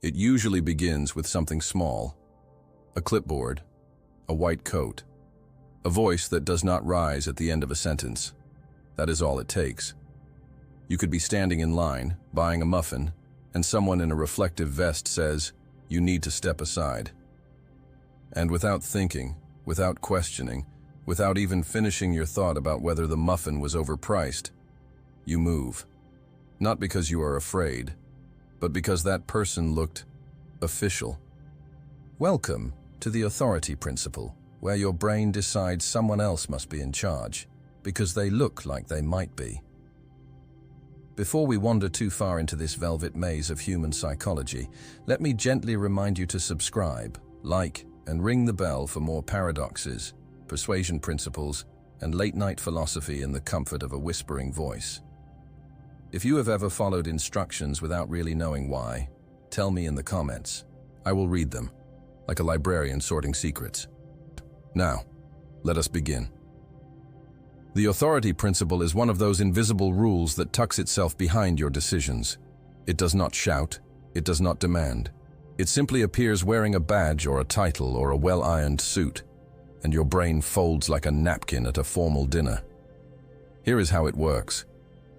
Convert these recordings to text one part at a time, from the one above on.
It usually begins with something small: a clipboard, a white coat, a voice that does not rise at the end of a sentence. That is all it takes. You could be standing in line, buying a muffin, and someone in a reflective vest says, "You need to step aside." And without thinking, without questioning, without even finishing your thought about whether the muffin was overpriced, you move. Not because you are afraid, but because that person looked official. Welcome to the authority principle, where your brain decides someone else must be in charge, because they look like they might be. Before we wander too far into this velvet maze of human psychology, let me gently remind you to subscribe, like, and ring the bell for more paradoxes, persuasion principles, and late-night philosophy in the comfort of a whispering voice. If you have ever followed instructions without really knowing why, tell me in the comments. I will read them, like a librarian sorting secrets. Now, let us begin. The authority principle is one of those invisible rules that tucks itself behind your decisions. It does not shout, it does not demand. It simply appears wearing a badge or a title or a well-ironed suit, and your brain folds like a napkin at a formal dinner. Here is how it works.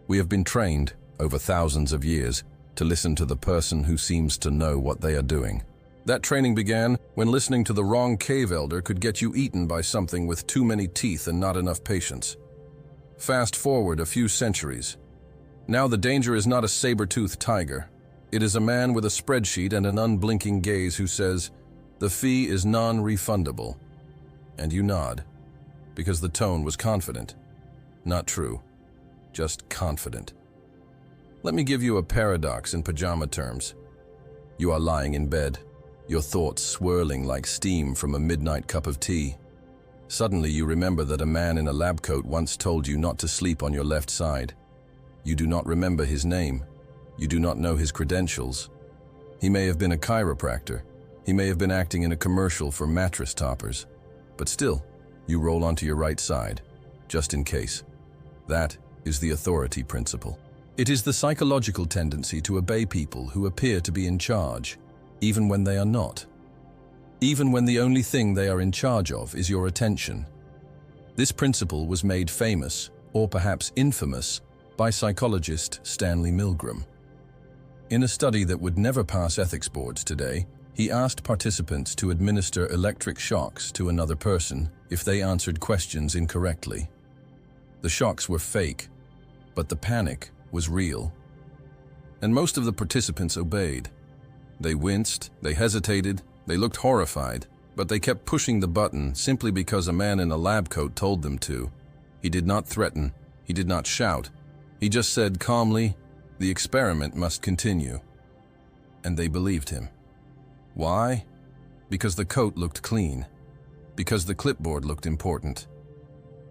We have been trained, over thousands of years, to listen to the person who seems to know what they are doing. That training began when listening to the wrong cave elder could get you eaten by something with too many teeth and not enough patience. Fast forward a few centuries. Now the danger is not a saber-toothed tiger. It is a man with a spreadsheet and an unblinking gaze who says, "The fee is non-refundable." And you nod, because the tone was confident. Not true, just confident. Let me give you a paradox in pajama terms. You are lying in bed, your thoughts swirling like steam from a midnight cup of tea. Suddenly you remember that a man in a lab coat once told you not to sleep on your left side. You do not remember his name. You do not know his credentials. He may have been a chiropractor. He may have been acting in a commercial for mattress toppers. But still, you roll onto your right side, just in case. That is the authority principle. It is the psychological tendency to obey people who appear to be in charge, even when they are not. Even when the only thing they are in charge of is your attention. This principle was made famous, or perhaps infamous, by psychologist Stanley Milgram. In a study that would never pass ethics boards today, he asked participants to administer electric shocks to another person if they answered questions incorrectly. The shocks were fake, but the panic was real. And most of the participants obeyed. They winced, they hesitated, they looked horrified, but they kept pushing the button simply because a man in a lab coat told them to. He did not threaten, he did not shout. He just said calmly, "The experiment must continue." And they believed him. Why? Because the coat looked clean. Because the clipboard looked important.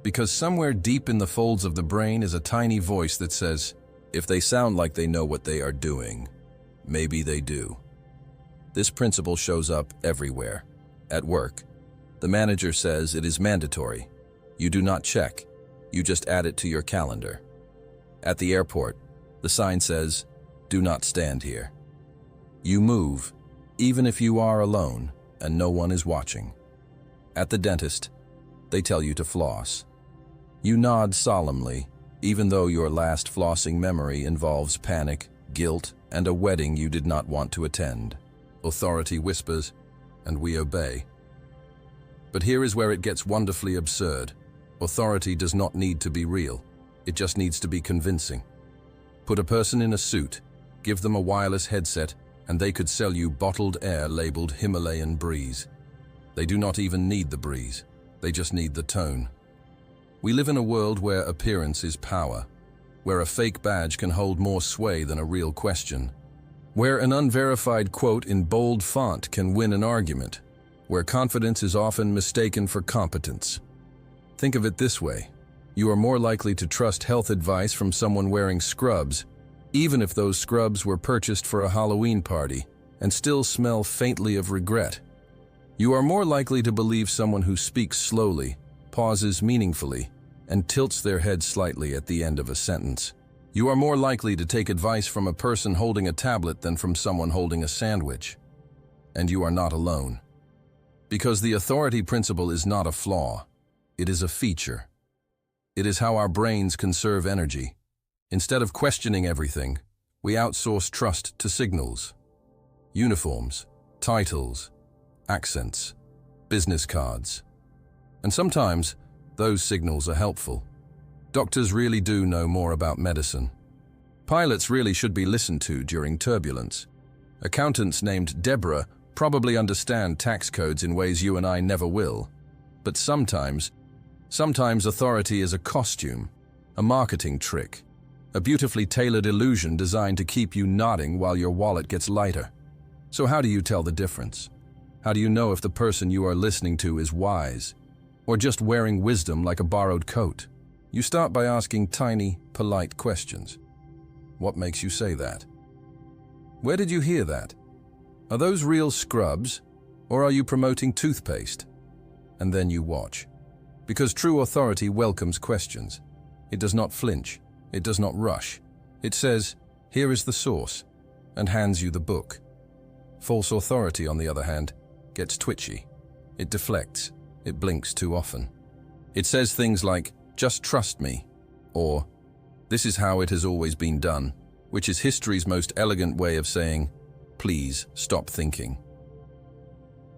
Because somewhere deep in the folds of the brain is a tiny voice that says, if they sound like they know what they are doing, maybe they do. This principle shows up everywhere. At work, the manager says it is mandatory. You do not check, you just add it to your calendar. At the airport, the sign says, "Do not stand here." You move, even if you are alone and no one is watching. At the dentist, they tell you to floss. You nod solemnly, even though your last flossing memory involves panic, guilt, and a wedding you did not want to attend. Authority whispers, and we obey. But here is where it gets wonderfully absurd. Authority does not need to be real. It just needs to be convincing. Put a person in a suit, give them a wireless headset, and they could sell you bottled air labeled Himalayan breeze. They do not even need the breeze. They just need the tone. We live in a world where appearance is power, where a fake badge can hold more sway than a real question, where an unverified quote in bold font can win an argument, where confidence is often mistaken for competence. Think of it this way. You are more likely to trust health advice from someone wearing scrubs, even if those scrubs were purchased for a Halloween party and still smell faintly of regret. You are more likely to believe someone who speaks slowly, pauses meaningfully, and tilts their head slightly at the end of a sentence, You are more likely to take advice from a person holding a tablet than from someone holding a sandwich. And you are not alone. Because the authority principle is not a flaw, it is a feature. It is how our brains conserve energy. Instead of questioning everything, we outsource trust to signals. Uniforms, titles, accents, business cards. And sometimes, those signals are helpful. Doctors really do know more about medicine. Pilots really should be listened to during turbulence. Accountants named Deborah probably understand tax codes in ways you and I never will. But sometimes authority is a costume, a marketing trick, a beautifully tailored illusion designed to keep you nodding while your wallet gets lighter. So how do you tell the difference? How do you know if the person you are listening to is wise, or just wearing wisdom like a borrowed coat? You start by asking tiny, polite questions. What makes you say that? Where did you hear that? Are those real scrubs, or are you promoting toothpaste? And then you watch. Because true authority welcomes questions. It does not flinch. It does not rush. It says, here is the source, and hands you the book. False authority, on the other hand, gets twitchy. It deflects. It blinks too often. It says things like, just trust me, or this is how it has always been done, which is history's most elegant way of saying, please stop thinking.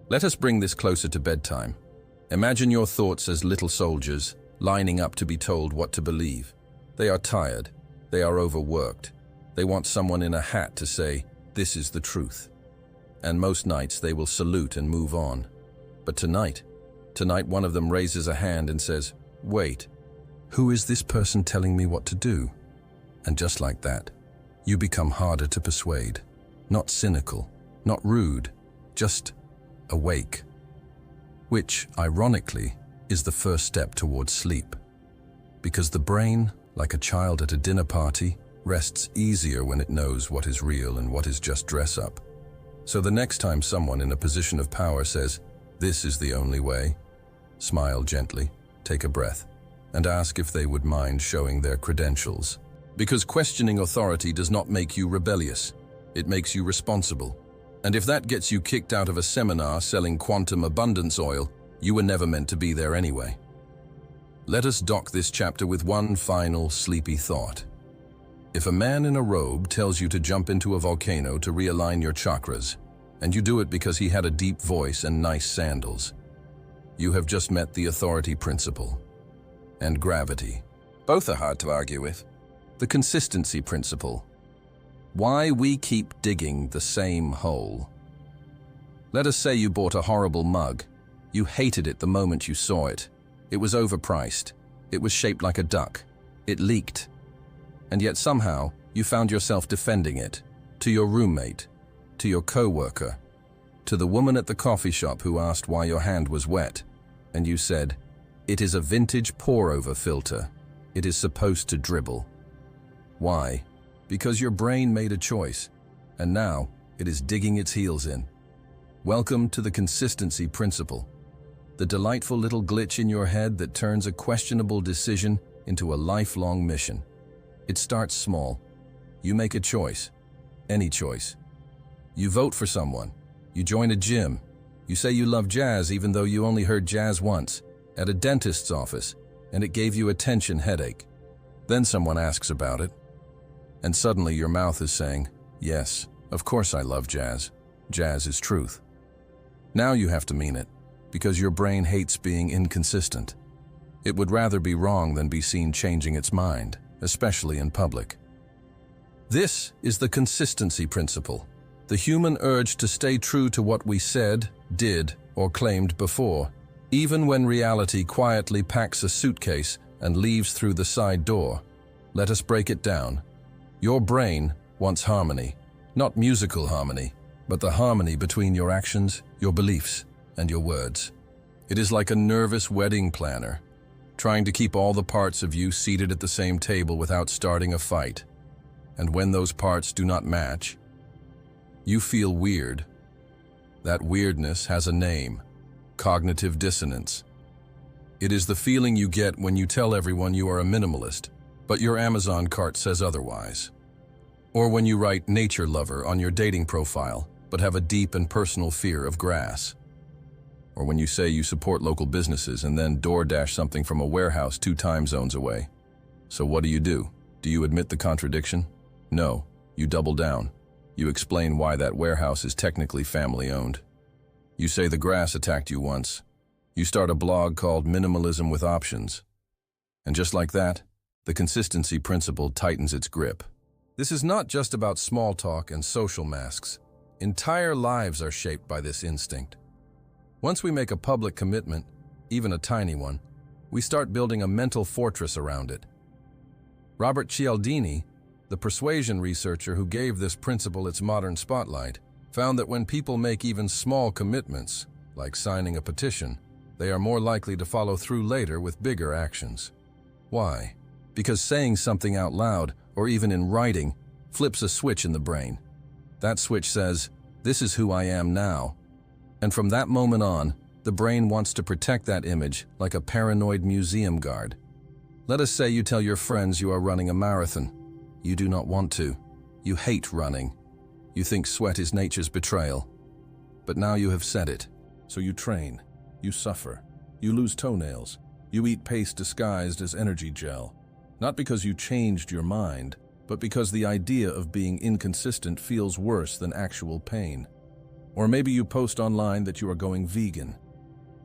Let us bring this closer to bedtime. Imagine your thoughts as little soldiers, lining up to be told what to believe. They are tired. They are overworked. They want someone in a hat to say, this is the truth. And most nights they will salute and move on. But tonight one of them raises a hand and says, wait, who is this person telling me what to do? And just like that, you become harder to persuade. Not cynical, not rude, just awake. Which, ironically, is the first step towards sleep. Because the brain, like a child at a dinner party, rests easier when it knows what is real and what is just dress up. So the next time someone in a position of power says, this is the only way, smile gently, take a breath, and ask if they would mind showing their credentials. Because questioning authority does not make you rebellious. It makes you responsible. And if that gets you kicked out of a seminar selling quantum abundance oil, you were never meant to be there anyway. Let us dock this chapter with one final sleepy thought. If a man in a robe tells you to jump into a volcano to realign your chakras, and you do it because he had a deep voice and nice sandals, you have just met the authority principle. And gravity. Both are hard to argue with. The consistency principle. Why we keep digging the same hole. Let us say you bought a horrible mug. You hated it the moment you saw it. It was overpriced. It was shaped like a duck. It leaked. And yet somehow, you found yourself defending it. To your roommate. To your co-worker. To the woman at the coffee shop who asked why your hand was wet. And you said, it is a vintage pour-over filter. It is supposed to dribble. Why? Because your brain made a choice, and now it is digging its heels in. Welcome to the consistency principle, the delightful little glitch in your head that turns a questionable decision into a lifelong mission. It starts small. You make a choice, any choice. You vote for someone. You join a gym. You say you love jazz even though you only heard jazz once, at a dentist's office, and it gave you a tension headache. Then someone asks about it, and suddenly your mouth is saying, yes, of course I love jazz. Jazz is truth. Now you have to mean it, because your brain hates being inconsistent. It would rather be wrong than be seen changing its mind, especially in public. This is the consistency principle, the human urge to stay true to what we said, did, or claimed before, even when reality quietly packs a suitcase and leaves through the side door. Let us break it down. Your brain wants harmony, not musical harmony, but the harmony between your actions, your beliefs, and your words. It is like a nervous wedding planner, trying to keep all the parts of you seated at the same table without starting a fight. And when those parts do not match, you feel weird. That weirdness has a name: cognitive dissonance. It is the feeling you get when you tell everyone you are a minimalist, but your Amazon cart says otherwise. Or when you write nature lover on your dating profile, but have a deep and personal fear of grass. Or when you say you support local businesses and then DoorDash something from a warehouse 2 time zones away. So what do? Do you admit the contradiction? No, you double down. You explain why that warehouse is technically family-owned. You say the grass attacked you once. You start a blog called Minimalism with Options. And just like that, the consistency principle tightens its grip. This is not just about small talk and social masks. Entire lives are shaped by this instinct. Once we make a public commitment, even a tiny one, we start building a mental fortress around it. Robert Cialdini, the persuasion researcher who gave this principle its modern spotlight, found that when people make even small commitments, like signing a petition, they are more likely to follow through later with bigger actions. Why? Because saying something out loud, or even in writing, flips a switch in the brain. That switch says, "This is who I am now." And from that moment on, the brain wants to protect that image like a paranoid museum guard. Let us say you tell your friends you are running a marathon. You do not want to. You hate running. You think sweat is nature's betrayal. But now you have said it. So you train. You suffer. You lose toenails. You eat paste disguised as energy gel. Not because you changed your mind, but because the idea of being inconsistent feels worse than actual pain. Or maybe you post online that you are going vegan.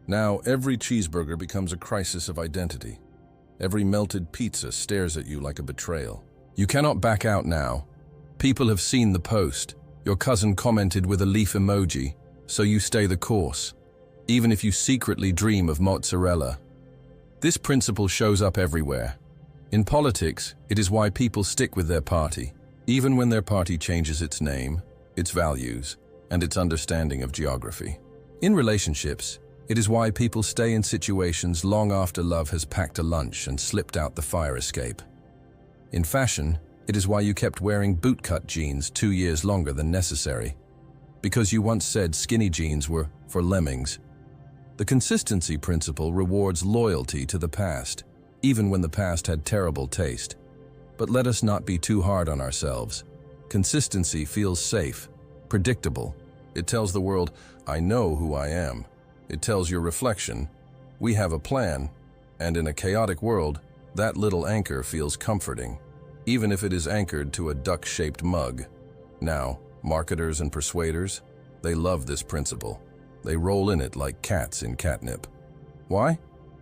Now every cheeseburger becomes a crisis of identity. Every melted pizza stares at you like a betrayal. You cannot back out now. People have seen the post. Your cousin commented with a leaf emoji, so you stay the course, even if you secretly dream of mozzarella. This principle shows up everywhere. In politics, it is why people stick with their party, even when their party changes its name, its values, and its understanding of geography. In relationships, it is why people stay in situations long after love has packed a lunch and slipped out the fire escape. In fashion, it is why you kept wearing bootcut jeans 2 years longer than necessary, because you once said skinny jeans were for lemmings. The consistency principle rewards loyalty to the past, even when the past had terrible taste. But let us not be too hard on ourselves. Consistency feels safe, predictable. It tells the world, I know who I am. It tells your reflection, we have a plan, and in a chaotic world, that little anchor feels comforting, even if it is anchored to a duck-shaped mug. Now, marketers and persuaders, they love this principle. They roll in it like cats in catnip. Why?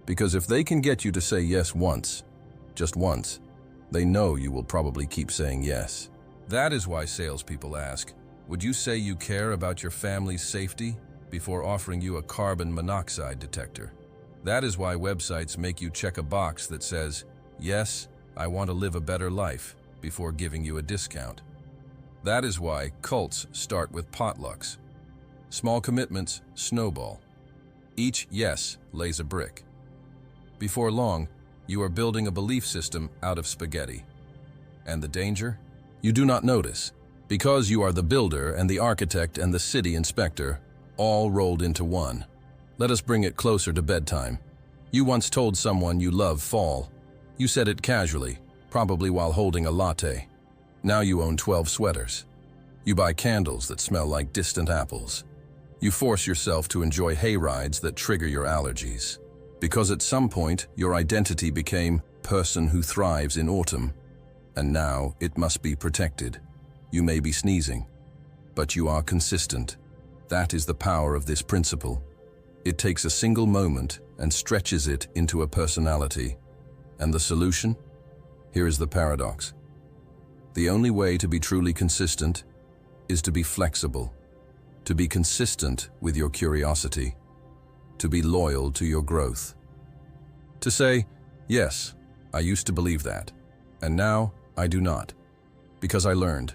Because if they can get you to say yes once, just once, they know you will probably keep saying yes. That is why salespeople ask, would you say you care about your family's safety before offering you a carbon monoxide detector? That is why websites make you check a box that says, yes, I want to live a better life, before giving you a discount. That is why cults start with potlucks. Small commitments snowball. Each yes lays a brick. Before long, you are building a belief system out of spaghetti. And the danger? You do not notice, because you are the builder and the architect and the city inspector, all rolled into one. Let us bring it closer to bedtime. You once told someone you love fall. You said it casually, probably while holding a latte. Now you own 12 sweaters. You buy candles that smell like distant apples. You force yourself to enjoy hayrides that trigger your allergies. Because at some point, your identity became person who thrives in autumn. And now it must be protected. You may be sneezing, but you are consistent. That is the power of this principle. It takes a single moment and stretches it into a personality. And the solution? Here is the paradox. The only way to be truly consistent is to be flexible, to be consistent with your curiosity, to be loyal to your growth. To say, yes, I used to believe that, and now I do not, because I learned.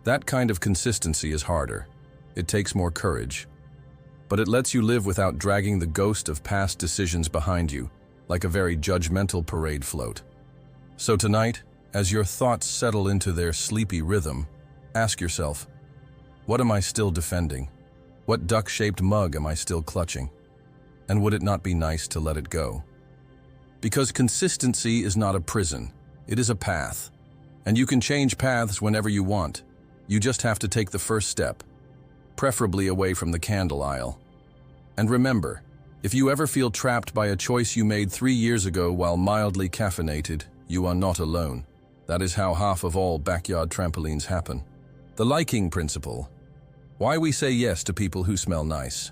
That kind of consistency is harder. It takes more courage. But it lets you live without dragging the ghost of past decisions behind you, like a very judgmental parade float. So tonight, as your thoughts settle into their sleepy rhythm, ask yourself, what am I still defending? What duck-shaped mug am I still clutching? And would it not be nice to let it go? Because consistency is not a prison, it is a path. And you can change paths whenever you want. You just have to take the first step, preferably away from the candle aisle. And remember, if you ever feel trapped by a choice you made 3 years ago while mildly caffeinated, you are not alone. That is how half of all backyard trampolines happen. The liking principle. Why we say yes to people who smell nice.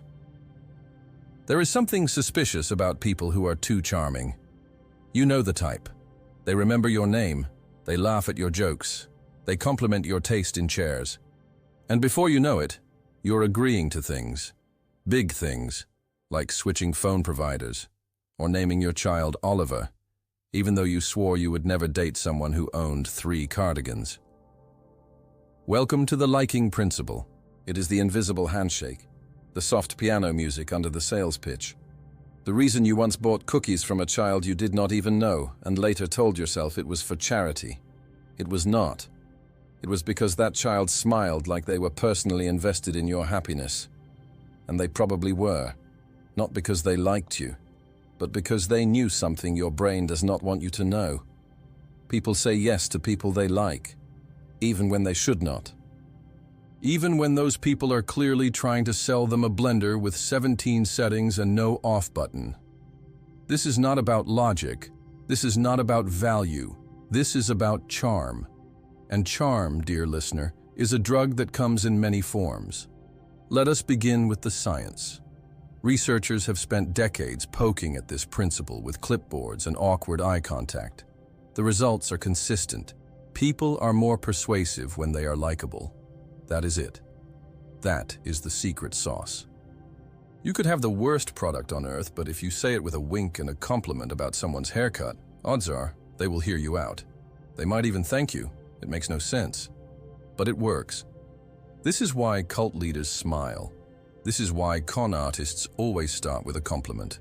There is something suspicious about people who are too charming. You know the type. They remember your name, they laugh at your jokes, they compliment your taste in chairs. And before you know it, you're agreeing to things. Big things, like switching phone providers, or naming your child Oliver, even though you swore you would never date someone who owned 3 cardigans. Welcome to the liking principle. It is the invisible handshake, the soft piano music under the sales pitch. The reason you once bought cookies from a child you did not even know and later told yourself it was for charity. It was not. It was because that child smiled like they were personally invested in your happiness. And they probably were. Not because they liked you, but because they knew something your brain does not want you to know. People say yes to people they like, even when they should not. Even when those people are clearly trying to sell them a blender with 17 settings and no off button. This is not about logic. This is not about value. This is about charm. And charm, dear listener, is a drug that comes in many forms. Let us begin with the science. Researchers have spent decades poking at this principle with clipboards and awkward eye contact. The results are consistent. People are more persuasive when they are likable. That is it. That is the secret sauce. You could have the worst product on earth, but if you say it with a wink and a compliment about someone's haircut, odds are they will hear you out. They might even thank you. It makes no sense. But it works. This is why cult leaders smile. This is why con artists always start with a compliment.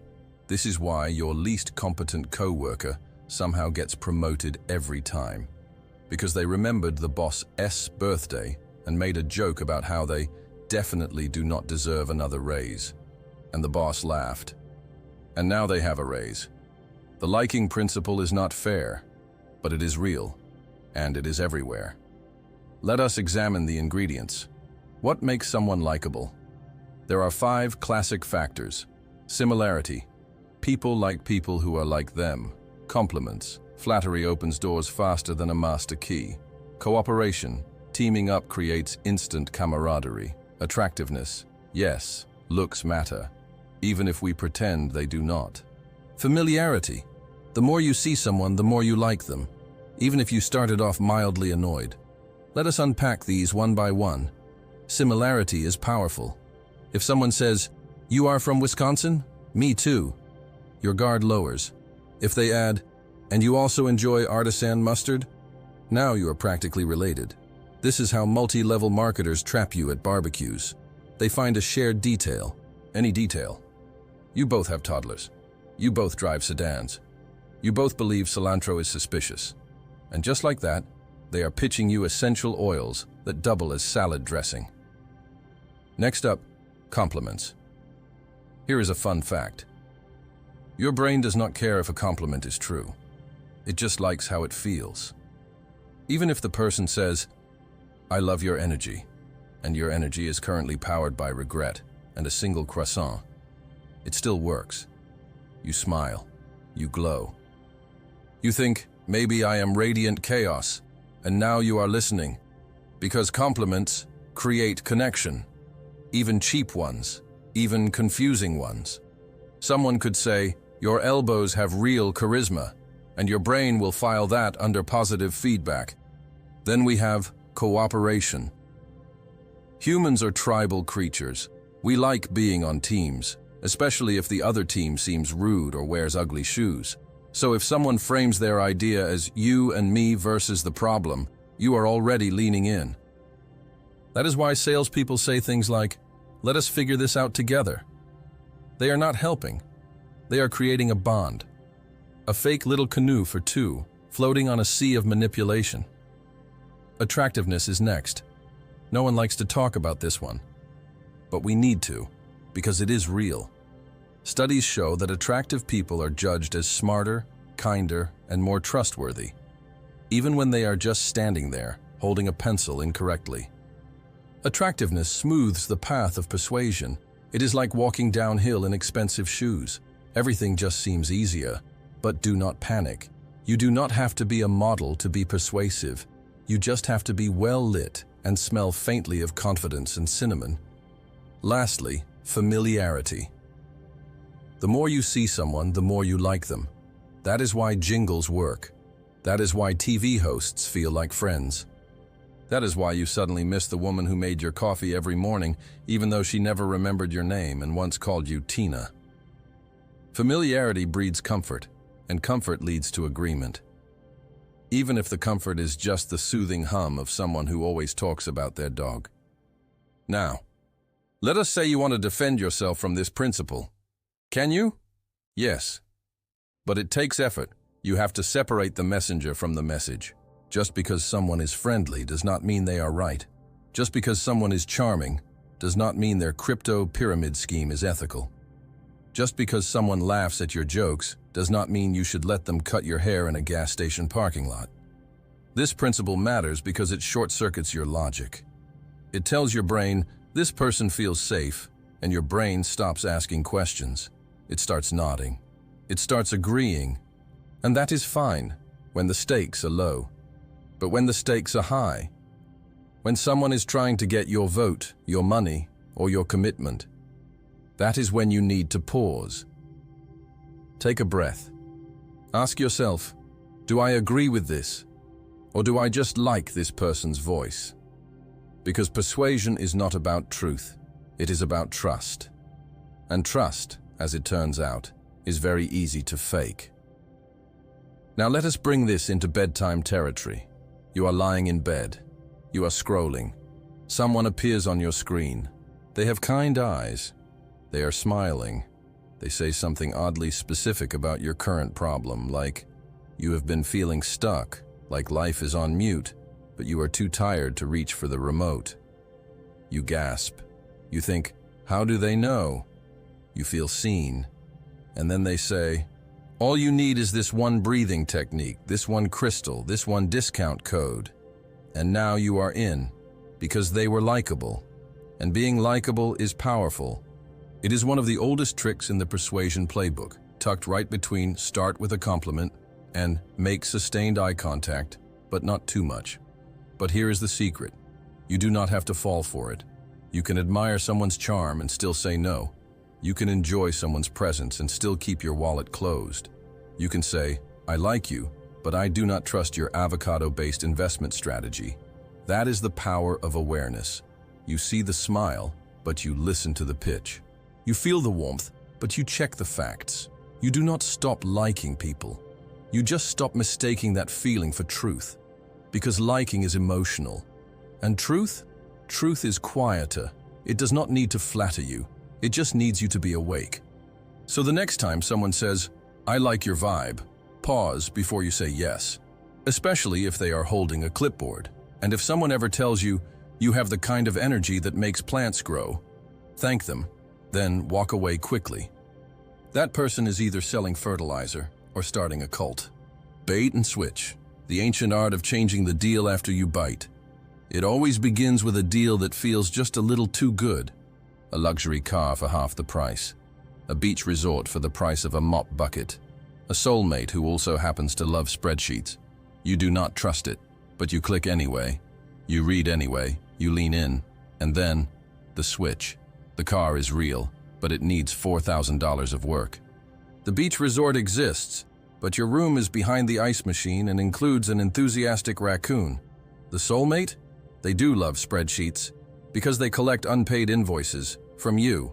This is why your least competent co-worker somehow gets promoted every time. Because they remembered the boss's birthday and made a joke about how they definitely do not deserve another raise. And the boss laughed. And now they have a raise. The liking principle is not fair, but it is real, and it is everywhere. Let us examine the ingredients. What makes someone likable? There are 5 classic factors. Similarity. People like people who are like them. Compliments. Flattery opens doors faster than a master key. Cooperation. Teaming up creates instant camaraderie. Attractiveness. Yes, looks matter, even if we pretend they do not. Familiarity. The more you see someone, the more you like them, even if you started off mildly annoyed. Let us unpack these one by one. Similarity is powerful. If someone says, "You are from Wisconsin? Me too," your guard lowers. If they add, "And you also enjoy artisan mustard?" Now you are practically related. This is how multi-level marketers trap you at barbecues. They find a shared detail, any detail. You both have toddlers. You both drive sedans. You both believe cilantro is suspicious. And just like that, they are pitching you essential oils that double as salad dressing. Next up, compliments. Here is a fun fact. Your brain does not care if a compliment is true. It just likes how it feels. Even if the person says, "I love your energy," and your energy is currently powered by regret and a single croissant, it still works. You smile. You glow. You think, "Maybe I am radiant chaos," and now you are listening. Because compliments create connection. Even cheap ones, even confusing ones. Someone could say, "Your elbows have real charisma," and your brain will file that under positive feedback. Then we have cooperation. Humans are tribal creatures. We like being on teams, especially if the other team seems rude or wears ugly shoes. So if someone frames their idea as you and me versus the problem, you are already leaning in. That is why salespeople say things like, "Let us figure this out together." They are not helping. They are creating a bond. A fake little canoe for two, floating on a sea of manipulation. Attractiveness is next. No one likes to talk about this one. But we need to, because it is real. Studies show that attractive people are judged as smarter, kinder, and more trustworthy, even when they are just standing there, holding a pencil incorrectly. Attractiveness smooths the path of persuasion. It is like walking downhill in expensive shoes. Everything just seems easier. But do not panic. You do not have to be a model to be persuasive. You just have to be well lit and smell faintly of confidence and cinnamon. Lastly, familiarity. The more you see someone, the more you like them. That is why jingles work. That is why TV hosts feel like friends. That is why you suddenly miss the woman who made your coffee every morning, even though she never remembered your name and once called you Tina. Familiarity breeds comfort, and comfort leads to agreement. Even if the comfort is just the soothing hum of someone who always talks about their dog. Now, let us say you want to defend yourself from this principle. Can you? Yes. But it takes effort. You have to separate the messenger from the message. Just because someone is friendly does not mean they are right. Just because someone is charming does not mean their crypto pyramid scheme is ethical. Just because someone laughs at your jokes does not mean you should let them cut your hair in a gas station parking lot. This principle matters because it short-circuits your logic. It tells your brain, this person feels safe, and your brain stops asking questions. It starts nodding. It starts agreeing. And that is fine when the stakes are low. But when the stakes are high, when someone is trying to get your vote, your money, or your commitment, that is when you need to pause. Take a breath. Ask yourself, do I agree with this? Or do I just like this person's voice? Because persuasion is not about truth, it is about trust. And trust, as it turns out, is very easy to fake. Now let us bring this into bedtime territory. You are lying in bed. You are scrolling. Someone appears on your screen. They have kind eyes. They are smiling. They say something oddly specific about your current problem, like, you have been feeling stuck, like life is on mute, but you are too tired to reach for the remote. You gasp. You think, how do they know? You feel seen. And then they say, all you need is this one breathing technique, this one crystal, this one discount code. And now you are in, because they were likable. And being likable is powerful. It is one of the oldest tricks in the persuasion playbook, tucked right between start with a compliment and make sustained eye contact, but not too much. But here is the secret. You do not have to fall for it. You can admire someone's charm and still say no. You can enjoy someone's presence and still keep your wallet closed. You can say, I like you, but I do not trust your avocado-based investment strategy. That is the power of awareness. You see the smile, but you listen to the pitch. You feel the warmth, but you check the facts. You do not stop liking people. You just stop mistaking that feeling for truth. Because liking is emotional. And truth? Truth is quieter. It does not need to flatter you. It just needs you to be awake. So the next time someone says, I like your vibe, pause before you say yes. Especially if they are holding a clipboard. And if someone ever tells you, you have the kind of energy that makes plants grow, thank them. Then walk away quickly. That person is either selling fertilizer or starting a cult. Bait and switch, the ancient art of changing the deal after you bite. It always begins with a deal that feels just a little too good. A luxury car for half the price. A beach resort for the price of a mop bucket. A soulmate who also happens to love spreadsheets. You do not trust it, but you click anyway. You read anyway, you lean in, and then, the switch. The car is real, but it needs $4,000 of work. The beach resort exists, but your room is behind the ice machine and includes an enthusiastic raccoon. The soulmate? They do love spreadsheets, because they collect unpaid invoices from you.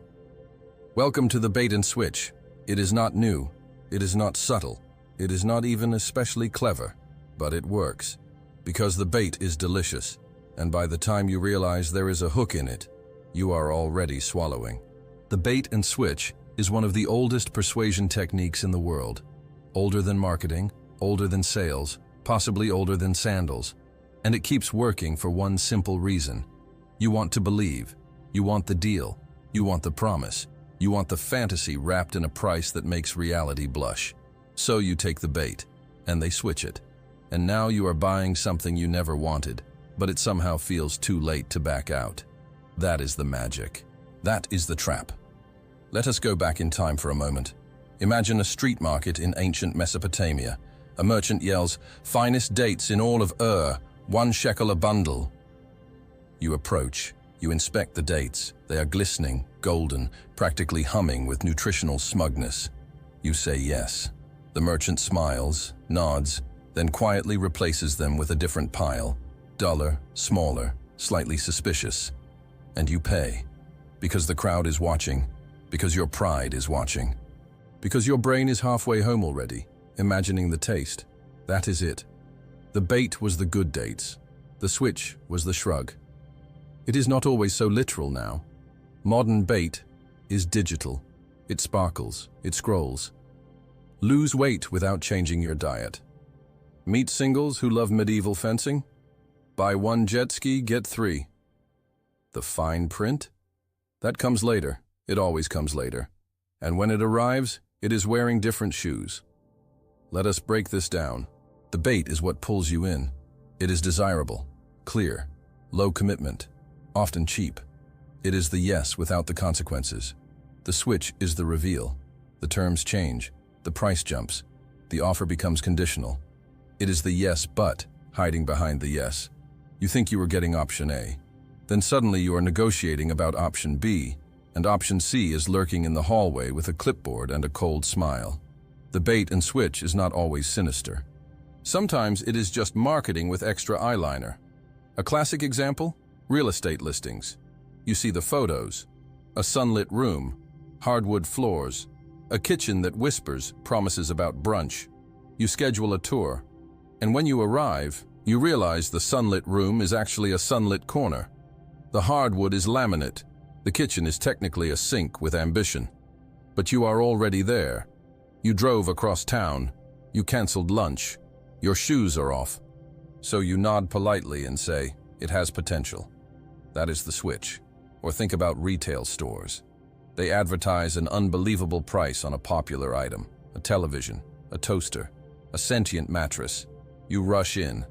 Welcome to the bait and switch. It is not new. It is not subtle. It is not even especially clever, but it works. Because the bait is delicious, and by the time you realize there is a hook in it, you are already swallowing. The bait and switch is one of the oldest persuasion techniques in the world. Older than marketing, older than sales, possibly older than sandals. And it keeps working for one simple reason. You want to believe. You want the deal. You want the promise. You want the fantasy wrapped in a price that makes reality blush. So you take the bait, and they switch it. And now you are buying something you never wanted, but it somehow feels too late to back out. That is the magic. That is the trap. Let us go back in time for a moment. Imagine a street market in ancient Mesopotamia. A merchant yells, "Finest dates in all of Ur, 1 shekel a bundle." You approach. You inspect the dates. They are glistening, golden, practically humming with nutritional smugness. You say yes. The merchant smiles, nods, then quietly replaces them with a different pile, duller, smaller, slightly suspicious. And you pay. Because the crowd is watching. Because your pride is watching. Because your brain is halfway home already, imagining the taste. That is it. The bait was the good dates. The switch was the shrug. It is not always so literal now. Modern bait is digital. It sparkles. It scrolls. Lose weight without changing your diet. Meet singles who love medieval fencing? Buy 1 jet ski, get 3. The fine print? That comes later. It always comes later. And when it arrives, it is wearing different shoes. Let us break this down. The bait is what pulls you in. It is desirable, clear, low commitment, often cheap. It is the yes without the consequences. The switch is the reveal. The terms change. The price jumps. The offer becomes conditional. It is the yes but hiding behind the yes. You think you are getting option A. Then suddenly you are negotiating about option B, and option C is lurking in the hallway with a clipboard and a cold smile. The bait and switch is not always sinister. Sometimes it is just marketing with extra eyeliner. A classic example? Real estate listings. You see the photos. A sunlit room, hardwood floors, a kitchen that whispers promises about brunch. You schedule a tour, and when you arrive, you realize the sunlit room is actually a sunlit corner. The hardwood is laminate. The kitchen is technically a sink with ambition. But you are already there. You drove across town. You canceled lunch. Your shoes are off. So you nod politely and say, "It has potential." That is the switch. Or think about retail stores. They advertise an unbelievable price on a popular item, a television, a toaster, a sentient mattress. You rush in.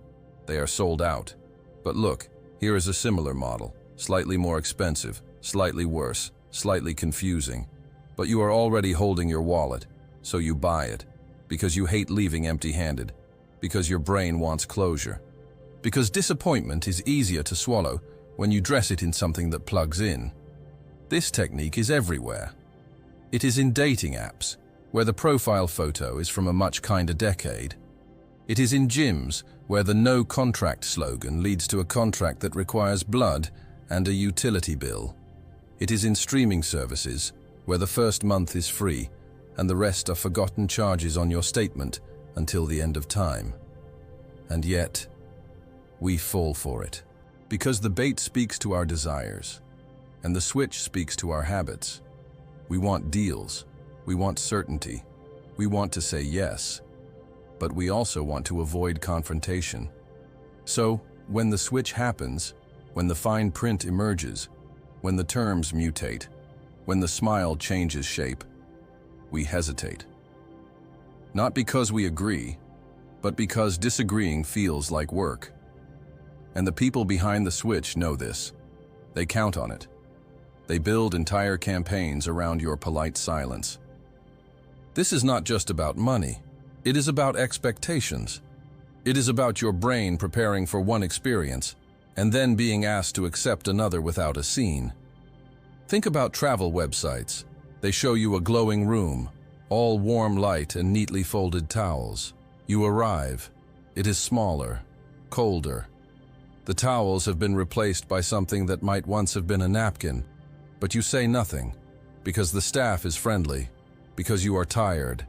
They are sold out. But look, here is a similar model, slightly more expensive, slightly worse, slightly confusing. But you are already holding your wallet, so you buy it, because you hate leaving empty-handed, because your brain wants closure, because disappointment is easier to swallow when you dress it in something that plugs in. This technique is everywhere. It is in dating apps, where the profile photo is from a much kinder decade. It is in gyms, where the no contract slogan leads to a contract that requires blood and a utility bill. It is in streaming services, where the first month is free and the rest are forgotten charges on your statement until the end of time. And yet, we fall for it. Because the bait speaks to our desires, and the switch speaks to our habits. We want deals. We want certainty. We want to say yes. But we also want to avoid confrontation. So, when the switch happens, when the fine print emerges, when the terms mutate, when the smile changes shape, we hesitate. Not because we agree, but because disagreeing feels like work. And the people behind the switch know this. They count on it. They build entire campaigns around your polite silence. This is not just about money. It is about expectations. It is about your brain preparing for one experience and then being asked to accept another without a scene. Think about travel websites. They show you a glowing room, all warm light and neatly folded towels. You arrive. It is smaller, colder. The towels have been replaced by something that might once have been a napkin, but you say nothing, because the staff is friendly, because you are tired,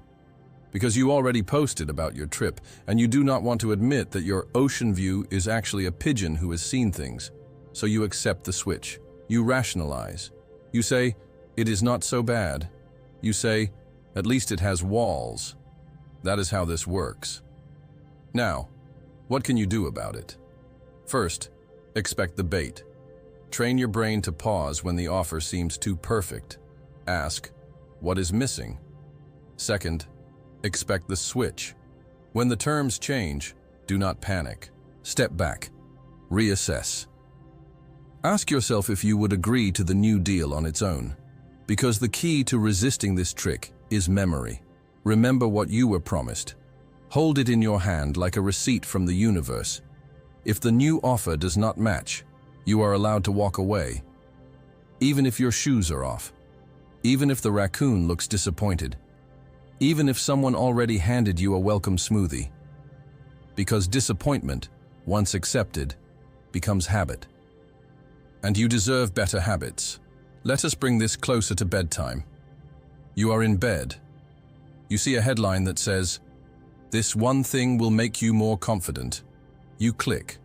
because you already posted about your trip, and you do not want to admit that your ocean view is actually a pigeon who has seen things. So you accept the switch. You rationalize. You say, "It is not so bad." You say, "At least it has walls." That is how this works. Now, what can you do about it? First, expect the bait. Train your brain to pause when the offer seems too perfect. Ask, what is missing? Second, Expect the switch. When the terms change, do not panic. Step back. Reassess. Ask yourself if you would agree to the new deal on its own. Because the key to resisting this trick is memory. Remember what you were promised. Hold it in your hand like a receipt from the universe. If the new offer does not match, you are allowed to walk away. Even if your shoes are off. Even if the raccoon looks disappointed. Even if someone already handed you a welcome smoothie. Because disappointment, once accepted, becomes habit. And you deserve better habits. Let us bring this closer to bedtime. You are in bed. You see a headline that says, "This one thing will make you more confident." You click.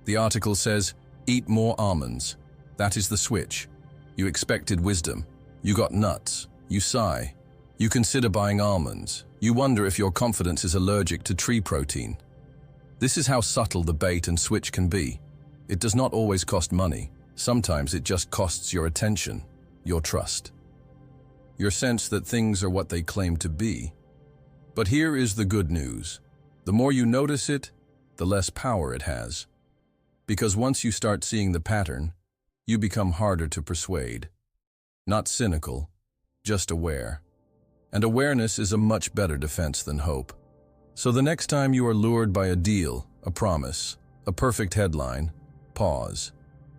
The article says, "Eat more almonds." That is the switch. You expected wisdom. You got nuts. You sigh. You consider buying almonds. You wonder if your confidence is allergic to tree protein. This is how subtle the bait and switch can be. It does not always cost money. Sometimes it just costs your attention, your trust, your sense that things are what they claim to be. But here is the good news. The more you notice it, the less power it has. Because once you start seeing the pattern, you become harder to persuade. Not cynical, just aware. And awareness is a much better defense than hope. So the next time you are lured by a deal, a promise, a perfect headline, pause.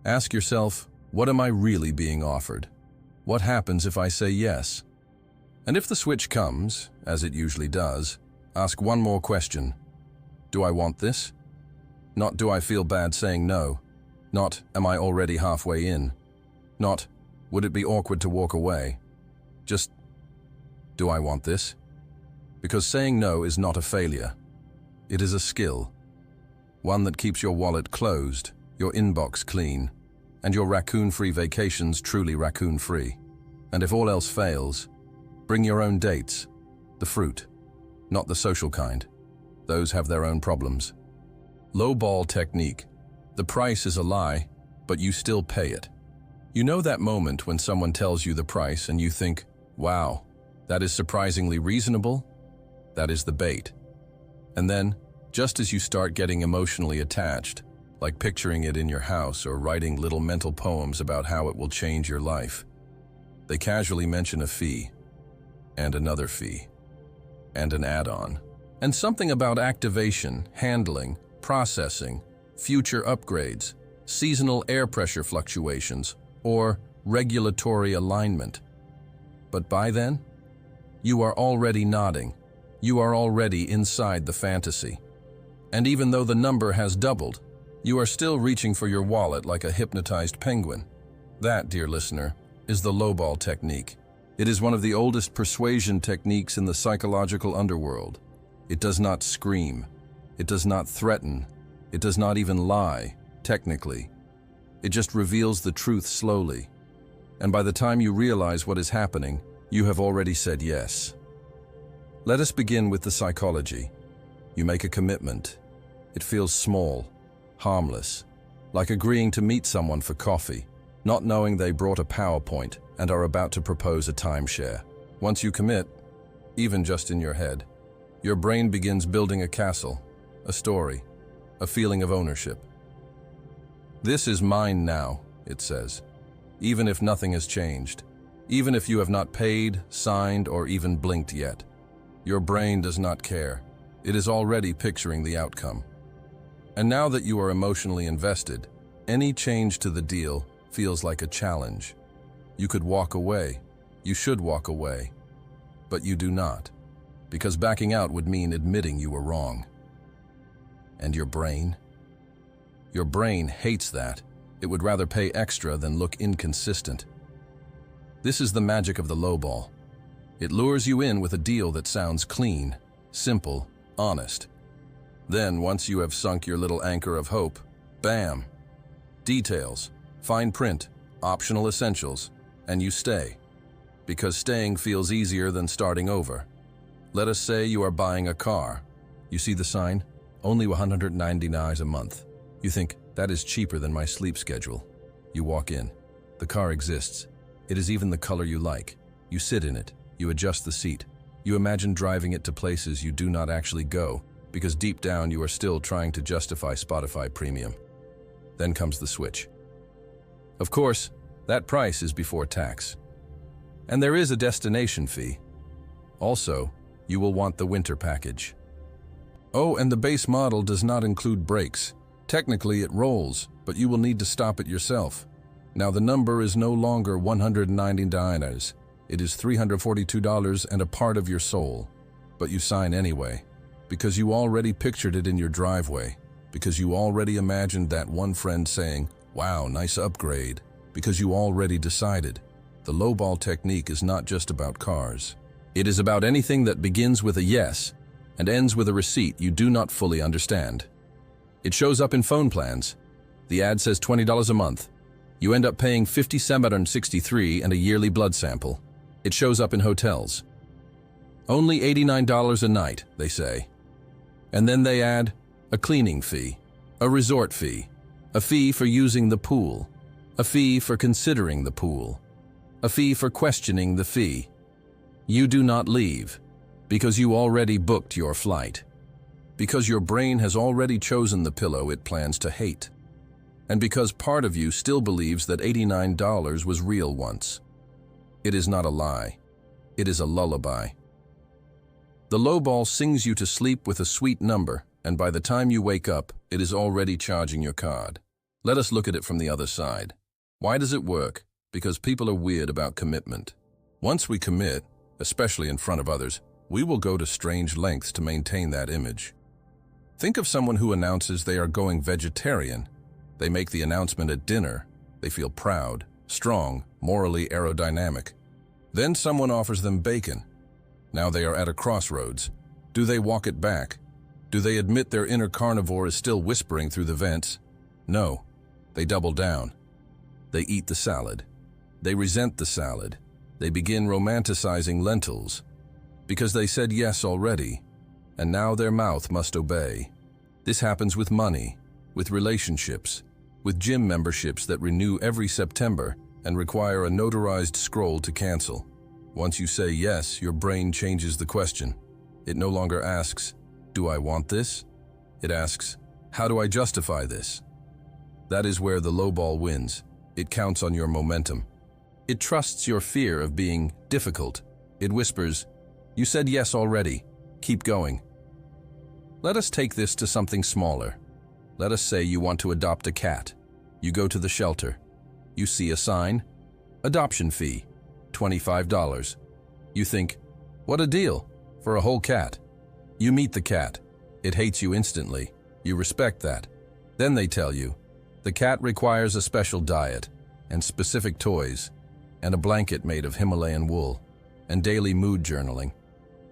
Ask yourself, what am I really being offered? What happens if I say yes? And if the switch comes, as it usually does, ask one more question. Do I want this? Not do I feel bad saying no. Not am I already halfway in. Not would it be awkward to walk away. Just do I want this? Because saying no is not a failure. It is a skill. One that keeps your wallet closed, your inbox clean, and your raccoon-free vacations truly raccoon-free. And if all else fails, bring your own dates, the fruit, not the social kind. Those have their own problems. Lowball technique. The price is a lie, but you still pay it. You know that moment when someone tells you the price and you think, wow, that is surprisingly reasonable? That is the bait. And then, just as you start getting emotionally attached, like picturing it in your house or writing little mental poems about how it will change your life, they casually mention a fee, and another fee, and an add-on, and something about activation, handling, processing, future upgrades, seasonal air pressure fluctuations, or regulatory alignment. But by then, you are already nodding. You are already inside the fantasy. And even though the number has doubled, you are still reaching for your wallet like a hypnotized penguin. That, dear listener, is the lowball technique. It is one of the oldest persuasion techniques in the psychological underworld. It does not scream. It does not threaten. It does not even lie, technically. It just reveals the truth slowly. And by the time you realize what is happening, you have already said yes. Let us begin with the psychology. You make a commitment. It feels small, harmless, like agreeing to meet someone for coffee, not knowing they brought a PowerPoint and are about to propose a timeshare. Once you commit, even just in your head, your brain begins building a castle, a story, a feeling of ownership. This is mine now, it says, even if nothing has changed, even if you have not paid, signed, or even blinked yet. Your brain does not care. It is already picturing the outcome. And now that you are emotionally invested, any change to the deal feels like a challenge. You could walk away. You should walk away. But you do not, because backing out would mean admitting you were wrong. And your brain? Your brain hates that. It would rather pay extra than look inconsistent. This is the magic of the lowball. It lures you in with a deal that sounds clean, simple, honest. Then, once you have sunk your little anchor of hope, bam! Details, fine print, optional essentials, and you stay. Because staying feels easier than starting over. Let us say you are buying a car. You see the sign? Only $199 a month. You think, that is cheaper than my sleep schedule. You walk in. The car exists. It is even the color you like. You sit in it. You adjust the seat. You imagine driving it to places you do not actually go, because deep down you are still trying to justify Spotify Premium. Then comes the switch. Of course, that price is before tax. And there is a destination fee. Also, you will want the winter package. Oh, and the base model does not include brakes. Technically, it rolls, but you will need to stop it yourself. Now, the number is no longer $190. It is $342 and a part of your soul. But you sign anyway, because you already pictured it in your driveway, because you already imagined that one friend saying, "Wow, nice upgrade," because you already decided. The Lowball Technique is not just about cars. It is about anything that begins with a yes and ends with a receipt you do not fully understand. It shows up in phone plans. The ad says $20 a month. You end up paying $57.63 and a yearly blood sample. It shows up in hotels. Only $89 a night, they say. And then they add a cleaning fee, a resort fee, a fee for using the pool, a fee for considering the pool, a fee for questioning the fee. You do not leave, because you already booked your flight, because your brain has already chosen the pillow it plans to hate, and because part of you still believes that $89 was real once. It is not a lie. It is a lullaby. The lowball sings you to sleep with a sweet number, and by the time you wake up, it is already charging your card. Let us look at it from the other side. Why does it work? Because people are weird about commitment. Once we commit, especially in front of others, we will go to strange lengths to maintain that image. Think of someone who announces they are going vegetarian. They make the announcement at dinner. They feel proud, strong, morally aerodynamic. Then someone offers them bacon. Now they are at a crossroads. Do they walk it back? Do they admit their inner carnivore is still whispering through the vents? No. They double down. They eat the salad. They resent the salad. They begin romanticizing lentils because they said yes already, and now their mouth must obey. This happens with money, with relationships, with gym memberships that renew every September and require a notarized scroll to cancel. Once you say yes, your brain changes the question. It no longer asks, "Do I want this?" It asks, "How do I justify this?" That is where the lowball wins. It counts on your momentum. It trusts your fear of being difficult. It whispers, "You said yes already. Keep going." Let us take this to something smaller. Let us say you want to adopt a cat. You go to the shelter. You see a sign, adoption fee, $25. You think, what a deal, for a whole cat. You meet the cat. It hates you instantly. You respect that. Then they tell you, the cat requires a special diet, and specific toys, and a blanket made of Himalayan wool, and daily mood journaling.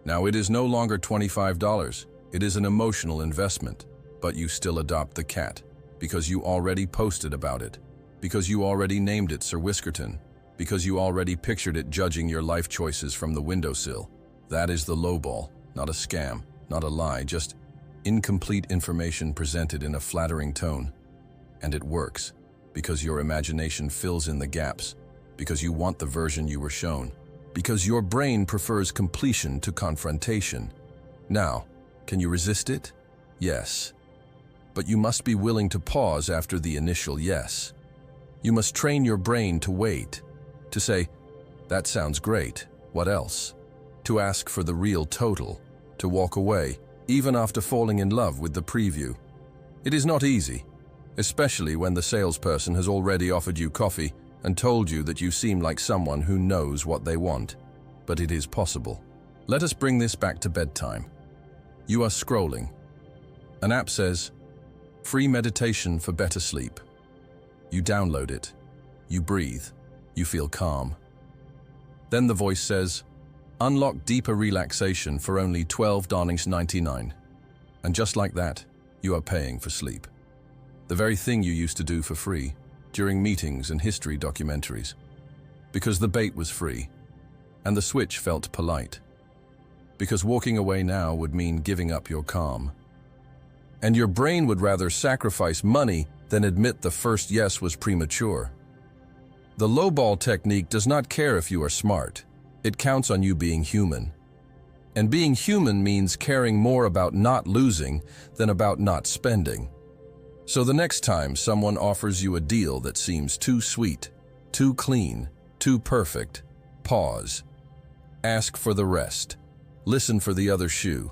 Now it is no longer $25. It is an emotional investment, but you still adopt the cat, because you already posted about it, because you already named it Sir Whiskerton, because you already pictured it judging your life choices from the windowsill. That is the lowball, not a scam, not a lie, just incomplete information presented in a flattering tone. And it works, because your imagination fills in the gaps, because you want the version you were shown, because your brain prefers completion to confrontation. Now, can you resist it? Yes. But you must be willing to pause after the initial yes. You must train your brain to wait, to say, "That sounds great, what else?" To ask for the real total, to walk away, even after falling in love with the preview. It is not easy, especially when the salesperson has already offered you coffee and told you that you seem like someone who knows what they want. But it is possible. Let us bring this back to bedtime. You are scrolling. An app says, "Free meditation for better sleep." You download it. You breathe. You feel calm. Then the voice says, "Unlock deeper relaxation for only $12.99. And just like that, you are paying for sleep. The very thing you used to do for free during meetings and history documentaries. Because the bait was free, and the switch felt polite. Because walking away now would mean giving up your calm. And your brain would rather sacrifice money than admit the first yes was premature. The lowball technique does not care if you are smart. It counts on you being human. And being human means caring more about not losing than about not spending. So the next time someone offers you a deal that seems too sweet, too clean, too perfect, pause. Ask for the rest. Listen for the other shoe.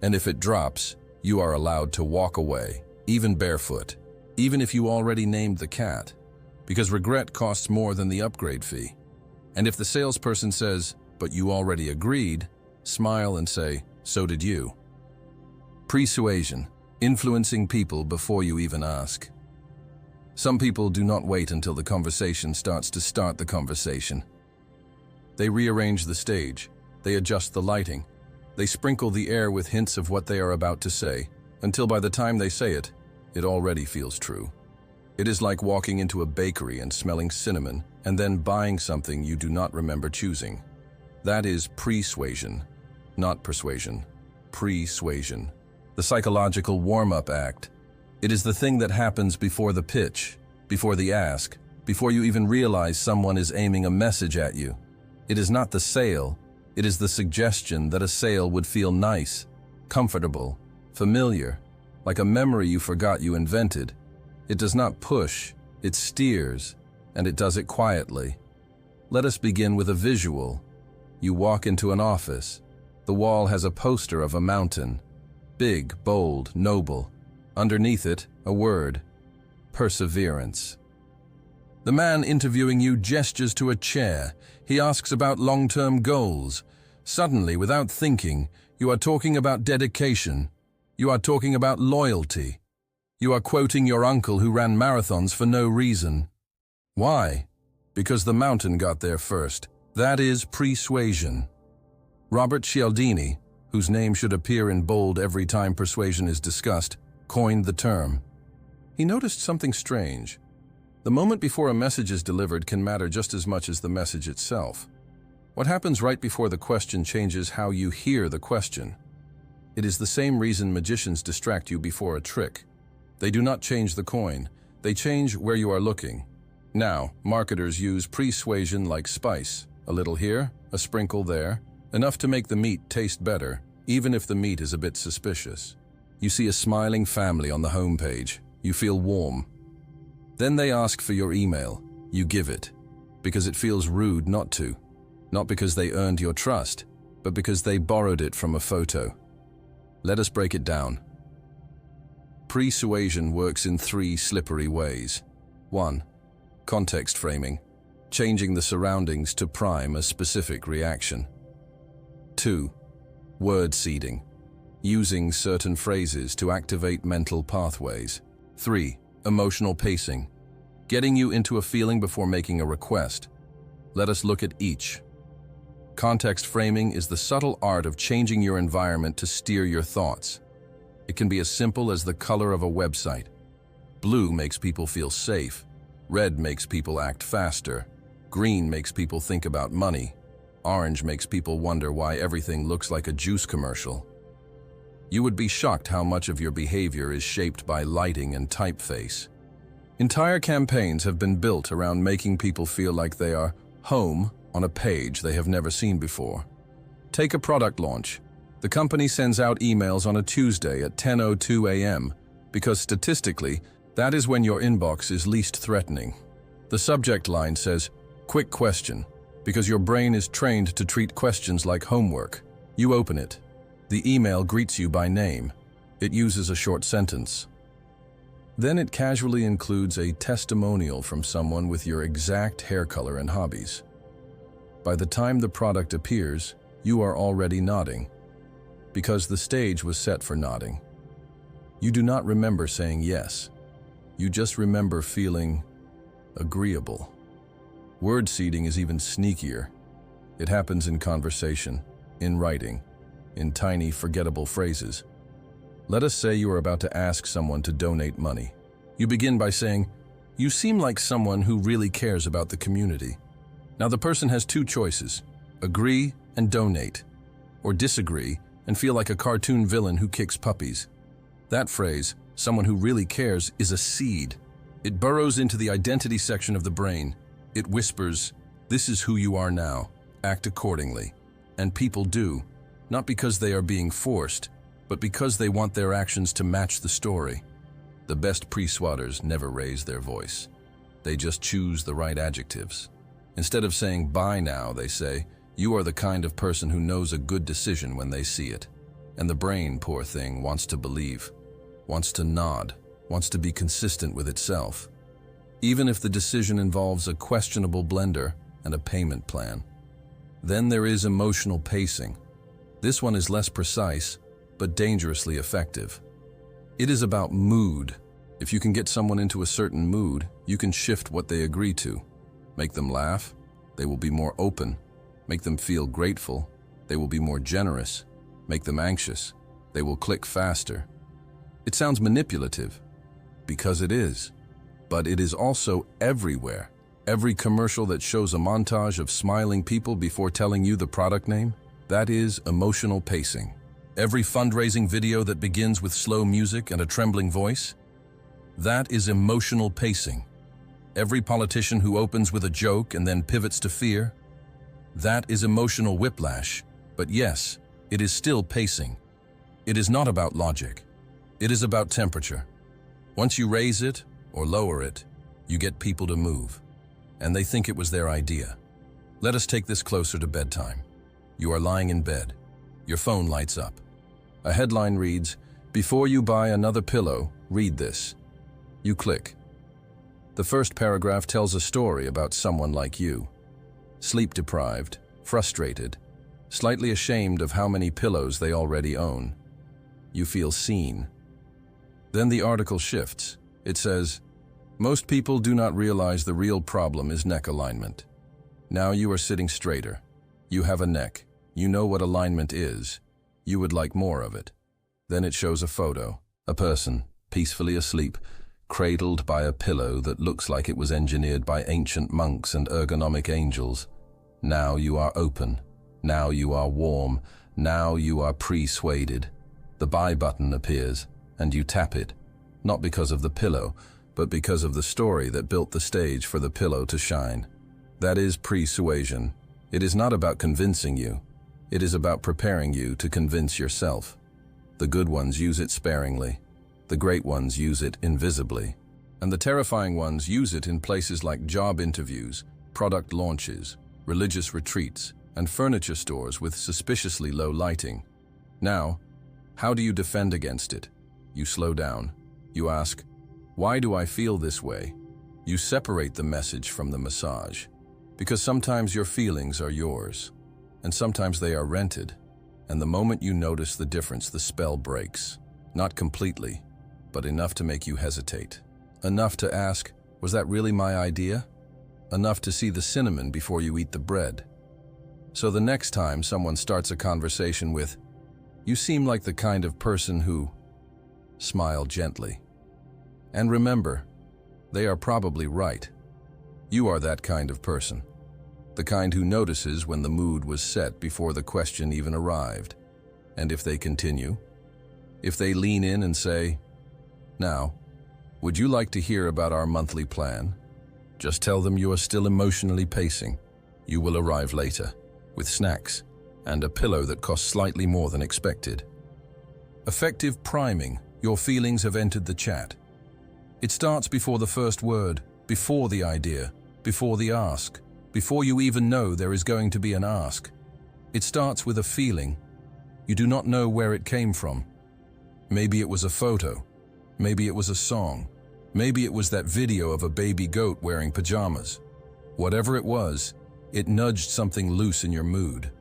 And if it drops, you are allowed to walk away, even barefoot, even if you already named the cat, because regret costs more than the upgrade fee. And if the salesperson says, "But you already agreed," smile and say, "So did you." Pre-suasion, influencing people before you even ask. Some people do not wait until the conversation starts to start the conversation. They rearrange the stage, they adjust the lighting, they sprinkle the air with hints of what they are about to say, until by the time they say it, it already feels true. It is like walking into a bakery and smelling cinnamon, and then buying something you do not remember choosing. That is pre-suasion, not persuasion. Pre-suasion. The psychological warm-up act. It is the thing that happens before the pitch, before the ask, before you even realize someone is aiming a message at you. It is not the sale, it is the suggestion that a sale would feel nice, comfortable, familiar, like a memory you forgot you invented. It does not push, it steers, and it does it quietly. Let us begin with a visual. You walk into an office. The wall has a poster of a mountain. Big, bold, noble. Underneath it, a word. Perseverance. The man interviewing you gestures to a chair. He asks about long-term goals. Suddenly, without thinking, you are talking about dedication. You are talking about loyalty. You are quoting your uncle who ran marathons for no reason. Why? Because the mountain got there first. That is pre-suasion. Robert Cialdini, whose name should appear in bold every time persuasion is discussed, coined the term. He noticed something strange. The moment before a message is delivered can matter just as much as the message itself. What happens right before the question changes how you hear the question. It is the same reason magicians distract you before a trick. They do not change the coin, they change where you are looking. Now, marketers use pre-suasion like spice. A little here, a sprinkle there, enough to make the meat taste better, even if the meat is a bit suspicious. You see a smiling family on the homepage. You feel warm. Then they ask for your email. You give it, because it feels rude not to. Not because they earned your trust, but because they borrowed it from a photo. Let us break it down. Pre-suasion works in 3 slippery ways. 1. Context framing, changing the surroundings to prime a specific reaction. 2. Word seeding, using certain phrases to activate mental pathways. 3. Emotional pacing, getting you into a feeling before making a request. Let us look at each. Context framing is the subtle art of changing your environment to steer your thoughts. It can be as simple as the color of a website. Blue makes people feel safe. Red makes people act faster. Green makes people think about money. Orange makes people wonder why everything looks like a juice commercial. You would be shocked how much of your behavior is shaped by lighting and typeface. Entire campaigns have been built around making people feel like they are home on a page they have never seen before. Take a product launch. The company sends out emails on a Tuesday at 10:02 a.m. because statistically, that is when your inbox is least threatening. The subject line says, "Quick question," because your brain is trained to treat questions like homework. You open it. The email greets you by name. It uses a short sentence. Then it casually includes a testimonial from someone with your exact hair color and hobbies. By the time the product appears, you are already nodding, because the stage was set for nodding. You do not remember saying yes. You just remember feeling agreeable. Word seeding is even sneakier. It happens in conversation, in writing, in tiny, forgettable phrases. Let us say you are about to ask someone to donate money. You begin by saying, "You seem like someone who really cares about the community." Now the person has 2 choices: agree and donate, or disagree and feel like a cartoon villain who kicks puppies. That phrase, "someone who really cares," is a seed. It burrows into the identity section of the brain. It whispers, "This is who you are now. Act accordingly." And people do. not because they are being forced, but because they want their actions to match the story. The best pre-swatters never raise their voice. They just choose the right adjectives. Instead of saying "bye now," they say, "You are the kind of person who knows a good decision when they see it." And the brain, poor thing, wants to believe, wants to nod, wants to be consistent with itself, even if the decision involves a questionable blender and a payment plan. Then there is emotional pacing. This one is less precise, but dangerously effective. It is about mood. If you can get someone into a certain mood, you can shift what they agree to. Make them laugh, they will be more open. Make them feel grateful, they will be more generous. Make them anxious, they will click faster. It sounds manipulative, because it is. But it is also everywhere. Every commercial that shows a montage of smiling people before telling you the product name, that is emotional pacing. Every fundraising video that begins with slow music and a trembling voice, that is emotional pacing. Every politician who opens with a joke and then pivots to fear, that is emotional whiplash. But yes, it is still pacing. It is not about logic. It is about temperature. Once you raise it or lower it, you get people to move, and they think it was their idea. Let us take this closer to bedtime. You are lying in bed. Your phone lights up. A headline reads, "Before you buy another pillow, read this." You click. The first paragraph tells a story about someone like you. Sleep-deprived, frustrated, slightly ashamed of how many pillows they already own. You feel seen. Then the article shifts. It says, "Most people do not realize the real problem is neck alignment." Now you are sitting straighter. You have a neck. You know what alignment is. You would like more of it. Then it shows a photo. A person, peacefully asleep, cradled by a pillow that looks like it was engineered by ancient monks and ergonomic angels. Now you are open. Now you are warm. Now you are persuaded. The buy button appears, and you tap it, not because of the pillow, but because of the story that built the stage for the pillow to shine. That is pre-suasion. It is not about convincing you. It is about preparing you to convince yourself. The good ones use it sparingly. The great ones use it invisibly. And the terrifying ones use it in places like job interviews, product launches, religious retreats, and furniture stores with suspiciously low lighting. Now, how do you defend against it? You slow down. You ask, "Why do I feel this way?" You separate the message from the massage. Because sometimes your feelings are yours, and sometimes they are rented. And the moment you notice the difference, the spell breaks. Not completely, but enough to make you hesitate. Enough to ask, "Was that really my idea?" Enough to see the cinnamon before you eat the bread. So the next time someone starts a conversation with, "You seem like the kind of person who..." Smile gently. And remember, they are probably right. You are that kind of person. The kind who notices when the mood was set before the question even arrived. And if they continue, if they lean in and say, "Now, would you like to hear about our monthly plan?" Just tell them you are still emotionally pacing. You will arrive later, with snacks and a pillow that costs slightly more than expected. Affective priming. Your feelings have entered the chat. It starts before the first word, before the idea, before the ask, before you even know there is going to be an ask. It starts with a feeling. You do not know where it came from. Maybe it was a photo. Maybe it was a song. Maybe it was that video of a baby goat wearing pajamas. Whatever it was, it nudged something loose in your mood.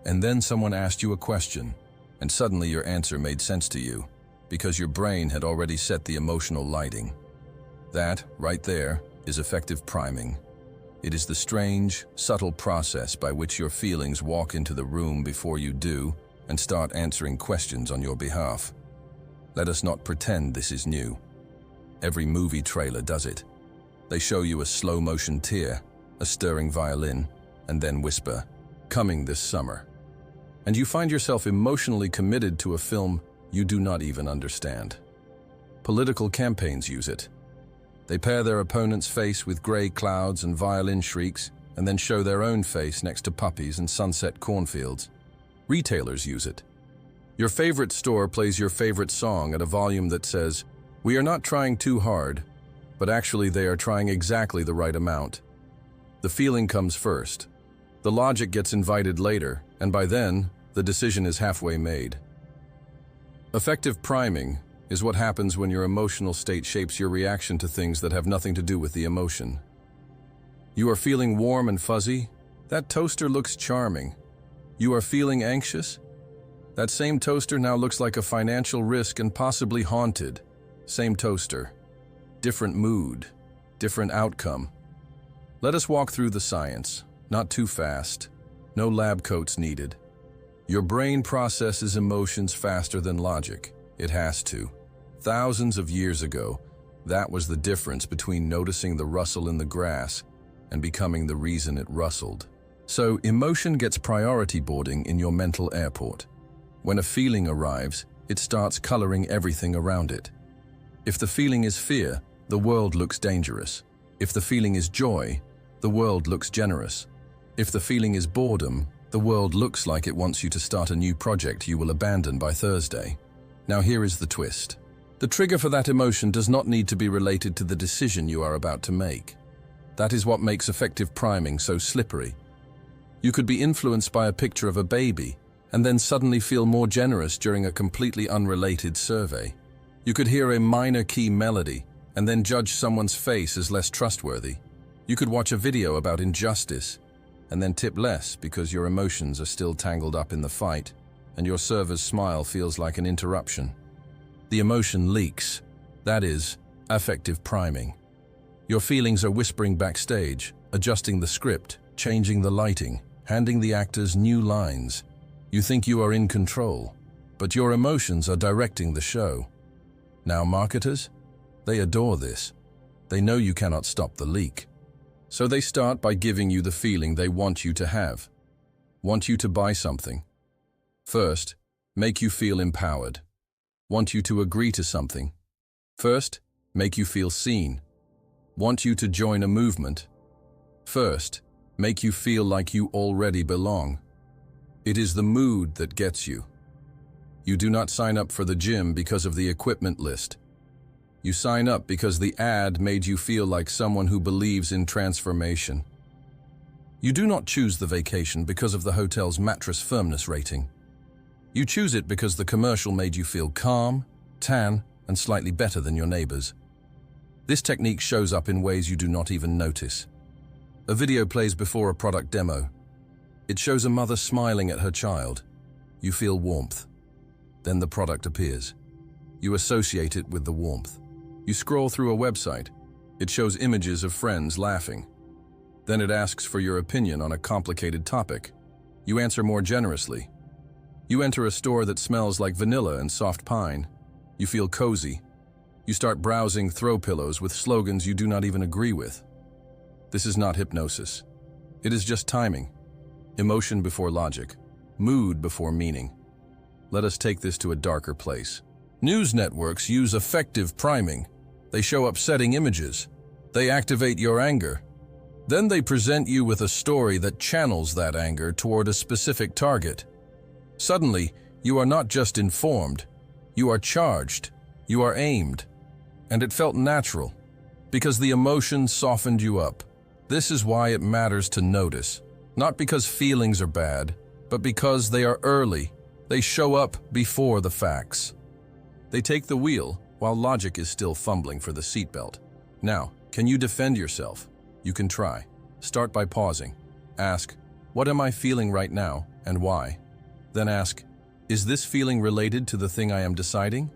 And then someone asked you a question, and suddenly your answer made sense to you, because your brain had already set the emotional lighting. That, right there, is affective priming. It is the strange, subtle process by which your feelings walk into the room before you do and start answering questions on your behalf. Let us not pretend this is new. Every movie trailer does it. They show you a slow-motion tear, a stirring violin, and then whisper, "Coming this summer." And you find yourself emotionally committed to a film you do not even understand. Political campaigns use it. They pair their opponent's face with gray clouds and violin shrieks, and then show their own face next to puppies and sunset cornfields. Retailers use it. Your favorite store plays your favorite song at a volume that says, "We are not trying too hard," but actually they are trying exactly the right amount. The feeling comes first. The logic gets invited later, and by then, the decision is halfway made. Affective priming is what happens when your emotional state shapes your reaction to things that have nothing to do with the emotion. You are feeling warm and fuzzy? That toaster looks charming. You are feeling anxious? That same toaster now looks like a financial risk and possibly haunted. Same toaster. Different mood. Different outcome. Let us walk through the science. Not too fast. No lab coats needed. Your brain processes emotions faster than logic. It has to. Thousands of years ago, that was the difference between noticing the rustle in the grass and becoming the reason it rustled. So, emotion gets priority boarding in your mental airport. When a feeling arrives, it starts coloring everything around it. If the feeling is fear, the world looks dangerous. If the feeling is joy, the world looks generous. If the feeling is boredom, the world looks like it wants you to start a new project you will abandon by Thursday. Now here is the twist. The trigger for that emotion does not need to be related to the decision you are about to make. That is what makes affective priming so slippery. You could be influenced by a picture of a baby and then suddenly feel more generous during a completely unrelated survey. You could hear a minor key melody and then judge someone's face as less trustworthy. You could watch a video about injustice and then tip less because your emotions are still tangled up in the fight and your server's smile feels like an interruption. The emotion leaks. That is, affective priming. Your feelings are whispering backstage, adjusting the script, changing the lighting, handing the actors new lines. You think you are in control, but your emotions are directing the show. Now marketers? They adore this. They know you cannot stop the leak. So they start by giving you the feeling they want you to have. Want you to buy something. First, make you feel empowered. Want you to agree to something. First, make you feel seen. Want you to join a movement. First, make you feel like you already belong. It is the mood that gets you. You do not sign up for the gym because of the equipment list. You sign up because the ad made you feel like someone who believes in transformation. You do not choose the vacation because of the hotel's mattress firmness rating. You choose it because the commercial made you feel calm, tan, and slightly better than your neighbors. This technique shows up in ways you do not even notice. A video plays before a product demo. It shows a mother smiling at her child. You feel warmth. Then the product appears. You associate it with the warmth. You scroll through a website. It shows images of friends laughing. Then it asks for your opinion on a complicated topic. You answer more generously. You enter a store that smells like vanilla and soft pine. You feel cozy. You start browsing throw pillows with slogans you do not even agree with. This is not hypnosis. It is just timing. Emotion before logic. Mood before meaning. Let us take this to a darker place. News networks use affective priming. They show upsetting images. They activate your anger. Then they present you with a story that channels that anger toward a specific target. Suddenly, you are not just informed. You are charged. You are aimed. And it felt natural, because the emotion softened you up. This is why it matters to notice. Not because feelings are bad, but because they are early. They show up before the facts. They take the wheel while logic is still fumbling for the seatbelt. Now, can you defend yourself? You can try. Start by pausing. Ask, what am I feeling right now and why? Then ask, is this feeling related to the thing I am deciding?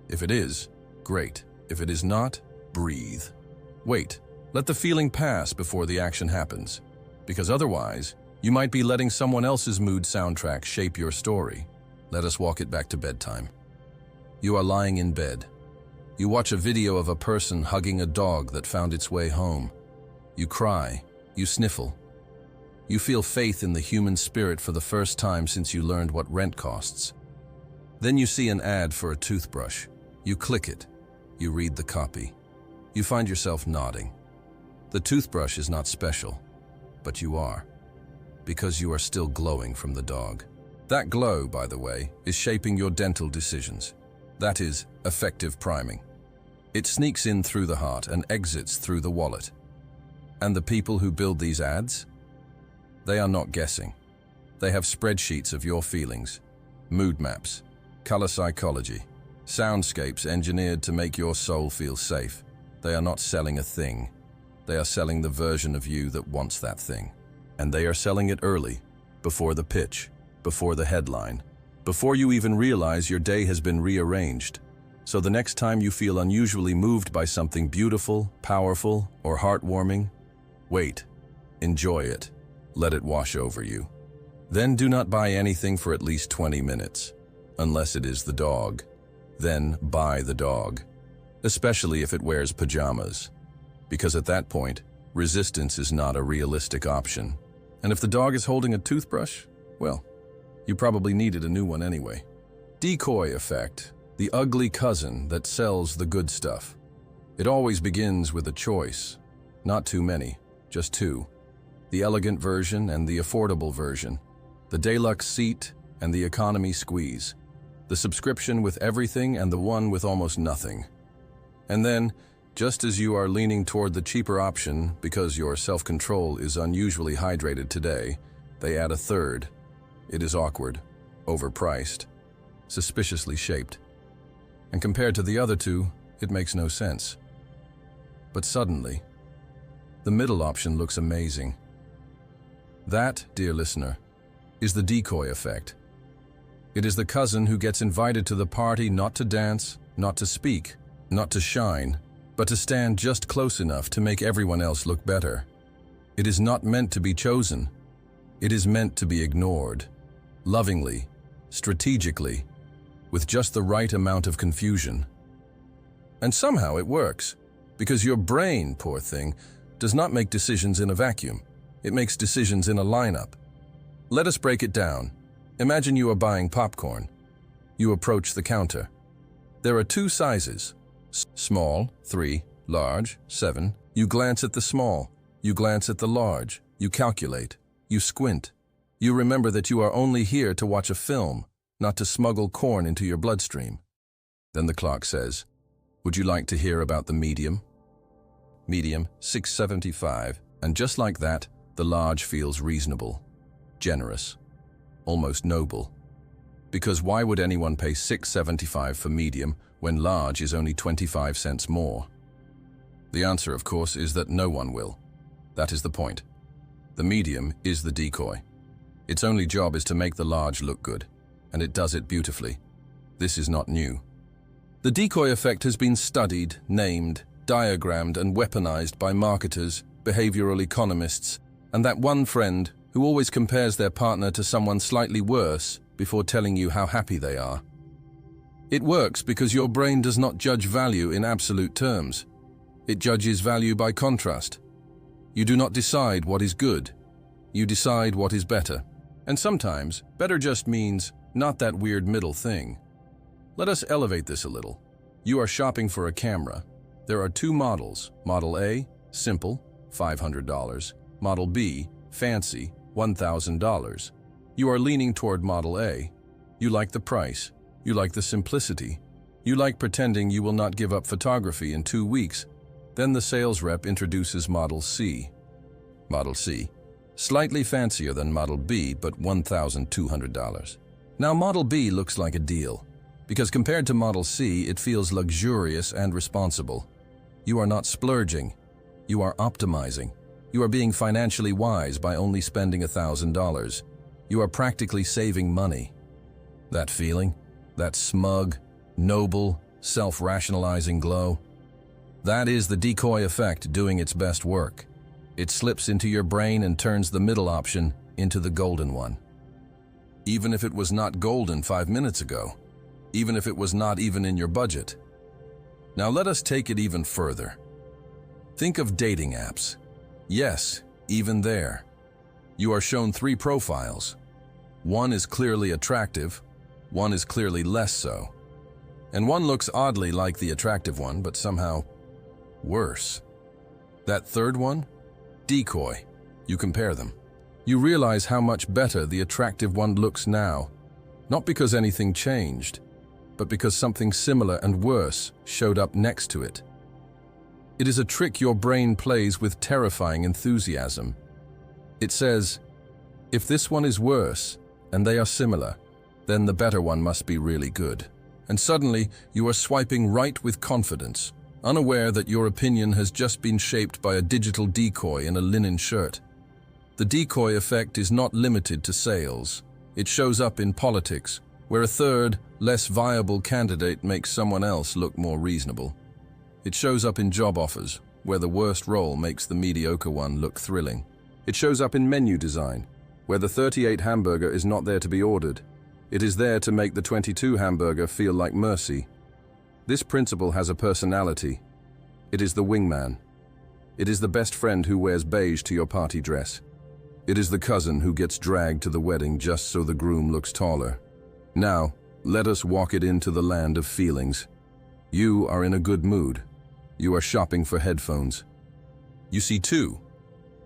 If it is, great. If it is not, breathe. Wait, let the feeling pass before the action happens. Because otherwise, you might be letting someone else's mood soundtrack shape your story. Let us walk it back to bedtime. You are lying in bed. You watch a video of a person hugging a dog that found its way home. You cry. You sniffle. You feel faith in the human spirit for the first time since you learned what rent costs. Then you see an ad for a toothbrush. You click it. You read the copy. You find yourself nodding. The toothbrush is not special, but you are, because you are still glowing from the dog. That glow, by the way, is shaping your dental decisions. That is affective priming. It sneaks in through the heart and exits through the wallet. And the people who build these ads? They are not guessing. They have spreadsheets of your feelings, mood maps, color psychology, soundscapes engineered to make your soul feel safe. They are not selling a thing. They are selling the version of you that wants that thing. And they are selling it early, before the pitch, before the headline, before you even realize your day has been rearranged. So the next time you feel unusually moved by something beautiful, powerful, or heartwarming, wait, enjoy it, let it wash over you. Then do not buy anything for at least 20 minutes, unless it is the dog. Then buy the dog, especially if it wears pajamas, because at that point, resistance is not a realistic option. And if the dog is holding a toothbrush, well, you probably needed a new one anyway. Decoy Effect, the ugly cousin that sells the good stuff. It always begins with a choice. Not too many, just two. The elegant version and the affordable version. The deluxe seat and the economy squeeze. The subscription with everything and the one with almost nothing. And then, just as you are leaning toward the cheaper option because your self-control is unusually hydrated today, they add a third. It is awkward, overpriced, suspiciously shaped. And compared to the other two, it makes no sense. But suddenly, the middle option looks amazing. That, dear listener, is the decoy effect. It is the cousin who gets invited to the party not to dance, not to speak, not to shine, but to stand just close enough to make everyone else look better. It is not meant to be chosen. It is meant to be ignored, lovingly, strategically, with just the right amount of confusion. And somehow it works, because your brain, poor thing, does not make decisions in a vacuum. It makes decisions in a lineup. Let us break it down. Imagine you are buying popcorn. You approach the counter. There are two sizes, small, 3, large, 7. You glance at the small. You glance at the large. You calculate. You squint. You remember that you are only here to watch a film, not to smuggle corn into your bloodstream. Then the clerk says, "Would you like to hear about the medium?" Medium, $6.75, and just like that, the large feels reasonable, generous, almost noble. Because why would anyone pay $6.75 for medium when large is only 25 cents more? The answer, of course, is that no one will. That is the point. The medium is the decoy. Its only job is to make the large look good, and it does it beautifully. This is not new. The decoy effect has been studied, named, diagrammed, and weaponized by marketers, behavioral economists, and that one friend who always compares their partner to someone slightly worse before telling you how happy they are. It works because your brain does not judge value in absolute terms. It judges value by contrast. You do not decide what is good. You decide what is better. And sometimes, better just means not that weird middle thing. Let us elevate this a little. You are shopping for a camera. There are two models. Model A, simple, $500. Model B, fancy, $1,000. You are leaning toward Model A. You like the price. You like the simplicity. You like pretending you will not give up photography in 2 weeks. Then the sales rep introduces Model C. Model C, slightly fancier than Model B, but $1,200. Now Model B looks like a deal, because compared to Model C, it feels luxurious and responsible. You are not splurging. You are optimizing. You are being financially wise by only spending $1,000. You are practically saving money. That feeling, that smug, noble, self-rationalizing glow, that is the decoy effect doing its best work. It slips into your brain and turns the middle option into the golden one. Even if it was not golden 5 minutes ago, even if it was not even in your budget. Now let us take it even further. Think of dating apps. Yes, even there. You are shown 3 profiles. One is clearly attractive, one is clearly less so. And one looks oddly like the attractive one, but somehow worse. That third one? Decoy. You compare them. You realize how much better the attractive one looks now, Not because anything changed, but because something similar and worse showed up next to it. It is a trick your brain plays with terrifying enthusiasm. It says, if this one is worse, and they are similar, then the better one must be really good. And suddenly, you are swiping right with confidence, unaware that your opinion has just been shaped by a digital decoy in a linen shirt. The decoy effect is not limited to sales. It shows up in politics, where a third, less viable candidate makes someone else look more reasonable. It shows up in job offers, where the worst role makes the mediocre one look thrilling. It shows up in menu design, where the 38 hamburger is not there to be ordered. It is there to make the 22 hamburger feel like mercy. This principle has a personality. It is the wingman. It is the best friend who wears beige to your party dress. It is the cousin who gets dragged to the wedding just so the groom looks taller. Now, let us walk it into the land of feelings. You are in a good mood. You are shopping for headphones. You see two.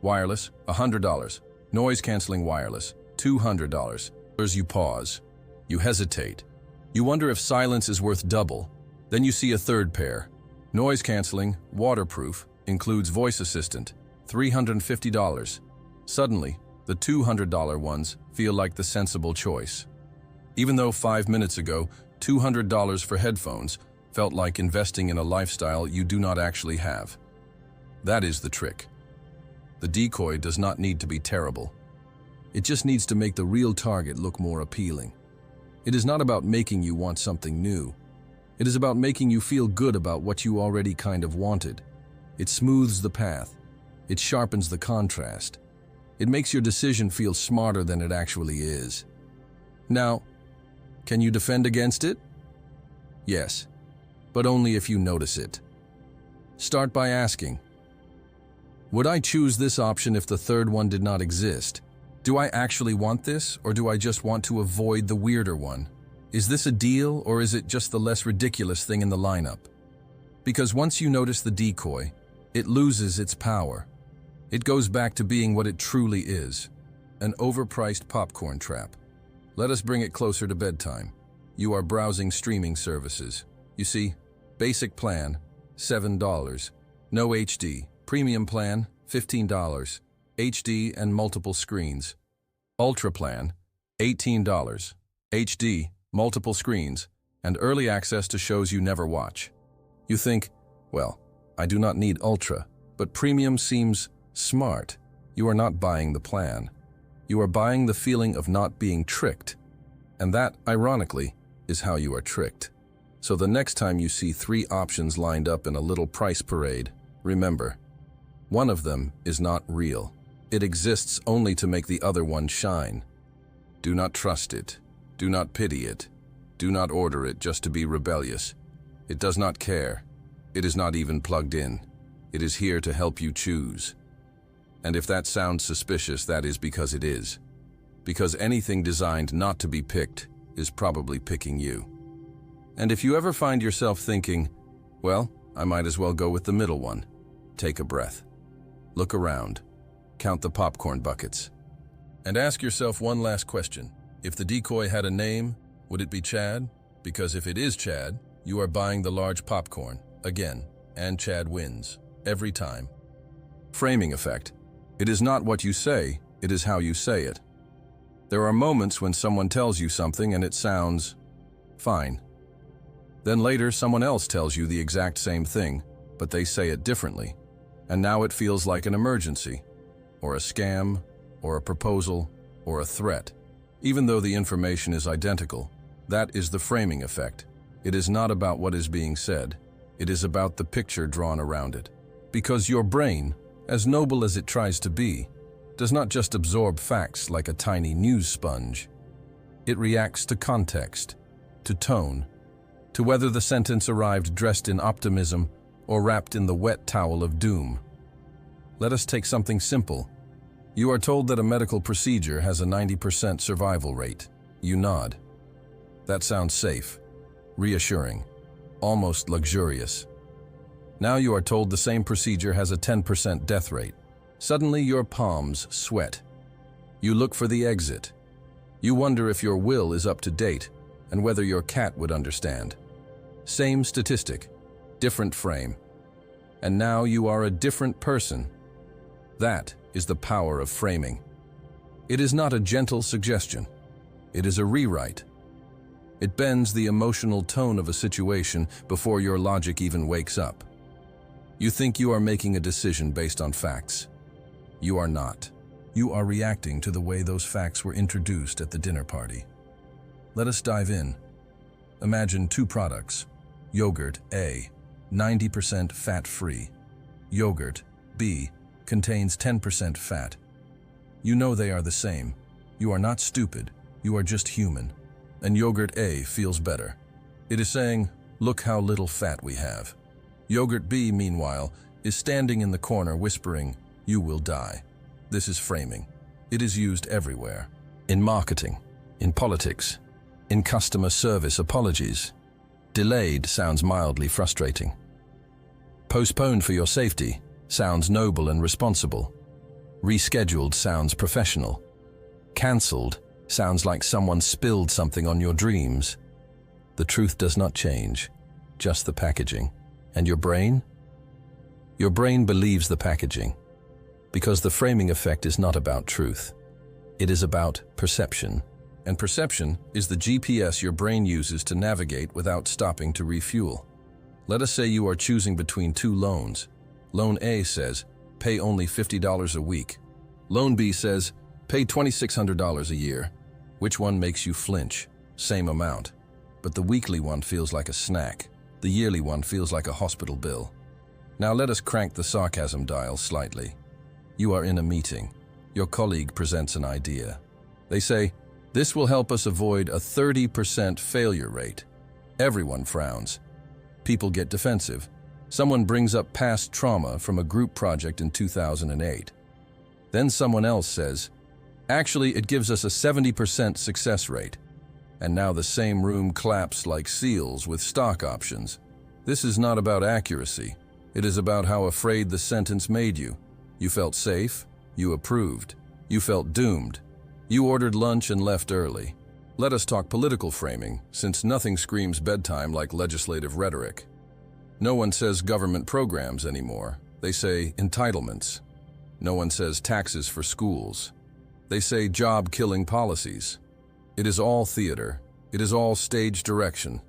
Wireless, $100. Noise-canceling wireless, $200. You pause. You hesitate. You wonder if silence is worth double. Then you see a third pair. Noise-canceling, waterproof, includes voice assistant, $350. Suddenly, the $200 ones feel like the sensible choice. Even though 5 minutes ago, $200 for headphones felt like investing in a lifestyle you do not actually have. That is the trick. The decoy does not need to be terrible. It just needs to make the real target look more appealing. It is not about making you want something new. It is about making you feel good about what you already kind of wanted. It smooths the path. It sharpens the contrast. It makes your decision feel smarter than it actually is. Now, can you defend against it? Yes, but only if you notice it. Start by asking, would I choose this option if the third one did not exist? Do I actually want this, or do I just want to avoid the weirder one? Is this a deal, or is it just the less ridiculous thing in the lineup? Because once you notice the decoy, it loses its power. It goes back to being what it truly is, an overpriced popcorn trap. Let us bring it closer to bedtime. You are browsing streaming services. You see, basic plan, $7. No HD. Premium plan, $15. HD and multiple screens. Ultra plan, $18. HD, multiple screens, and early access to shows you never watch. You think, well, I do not need Ultra, but Premium seems smart. You are not buying the plan. You are buying the feeling of not being tricked. And that, ironically, is how you are tricked. So the next time you see 3 options lined up in a little price parade, remember, one of them is not real. It exists only to make the other one shine. Do not trust it. Do not pity it. Do not order it just to be rebellious. It does not care. It is not even plugged in. It is here to help you choose. And if that sounds suspicious, that is because it is. Because anything designed not to be picked is probably picking you. And if you ever find yourself thinking, well, I might as well go with the middle one, take a breath. Look around. Count the popcorn buckets. And ask yourself one last question. If the decoy had a name, would it be Chad? Because if it is Chad, you are buying the large popcorn, again, and Chad wins, every time. Framing effect. It is not what you say, it is how you say it. There are moments when someone tells you something and it sounds fine. Then later someone else tells you the exact same thing, but they say it differently. And now it feels like an emergency, or a scam, or a proposal, or a threat. Even though the information is identical, that is the framing effect. It is not about what is being said. It is about the picture drawn around it. Because your brain, as noble as it tries to be, does not just absorb facts like a tiny news sponge. It reacts to context, to tone, to whether the sentence arrived dressed in optimism or wrapped in the wet towel of doom. Let us take something simple. You are told that a medical procedure has a 90% survival rate. You nod. That sounds safe, reassuring, almost luxurious. Now you are told the same procedure has a 10% death rate. Suddenly your palms sweat. You look for the exit. You wonder if your will is up to date and whether your cat would understand. Same statistic, different frame. And now you are a different person. That is the power of framing. It is not a gentle suggestion. It is a rewrite. It bends the emotional tone of a situation before your logic even wakes up. You think you are making a decision based on facts. You are not. You are reacting to the way those facts were introduced at the dinner party. Let us dive in. Imagine two products. Yogurt A, 90% fat-free. Yogurt B contains 10% fat. You know they are the same. You are not stupid. You are just human. And yogurt A feels better. It is saying, look how little fat we have. Yogurt B, meanwhile, is standing in the corner whispering, you will die. This is framing. It is used everywhere. In marketing, in politics, in customer service apologies. Delayed sounds mildly frustrating. Postponed for your safety sounds noble and responsible. Rescheduled sounds professional. Cancelled sounds like someone spilled something on your dreams. The truth does not change, just the packaging. And your brain? Your brain believes the packaging, because the framing effect is not about truth. It is about perception. And perception is the GPS your brain uses to navigate without stopping to refuel. Let us say you are choosing between two loans. Loan A says, pay only $50 a week. Loan B says, pay $2,600 a year. Which one makes you flinch? Same amount. But the weekly one feels like a snack. The yearly one feels like a hospital bill. Now let us crank the sarcasm dial slightly. You are in a meeting. Your colleague presents an idea. They say, this will help us avoid a 30% failure rate. Everyone frowns. People get defensive. Someone brings up past trauma from a group project in 2008. Then someone else says, actually, it gives us a 70% success rate. And now the same room claps like seals with stock options. This is not about accuracy. It is about how afraid the sentence made you. You felt safe. You approved. You felt doomed. You ordered lunch and left early. Let us talk political framing, since nothing screams bedtime like legislative rhetoric. No one says government programs anymore. They say entitlements. No one says taxes for schools. They say job-killing policies. It is all theater. It is all stage direction.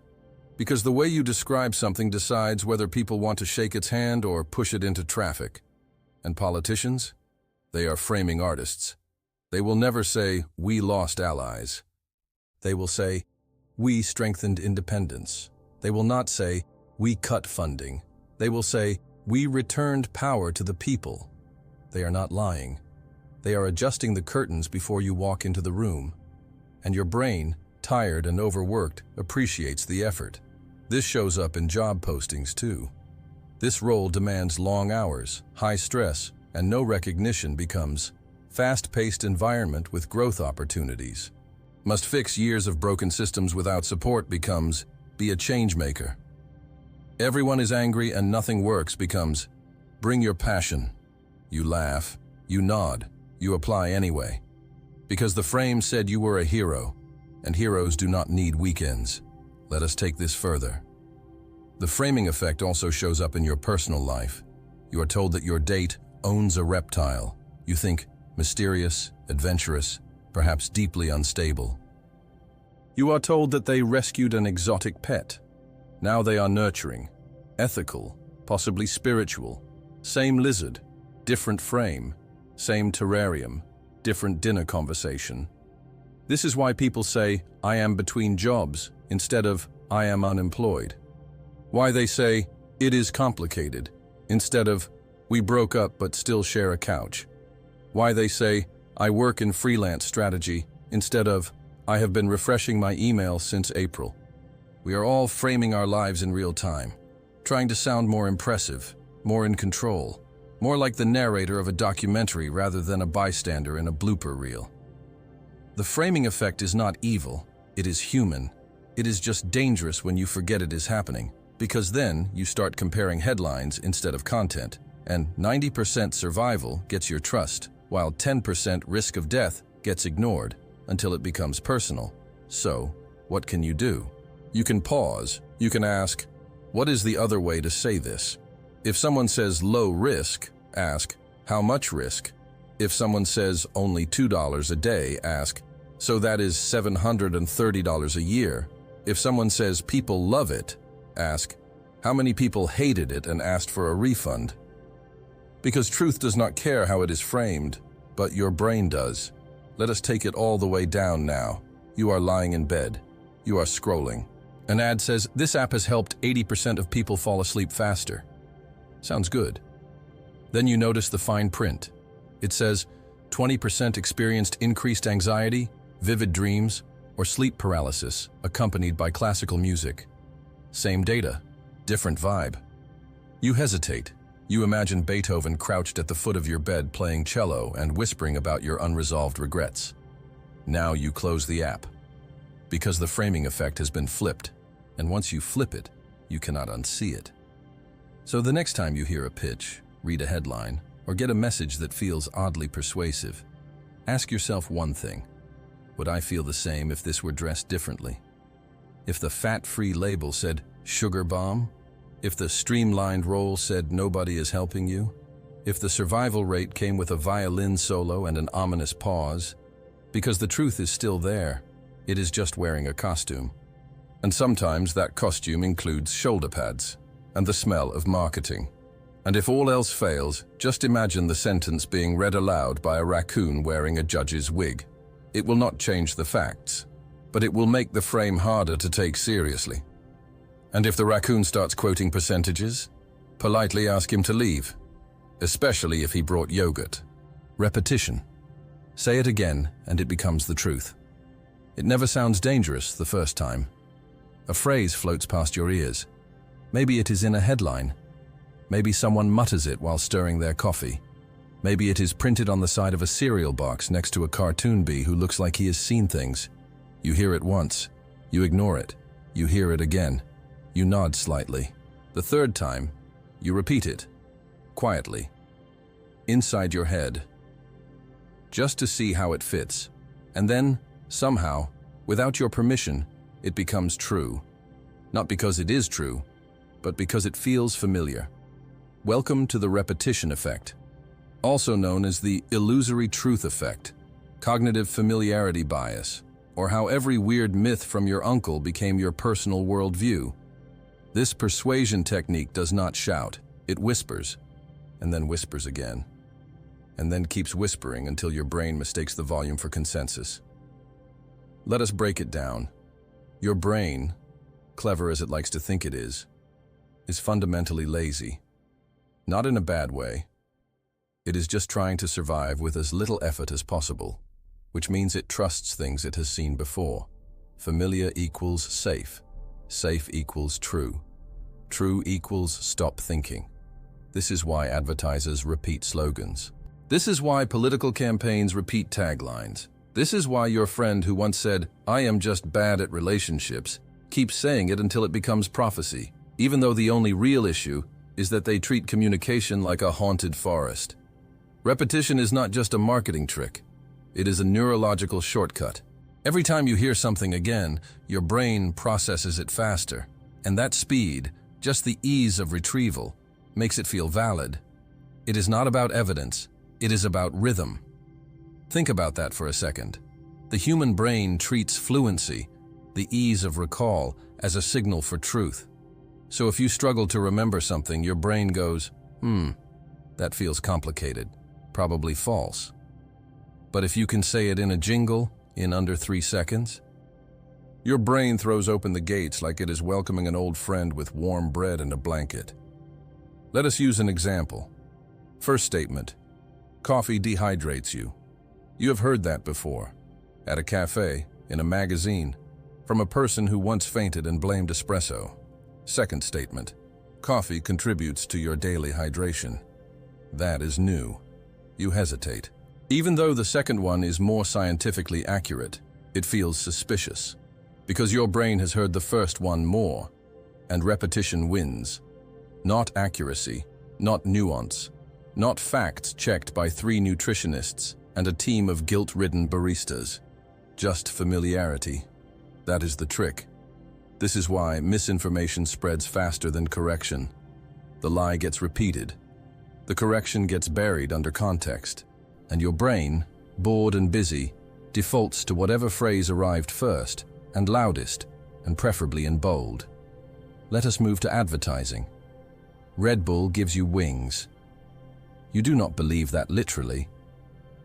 Because the way you describe something decides whether people want to shake its hand or push it into traffic. And politicians? They are framing artists. They will never say, we lost allies. They will say, we strengthened independence. They will not say, we cut funding. They will say, we returned power to the people. They are not lying. They are adjusting the curtains before you walk into the room. And your brain, tired and overworked, appreciates the effort. This shows up in job postings too. This role demands long hours, high stress, and no recognition becomes fast-paced environment with growth opportunities. Must fix years of broken systems without support becomes be a change maker. Everyone is angry and nothing works becomes bring your passion. You laugh, you nod, you apply anyway. Because the frame said you were a hero, and heroes do not need weekends. Let us take this further. The framing effect also shows up in your personal life. You are told that your date owns a reptile. You think mysterious, adventurous, perhaps deeply unstable. You are told that they rescued an exotic pet. Now they are nurturing, ethical, possibly spiritual. Same lizard, different frame, same terrarium, different dinner conversation. This is why people say, I am between jobs, instead of, I am unemployed. Why they say, it is complicated, instead of, we broke up but still share a couch. Why they say, I work in freelance strategy, instead of, I have been refreshing my email since April. We are all framing our lives in real time, trying to sound more impressive, more in control, more like the narrator of a documentary rather than a bystander in a blooper reel. The framing effect is not evil, it is human. It is just dangerous when you forget it is happening, because then you start comparing headlines instead of content, and 90% survival gets your trust, while 10% risk of death gets ignored. until it becomes personal. So, what can you do? You can pause. You can ask, what is the other way to say this? If someone says low risk, ask, how much risk? If someone says only $2 a day, ask, so that is $730 a year. If someone says people love it, ask, how many people hated it and asked for a refund? Because truth does not care how it is framed, but your brain does. Let us take it all the way down now. You are lying in bed. You are scrolling. An ad says, this app has helped 80% of people fall asleep faster. Sounds good. Then you notice the fine print. It says, 20% experienced increased anxiety, vivid dreams, or sleep paralysis, accompanied by classical music. Same data, different vibe. You hesitate. You imagine Beethoven crouched at the foot of your bed playing cello and whispering about your unresolved regrets. Now you close the app, because the framing effect has been flipped, and once you flip it, you cannot unsee it. So the next time you hear a pitch, read a headline, or get a message that feels oddly persuasive, ask yourself one thing. Would I feel the same if this were dressed differently? If the fat-free label said, sugar bomb? If the streamlined roll said, nobody is helping you? If the survival rate came with a violin solo and an ominous pause? Because the truth is still there. It is just wearing a costume. And sometimes that costume includes shoulder pads and the smell of marketing. And if all else fails, just imagine the sentence being read aloud by a raccoon wearing a judge's wig. It will not change the facts, but it will make the frame harder to take seriously. And if the raccoon starts quoting percentages, politely ask him to leave, especially if he brought yogurt. Repetition. Say it again and it becomes the truth. It never sounds dangerous the first time. A phrase floats past your ears. Maybe it is in a headline. Maybe someone mutters it while stirring their coffee. Maybe it is printed on the side of a cereal box next to a cartoon bee who looks like he has seen things. You hear it once. You ignore it. You hear it again. You nod slightly. The third time, you repeat it, quietly, inside your head, just to see how it fits. And then, somehow, without your permission, it becomes true. Not because it is true, but because it feels familiar. Welcome to the repetition effect, also known as the illusory truth effect, cognitive familiarity bias, or how every weird myth from your uncle became your personal worldview. This persuasion technique does not shout, it whispers, and then whispers again, and then keeps whispering until your brain mistakes the volume for consensus. Let us break it down. Your brain, clever as it likes to think it is fundamentally lazy. Not in a bad way. It is just trying to survive with as little effort as possible, which means it trusts things it has seen before. Familiar equals safe. Safe equals true. True equals stop thinking. This is why advertisers repeat slogans. This is why political campaigns repeat taglines. This is why your friend who once said, "I am just bad at relationships," keeps saying it until it becomes prophecy, even though the only real issue is that they treat communication like a haunted forest. Repetition is not just a marketing trick. It is a neurological shortcut. Every time you hear something again, your brain processes it faster. And that speed, just the ease of retrieval, makes it feel valid. It is not about evidence. It is about rhythm. Think about that for a second. The human brain treats fluency, the ease of recall, as a signal for truth. So if you struggle to remember something, your brain goes, that feels complicated, probably false. But if you can say it in a jingle, in under 3 seconds, your brain throws open the gates like it is welcoming an old friend with warm bread and a blanket. Let us use an example. First statement, coffee dehydrates you. You have heard that before, at a cafe, in a magazine, from a person who once fainted and blamed espresso. Second statement, coffee contributes to your daily hydration. That is new. You hesitate. Even though the second one is more scientifically accurate, it feels suspicious, because your brain has heard the first one more, and repetition wins. Not accuracy, not nuance, not facts checked by 3 nutritionists and a team of guilt-ridden baristas. just familiarity. That is the trick. This is why misinformation spreads faster than correction. The lie gets repeated. The correction gets buried under context. And your brain, bored and busy, defaults to whatever phrase arrived first and loudest, and preferably in bold. Let us move to advertising. Red Bull gives you wings. You do not believe that literally.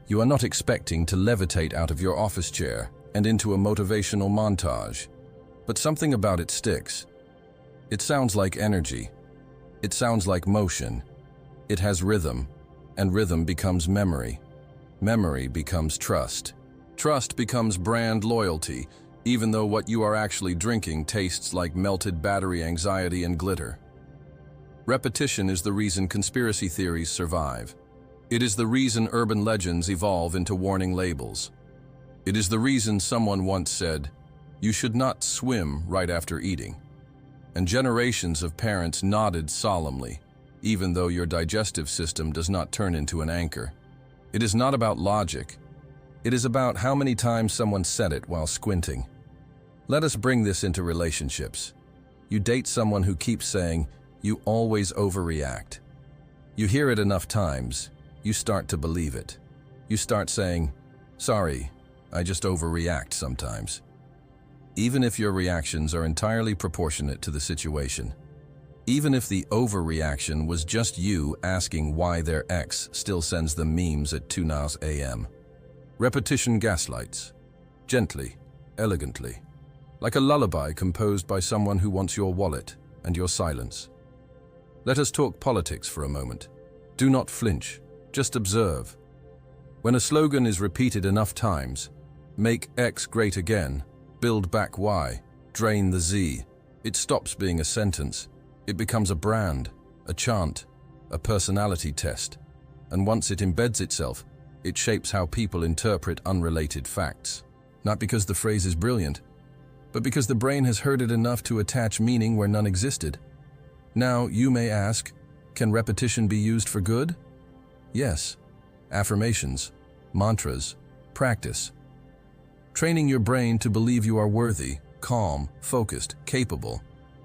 You are not expecting to levitate out of your office chair and into a motivational montage. But something about it sticks. It sounds like energy. It sounds like motion. It has rhythm, and rhythm becomes memory. Memory becomes trust. Trust becomes brand loyalty, even though what you are actually drinking tastes like melted battery anxiety and glitter. Repetition is the reason conspiracy theories survive. It is the reason urban legends evolve into warning labels. It is the reason someone once said, "You should not swim right after eating." And generations of parents nodded solemnly, even though your digestive system does not turn into an anchor. It is not about logic. It is about how many times someone said it while squinting. Let us bring this into relationships. You date someone who keeps saying, "You always overreact." You hear it enough times, you start to believe it. You start saying, "Sorry, I just overreact sometimes." Even if your reactions are entirely proportionate to the situation. Even if the overreaction was just you asking why their ex still sends them memes at 2 a.m. Repetition gaslights. Gently, elegantly. Like a lullaby composed by someone who wants your wallet and your silence. Let us talk politics for a moment. Do not flinch, just observe. When a slogan is repeated enough times, make X great again, build back Y, drain the Z, it stops being a sentence. It becomes a brand, a chant, a personality test. And once it embeds itself, it shapes how people interpret unrelated facts. Not because the phrase is brilliant, but because the brain has heard it enough to attach meaning where none existed. Now, you may ask, can repetition be used for good? Yes. Affirmations, mantras, practice. Training your brain to believe you are worthy, calm, focused, capable.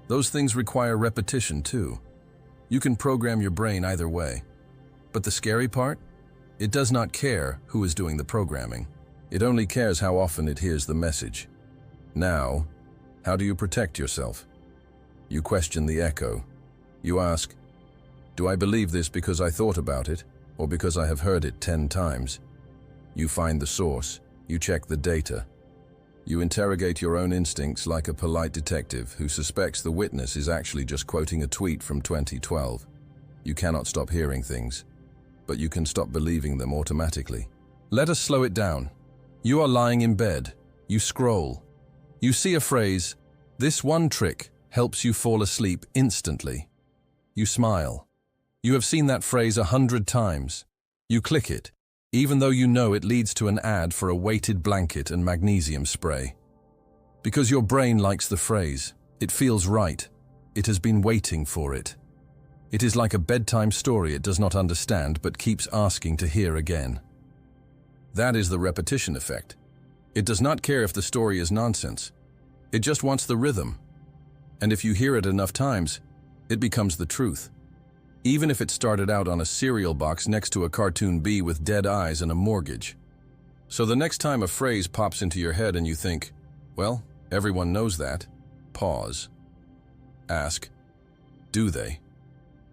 Those things require repetition too. You can program your brain either way. But the scary part? It does not care who is doing the programming. It only cares how often it hears the message. Now, how do you protect yourself? You question the echo. You ask, do I believe this because I thought about it, or because I have heard it 10 times? You find the source. You check the data. You interrogate your own instincts like a polite detective who suspects the witness is actually just quoting a tweet from 2012. You cannot stop hearing things, but you can stop believing them automatically. Let us slow it down. You are lying in bed. You scroll. You see a phrase, "This one trick helps you fall asleep instantly." You smile. You have seen that phrase 100 times. You click it, even though you know it leads to an ad for a weighted blanket and magnesium spray. Because your brain likes the phrase. It feels right. It has been waiting for it. It is like a bedtime story it does not understand but keeps asking to hear again. That is the repetition effect. It does not care if the story is nonsense. It just wants the rhythm. And if you hear it enough times, it becomes the truth. Even if it started out on a cereal box next to a cartoon bee with dead eyes and a mortgage. So the next time a phrase pops into your head and you think, well, everyone knows that, pause. Ask, do they?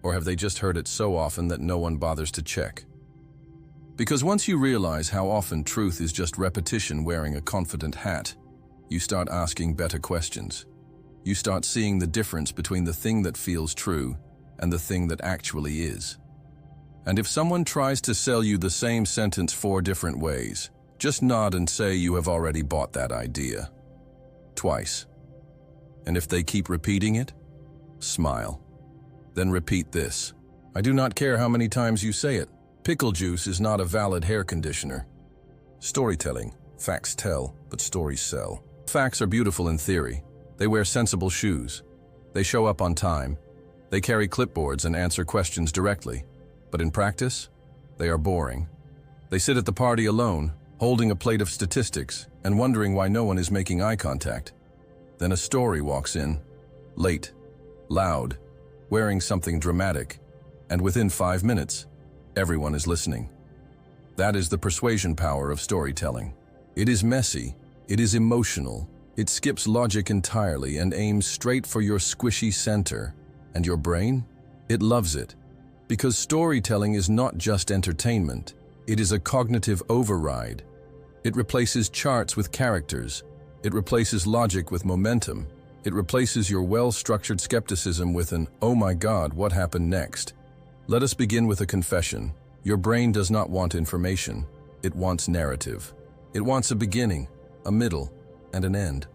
Or have they just heard it so often that no one bothers to check? Because once you realize how often truth is just repetition wearing a confident hat, you start asking better questions. You start seeing the difference between the thing that feels true and the thing that actually is. And if someone tries to sell you the same sentence 4 different ways, just nod and say you have already bought that idea. Twice. And if they keep repeating it, smile. Then repeat this. I do not care how many times you say it. Pickle juice is not a valid hair conditioner. Storytelling. Facts tell, but stories sell. Facts are beautiful in theory. They wear sensible shoes. They show up on time. They carry clipboards and answer questions directly. But in practice, they are boring. They sit at the party alone, holding a plate of statistics and wondering why no one is making eye contact. Then a story walks in, late, loud, wearing something dramatic, and within 5 minutes, everyone is listening. That is the persuasion power of storytelling. It is messy, it is emotional, it skips logic entirely and aims straight for your squishy center. And your brain? It loves it. Because storytelling is not just entertainment, it is a cognitive override. It replaces charts with characters. It replaces logic with momentum. It replaces your well-structured skepticism with an, "Oh my God, what happened next?" Let us begin with a confession. Your brain does not want information. It wants narrative. It wants a beginning, a middle, and an end.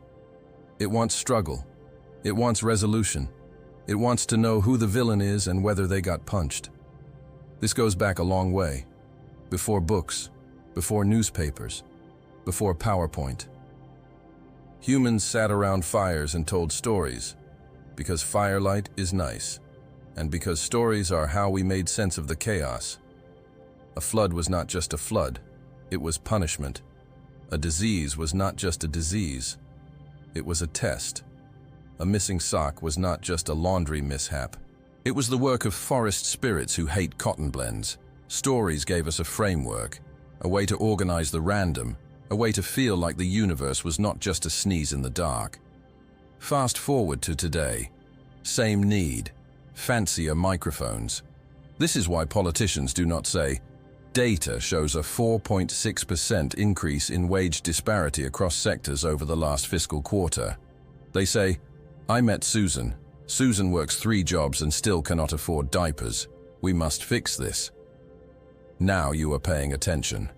It wants struggle. It wants resolution. It wants to know who the villain is and whether they got punched. This goes back a long way. Before books, before newspapers, before PowerPoint. Humans sat around fires and told stories, because firelight is nice, and because stories are how we made sense of the chaos. A flood was not just a flood, it was punishment. A disease was not just a disease, it was a test. A missing sock was not just a laundry mishap. It was the work of forest spirits who hate cotton blends. Stories gave us a framework, a way to organize the random, a way to feel like the universe was not just a sneeze in the dark. Fast forward to today. Same need, fancier microphones. This is why politicians do not say, "Data shows a 4.6% increase in wage disparity across sectors over the last fiscal quarter." They say, "I met Susan. Susan works 3 jobs and still cannot afford diapers. We must fix this." Now you are paying attention.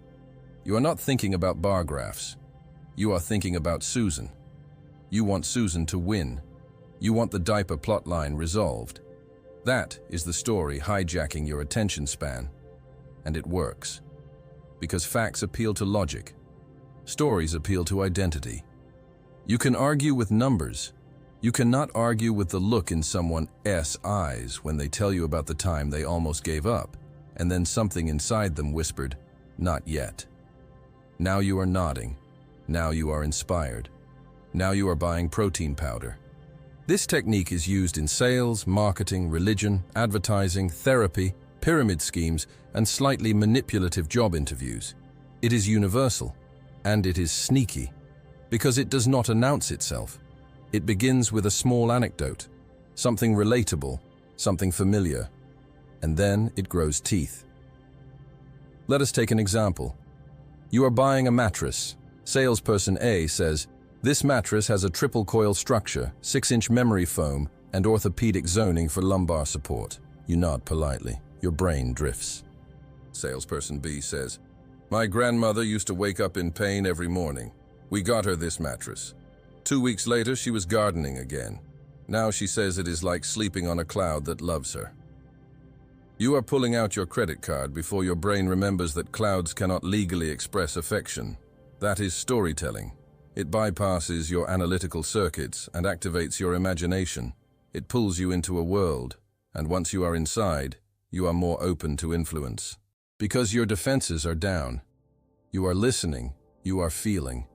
You are not thinking about bar graphs. You are thinking about Susan. You want Susan to win. You want the diaper plotline resolved. That is the story hijacking your attention span. And it works. Because facts appeal to logic. Stories appeal to identity. You can argue with numbers. You cannot argue with the look in someone's eyes when they tell you about the time they almost gave up, and then something inside them whispered, "Not yet." Now you are nodding. Now you are inspired. Now you are buying protein powder. This technique is used in sales, marketing, religion, advertising, therapy, pyramid schemes, and slightly manipulative job interviews. It is universal, and it is sneaky, because it does not announce itself. It begins with a small anecdote, something relatable, something familiar, and then it grows teeth. Let us take an example. You are buying a mattress. Salesperson A says, "This mattress has a triple coil structure, 6-inch memory foam, and orthopedic zoning for lumbar support." You nod politely. Your brain drifts. Salesperson B says, "My grandmother used to wake up in pain every morning. We got her this mattress. 2 weeks later, she was gardening again. Now she says it is like sleeping on a cloud that loves her." You are pulling out your credit card before your brain remembers that clouds cannot legally express affection. That is storytelling. It bypasses your analytical circuits and activates your imagination. It pulls you into a world, and once you are inside, you are more open to influence. Because your defenses are down. You are listening, you are feeling,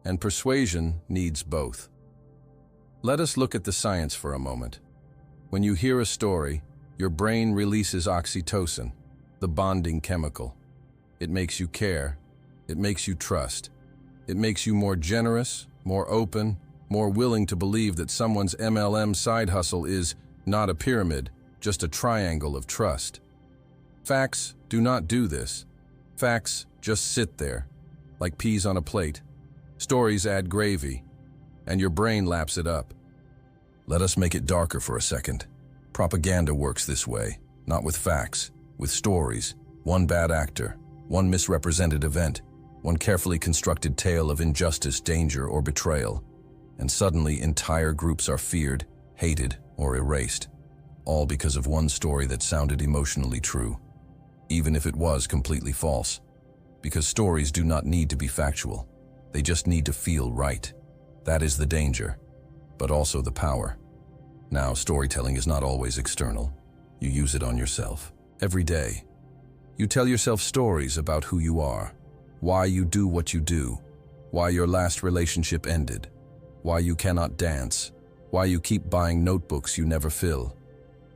and persuasion needs both. Let us look at the science for a moment. When you hear a story, your brain releases oxytocin, the bonding chemical. It makes you care. It makes you trust. It makes you more generous, more open, more willing to believe that someone's MLM side hustle is not a pyramid, just a triangle of trust. Facts do not do this. Facts just sit there, like peas on a plate. Stories add gravy, and your brain laps it up. Let us make it darker for a second. Propaganda works this way, not with facts, with stories. One bad actor, one misrepresented event, one carefully constructed tale of injustice, danger, or betrayal. And suddenly entire groups are feared, hated, or erased. All because of one story that sounded emotionally true, even if it was completely false. Because stories do not need to be factual. They just need to feel right. That is the danger, but also the power. Now, storytelling is not always external. You use it on yourself, every day. You tell yourself stories about who you are, Why you do what you do, why your last relationship ended, why you cannot dance, why you keep buying notebooks you never fill.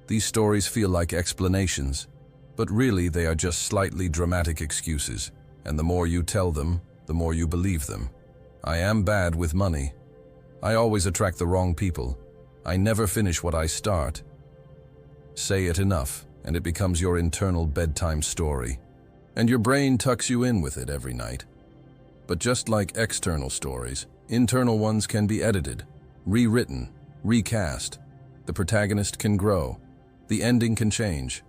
These stories feel like explanations, but really they are just slightly dramatic excuses, and the more you tell them, the more you believe them. I am bad with money. I always attract the wrong people. I never finish what I start. Say it enough, and it becomes your internal bedtime story, and your brain tucks you in with it every night. But just like external stories, internal ones can be edited, rewritten, recast. The protagonist can grow. The ending can change.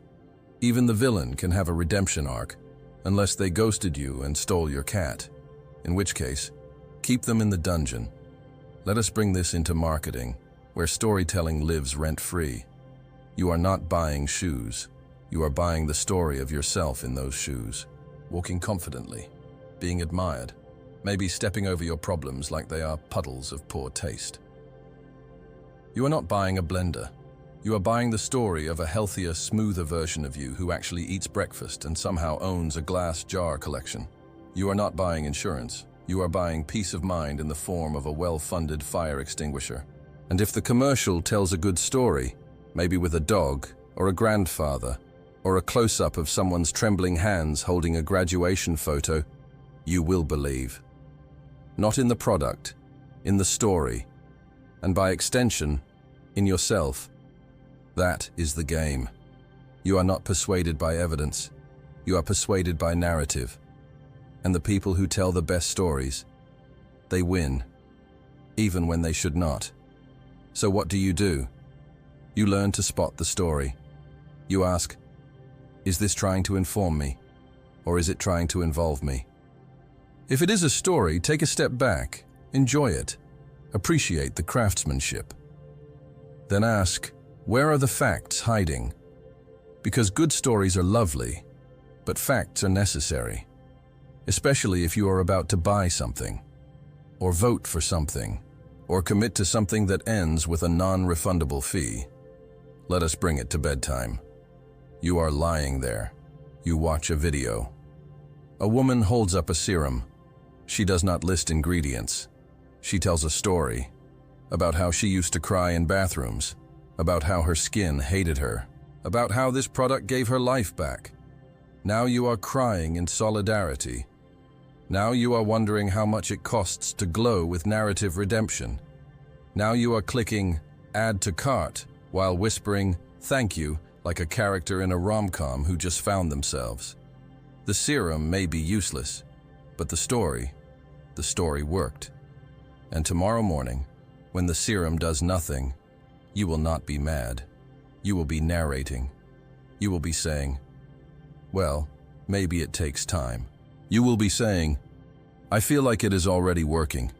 Even the villain can have a redemption arc, unless they ghosted you and stole your cat. In which case, keep them in the dungeon. Let us bring this into marketing, where storytelling lives rent-free. You are not buying shoes. You are buying the story of yourself in those shoes. Walking confidently, being admired, maybe stepping over your problems like they are puddles of poor taste. You are not buying a blender. You are buying the story of a healthier, smoother version of you who actually eats breakfast and somehow owns a glass jar collection. You are not buying insurance. You are buying peace of mind in the form of a well-funded fire extinguisher. And if the commercial tells a good story, maybe with a dog, or a grandfather, or a close-up of someone's trembling hands holding a graduation photo, you will believe. Not in the product, in the story, and by extension, in yourself. That is the game. You are not persuaded by evidence. You are persuaded by narrative. And the people who tell the best stories, they win, even when they should not. So what do? You learn to spot the story. You ask, is this trying to inform me, or is it trying to involve me? If it is a story, take a step back, enjoy it, appreciate the craftsmanship. Then ask, where are the facts hiding? Because good stories are lovely, but facts are necessary, especially if you are about to buy something, or vote for something, or commit to something that ends with a non-refundable fee. Let us bring it to bedtime. You are lying there. You watch a video. A woman holds up a serum. She does not list ingredients. She tells a story about how she used to cry in bathrooms, about how her skin hated her, about how this product gave her life back. Now you are crying in solidarity. Now you are wondering how much it costs to glow with narrative redemption. Now you are clicking add to cart while whispering thank you like a character in a rom-com who just found themselves. The serum may be useless, but the story worked. And tomorrow morning, when the serum does nothing, you will not be mad. You will be narrating. You will be saying, well, maybe it takes time. You will be saying, I feel like it is already working.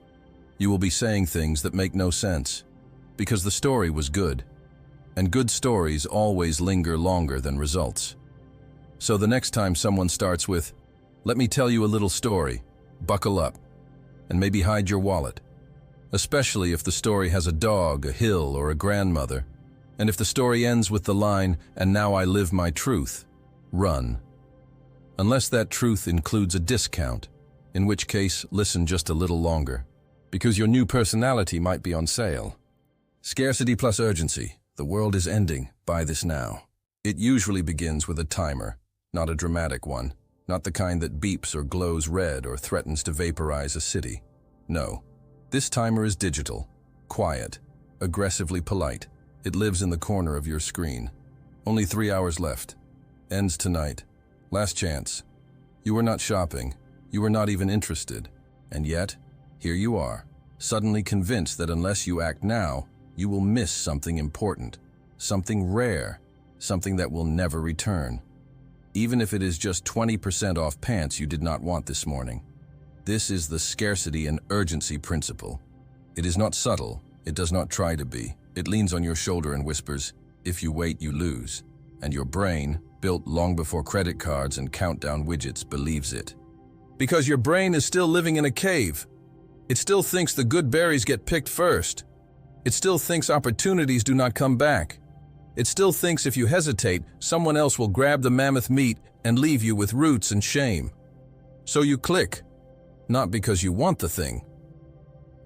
You will be saying things that make no sense, because the story was good. And good stories always linger longer than results. So the next time someone starts with, let me tell you a little story, buckle up, and maybe hide your wallet. Especially if the story has a dog, a hill, or a grandmother. And if the story ends with the line, and now I live my truth, run. Unless that truth includes a discount, in which case listen just a little longer, because your new personality might be on sale. Scarcity plus urgency. The world is ending. Buy this now. It usually begins with a timer, not a dramatic one, not the kind that beeps or glows red or threatens to vaporize a city. No. This timer is digital, quiet, aggressively polite. It lives in the corner of your screen. Only 3 hours left. Ends tonight. Last chance. You were not shopping. You were not even interested. And yet, here you are, suddenly convinced that unless you act now, you will miss something important, something rare, something that will never return. Even if it is just 20% off pants you did not want this morning. This is the scarcity and urgency principle. It is not subtle. It does not try to be. It leans on your shoulder and whispers, if you wait, you lose. And your brain, built long before credit cards and countdown widgets, believes it. Because your brain is still living in a cave. It still thinks the good berries get picked first. It still thinks opportunities do not come back. It still thinks if you hesitate, someone else will grab the mammoth meat and leave you with roots and shame. So you click. Not because you want the thing,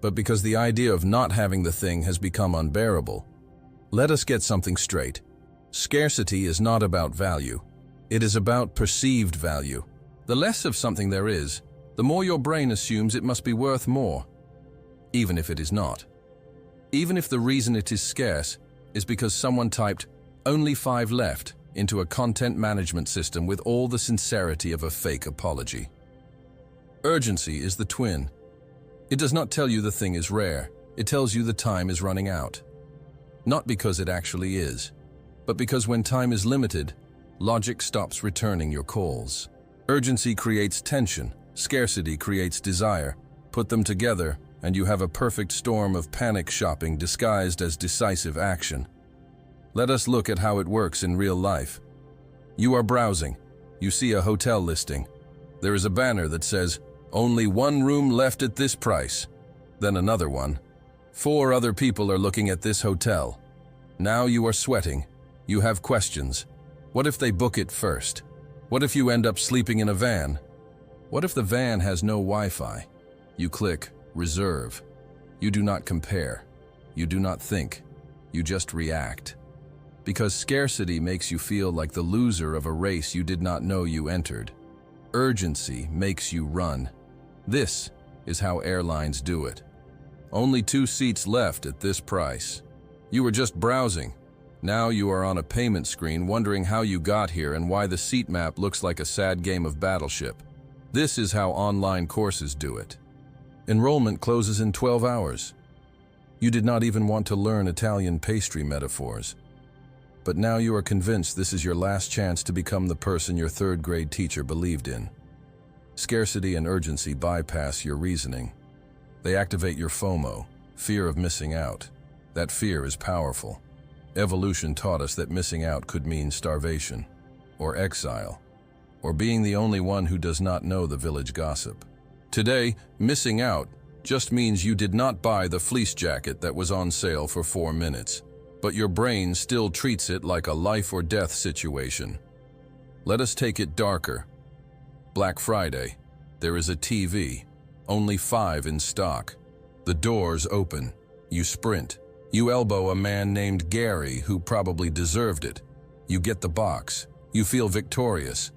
but because the idea of not having the thing has become unbearable. Let us get something straight. Scarcity is not about value. It is about perceived value. The less of something there is, the more your brain assumes it must be worth more, even if it is not. Even if the reason it is scarce is because someone typed "only 5 left" into a content management system with all the sincerity of a fake apology. Urgency is the twin. It does not tell you the thing is rare. It tells you the time is running out. Not because it actually is, but because when time is limited, logic stops returning your calls. Urgency creates tension. Scarcity creates desire. Put them together, and you have a perfect storm of panic shopping disguised as decisive action. Let us look at how it works in real life. You are browsing. You see a hotel listing. There is a banner that says, "Only 1 room left at this price." Then another one. 4 other people are looking at this hotel. Now you are sweating. You have questions. What if they book it first? What if you end up sleeping in a van? What if the van has no Wi-Fi? You click reserve. You do not compare. You do not think. You just react. Because scarcity makes you feel like the loser of a race you did not know you entered. Urgency makes you run. This is how airlines do it. Only 2 seats left at this price. You were just browsing. Now you are on a payment screen wondering how you got here and why the seat map looks like a sad game of Battleship. This is how online courses do it. Enrollment closes in 12 hours. You did not even want to learn Italian pastry metaphors. But now you are convinced this is your last chance to become the person your 3rd grade teacher believed in. Scarcity and urgency bypass your reasoning. They activate your FOMO, fear of missing out. That fear is powerful. Evolution taught us that missing out could mean starvation, or exile, or being the only one who does not know the village gossip. Today, missing out just means you did not buy the fleece jacket that was on sale for 4 minutes, but your brain still treats it like a life or death situation. Let us take it darker. Black Friday. There is a TV. Only 5 in stock. The doors open. You sprint. You elbow a man named Gary who probably deserved it. You get the box. You feel victorious.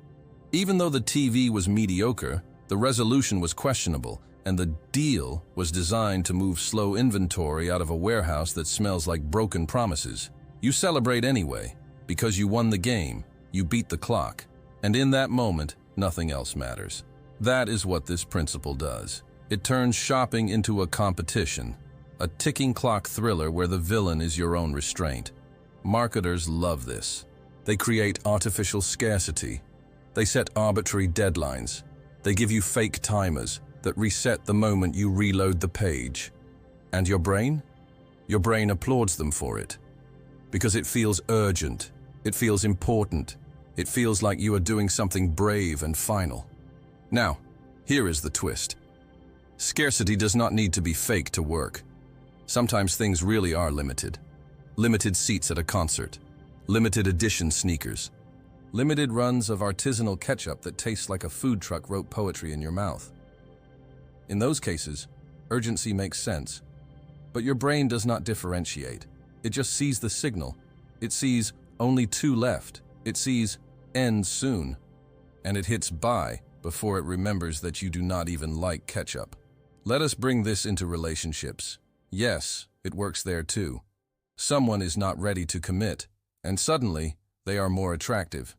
Even though the TV was mediocre, the resolution was questionable, and the deal was designed to move slow inventory out of a warehouse that smells like broken promises. You celebrate anyway, because you won the game, you beat the clock, and in that moment, nothing else matters. That is what this principle does. It turns shopping into a competition, a ticking clock thriller where the villain is your own restraint. Marketers love this. They create artificial scarcity. They set arbitrary deadlines. They give you fake timers that reset the moment you reload the page. And your brain? Your brain applauds them for it. Because it feels urgent. It feels important. It feels like you are doing something brave and final. Now, here is the twist. Scarcity does not need to be fake to work. Sometimes things really are limited. Limited seats at a concert. Limited edition sneakers. Limited runs of artisanal ketchup that tastes like a food truck wrote poetry in your mouth. In those cases, urgency makes sense. But your brain does not differentiate. It just sees the signal. It sees only 2 left. It sees end soon. And it hits buy before it remembers that you do not even like ketchup. Let us bring this into relationships. Yes, it works there too. Someone is not ready to commit, and suddenly they are more attractive.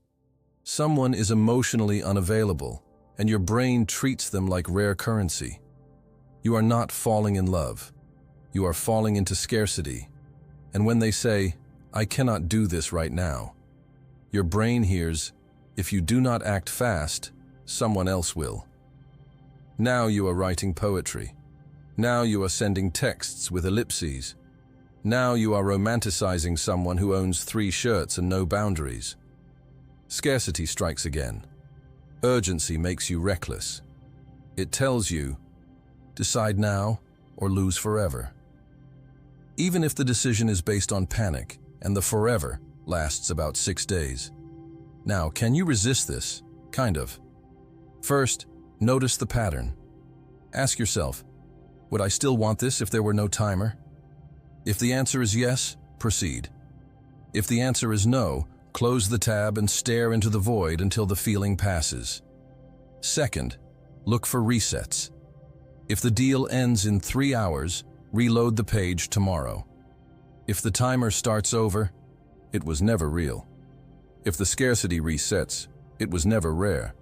Someone is emotionally unavailable, and your brain treats them like rare currency. You are not falling in love. You are falling into scarcity. And when they say, "I cannot do this right now," your brain hears, "If you do not act fast, someone else will." Now you are writing poetry. Now you are sending texts with ellipses. Now you are romanticizing someone who owns 3 shirts and no boundaries. Scarcity strikes again. Urgency makes you reckless. It tells you, decide now or lose forever. Even if the decision is based on panic and the forever lasts about 6 days. Now, can you resist this? Kind of. First, notice the pattern. Ask yourself, would I still want this if there were no timer? If the answer is yes, proceed. If the answer is no, close the tab and stare into the void until the feeling passes. Second, look for resets. If the deal ends in 3 hours, reload the page tomorrow. If the timer starts over, it was never real. If the scarcity resets, it was never rare.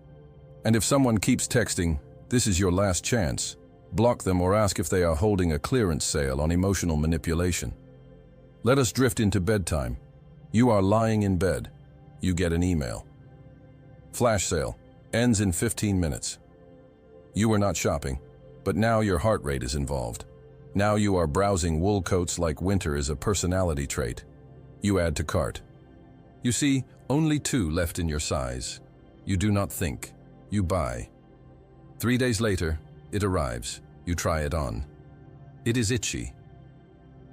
And if someone keeps texting, "This is your last chance," block them or ask if they are holding a clearance sale on emotional manipulation. Let us drift into bedtime. You are lying in bed. You get an email. Flash sale. Ends in 15 minutes. You were not shopping, but now your heart rate is involved. Now you are browsing wool coats like winter is a personality trait. You add to cart. You see only 2 left in your size. You do not think. You buy. 3 days later, it arrives. You try it on. It is itchy.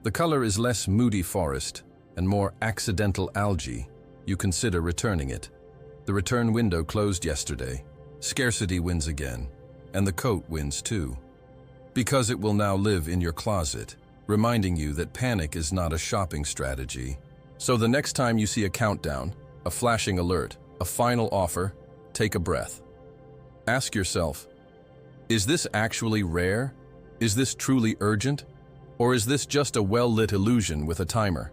The color is less moody forest and more accidental algae. You consider returning it. The return window closed yesterday. Scarcity wins again, and the coat wins too. Because it will now live in your closet, reminding you that panic is not a shopping strategy. So the next time you see a countdown, a flashing alert, a final offer, take a breath. Ask yourself, is this actually rare? Is this truly urgent? Or is this just a well-lit illusion with a timer?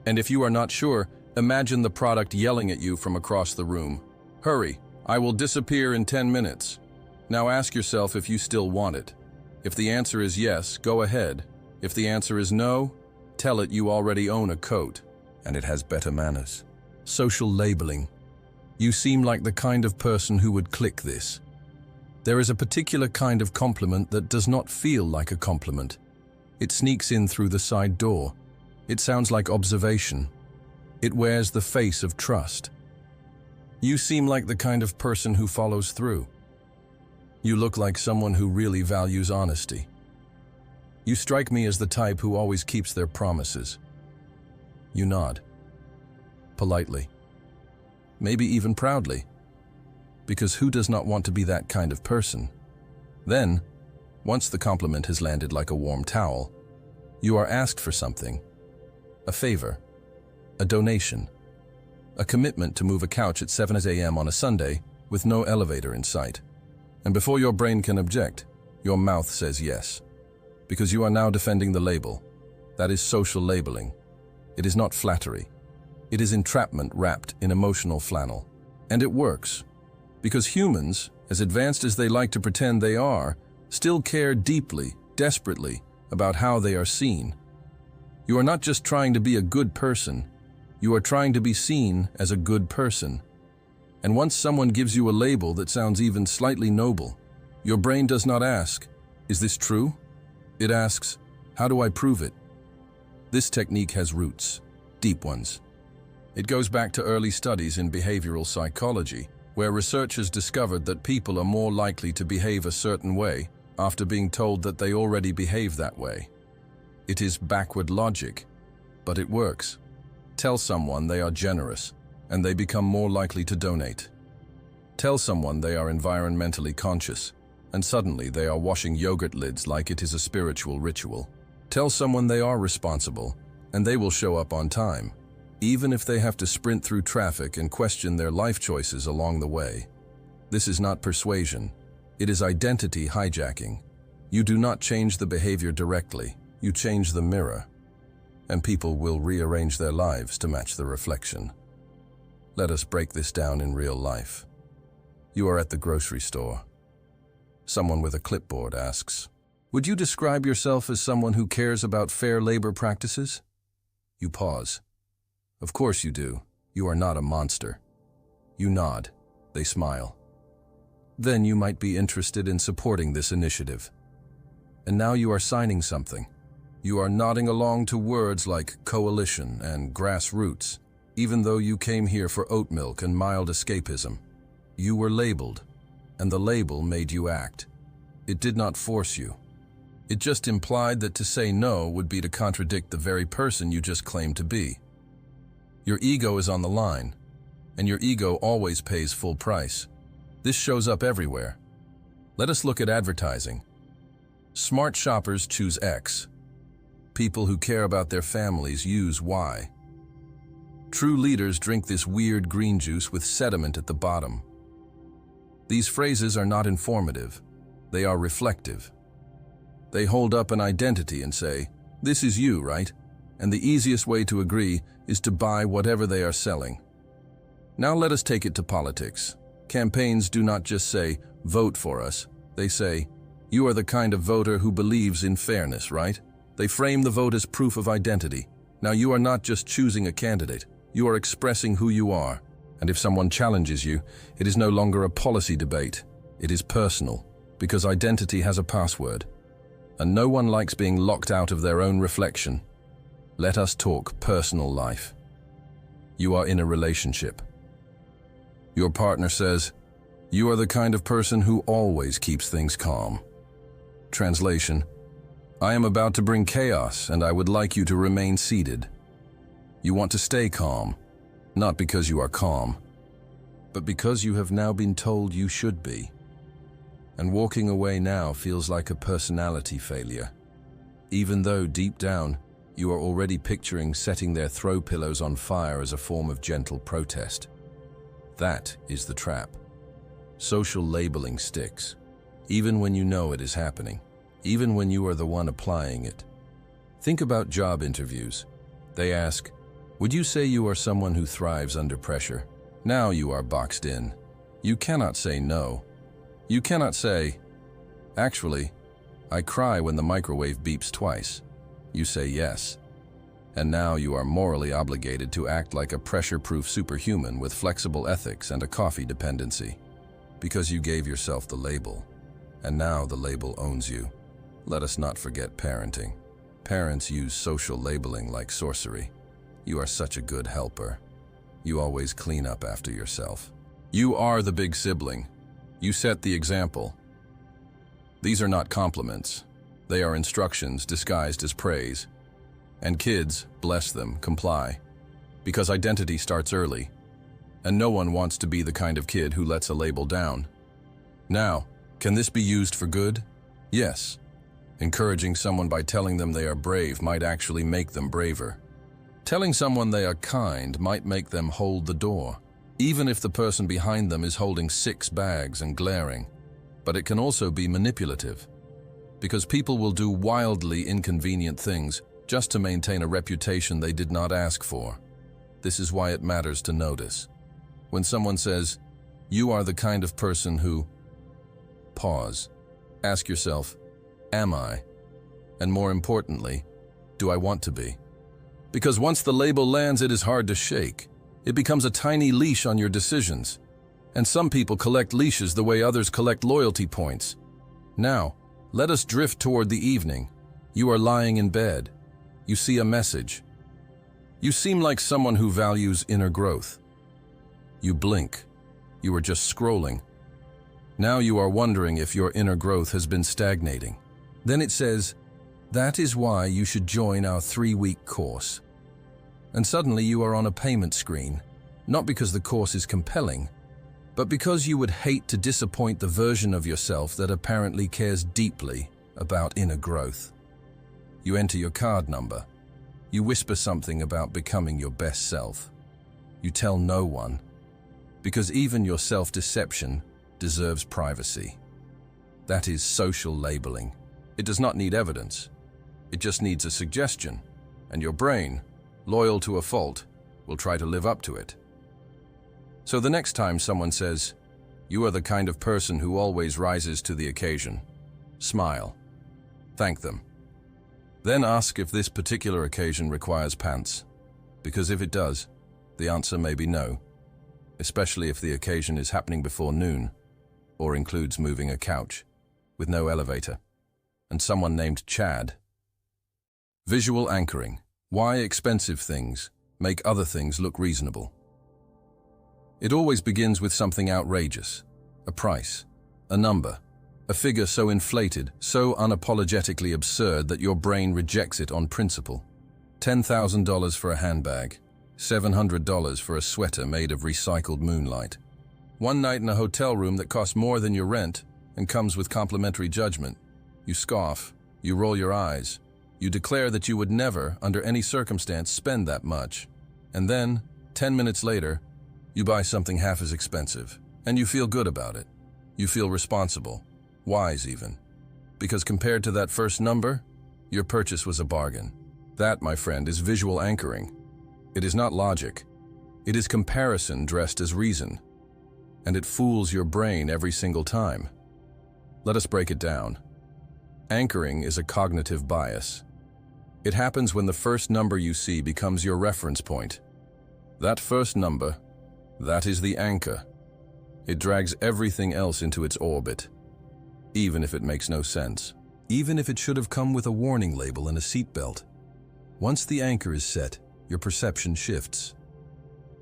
And if you are not sure, imagine the product yelling at you from across the room. Hurry, I will disappear in 10 minutes. Now ask yourself if you still want it. If the answer is yes, go ahead. If the answer is no, tell it you already own a coat, and it has better manners. Social labeling. You seem like the kind of person who would click this. There is a particular kind of compliment that does not feel like a compliment. It sneaks in through the side door. It sounds like observation. It wears the face of trust. You seem like the kind of person who follows through. You look like someone who really values honesty. You strike me as the type who always keeps their promises. You nod. Politely. Maybe even proudly. Because who does not want to be that kind of person? Then, once the compliment has landed like a warm towel, you are asked for something. A favor. A donation. A commitment to move a couch at 7 a.m. on a Sunday with no elevator in sight. And before your brain can object, your mouth says yes. Because you are now defending the label. That is social labeling. It is not flattery. It is entrapment wrapped in emotional flannel. And it works. Because humans, as advanced as they like to pretend they are, still care deeply, desperately, about how they are seen. You are not just trying to be a good person. You are trying to be seen as a good person. And once someone gives you a label that sounds even slightly noble, your brain does not ask, "Is this true?" It asks, "How do I prove it?" This technique has roots, deep ones. It goes back to early studies in behavioral psychology, where researchers discovered that people are more likely to behave a certain way after being told that they already behave that way. It is backward logic, but it works. Tell someone they are generous, and they become more likely to donate. Tell someone they are environmentally conscious, and suddenly they are washing yogurt lids like it is a spiritual ritual. Tell someone they are responsible, and they will show up on time, even if they have to sprint through traffic and question their life choices along the way. This is not persuasion. It is identity hijacking. You do not change the behavior directly. You change the mirror. And people will rearrange their lives to match the reflection. Let us break this down in real life. You are at the grocery store. Someone with a clipboard asks, "Would you describe yourself as someone who cares about fair labor practices?" You pause. Of course you do. You are not a monster. You nod. They smile. Then you might be interested in supporting this initiative. And now you are signing something. You are nodding along to words like coalition and grassroots, even though you came here for oat milk and mild escapism. You were labeled, and the label made you act. It did not force you. It just implied that to say no would be to contradict the very person you just claimed to be. Your ego is on the line, and your ego always pays full price. This shows up everywhere. Let us look at advertising. Smart shoppers choose X. People who care about their families use Y. True leaders drink this weird green juice with sediment at the bottom. These phrases are not informative. They are reflective. They hold up an identity and say, "This is you, right?" And the easiest way to agree is to buy whatever they are selling. Now let us take it to politics. Campaigns do not just say, "Vote for us." They say, "You are the kind of voter who believes in fairness, right?" They frame the vote as proof of identity. Now you are not just choosing a candidate, you are expressing who you are. And if someone challenges you, it is no longer a policy debate. It is personal, because identity has a password. And no one likes being locked out of their own reflection. Let us talk personal life. You are in a relationship. Your partner says, "You are the kind of person who always keeps things calm." Translation: I am about to bring chaos and I would like you to remain seated. You want to stay calm, not because you are calm, but because you have now been told you should be. And walking away now feels like a personality failure, even though deep down you are already picturing setting their throw pillows on fire as a form of gentle protest. That is the trap. Social labeling sticks, even when you know it is happening, even when you are the one applying it. Think about job interviews. They ask, "Would you say you are someone who thrives under pressure?" Now you are boxed in. You cannot say no. You cannot say, "Actually, I cry when the microwave beeps twice." You say yes. And now you are morally obligated to act like a pressure-proof superhuman with flexible ethics and a coffee dependency. Because you gave yourself the label. And now the label owns you. Let us not forget parenting. Parents use social labeling like sorcery. You are such a good helper. You always clean up after yourself. You are the big sibling. You set the example. These are not compliments. They are instructions disguised as praise. And kids, bless them, comply. Because identity starts early. And no one wants to be the kind of kid who lets a label down. Now, can this be used for good? Yes. Encouraging someone by telling them they are brave might actually make them braver. Telling someone they are kind might make them hold the door, even if the person behind them is holding 6 bags and glaring. But it can also be manipulative, because people will do wildly inconvenient things just to maintain a reputation they did not ask for. This is why it matters to notice. When someone says, "You are the kind of person who..." Pause. Ask yourself, am I? And more importantly, do I want to be? Because once the label lands, it is hard to shake. It becomes a tiny leash on your decisions. And some people collect leashes the way others collect loyalty points. Now, let us drift toward the evening. You are lying in bed. You see a message. You seem like someone who values inner growth. You blink. You are just scrolling. Now you are wondering if your inner growth has been stagnating. Then it says, "That is why you should join our 3-week course." And suddenly you are on a payment screen, not because the course is compelling, but because you would hate to disappoint the version of yourself that apparently cares deeply about inner growth. You enter your card number. You whisper something about becoming your best self. You tell no one, because even your self-deception deserves privacy. That is social labeling. It does not need evidence. It just needs a suggestion, and your brain, loyal to a fault, will try to live up to it. So the next time someone says, "You are the kind of person who always rises to the occasion," smile. Thank them. Then ask if this particular occasion requires pants, because if it does, the answer may be no, especially if the occasion is happening before noon or includes moving a couch with no elevator and someone named Chad. Visual anchoring. Why expensive things make other things look reasonable. It always begins with something outrageous, a price, a number, a figure so inflated, so unapologetically absurd that your brain rejects it on principle. $10,000 for a handbag, $700 for a sweater made of recycled moonlight. One night in a hotel room that costs more than your rent and comes with complimentary judgment. You scoff, you roll your eyes, you declare that you would never, under any circumstance, spend that much. And then, 10 minutes later, you buy something half as expensive, and you feel good about it. You feel responsible, wise even. Because compared to that first number, your purchase was a bargain. That, my friend, is visual anchoring. It is not logic. It is comparison dressed as reason. And it fools your brain every single time. Let us break it down. Anchoring is a cognitive bias. It happens when the first number you see becomes your reference point. That first number, that is the anchor. It drags everything else into its orbit, even if it makes no sense. Even if it should have come with a warning label and a seatbelt. Once the anchor is set, your perception shifts.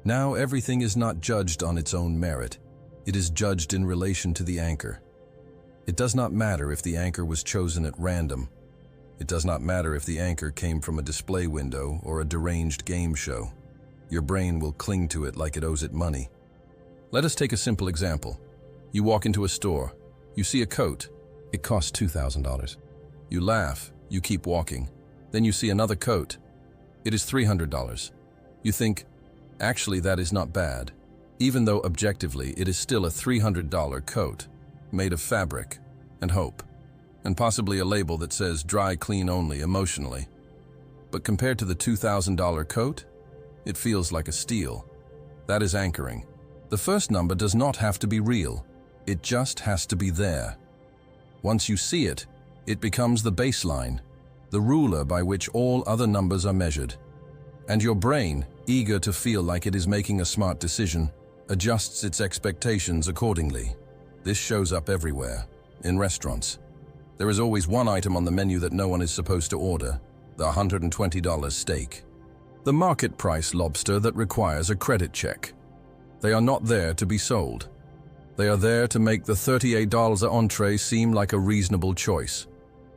Now everything is not judged on its own merit. It is judged in relation to the anchor. It does not matter if the anchor was chosen at random. It does not matter if the anchor came from a display window or a deranged game show. Your brain will cling to it like it owes it money. Let us take a simple example. You walk into a store. You see a coat. It costs $2,000. You laugh. You keep walking. Then you see another coat. It is $300. You think, actually, that is not bad. Even though objectively it is still a $300 coat, made of fabric and hope, and possibly a label that says dry clean only emotionally. But compared to the $2,000 coat, it feels like a steal. That is anchoring. The first number does not have to be real. It just has to be there. Once you see it, it becomes the baseline, the ruler by which all other numbers are measured. And your brain, eager to feel like it is making a smart decision, adjusts its expectations accordingly. This shows up everywhere. In restaurants, there is always one item on the menu that no one is supposed to order, the $120 steak. The market price lobster that requires a credit check. They are not there to be sold. They are there to make the $38 entree seem like a reasonable choice,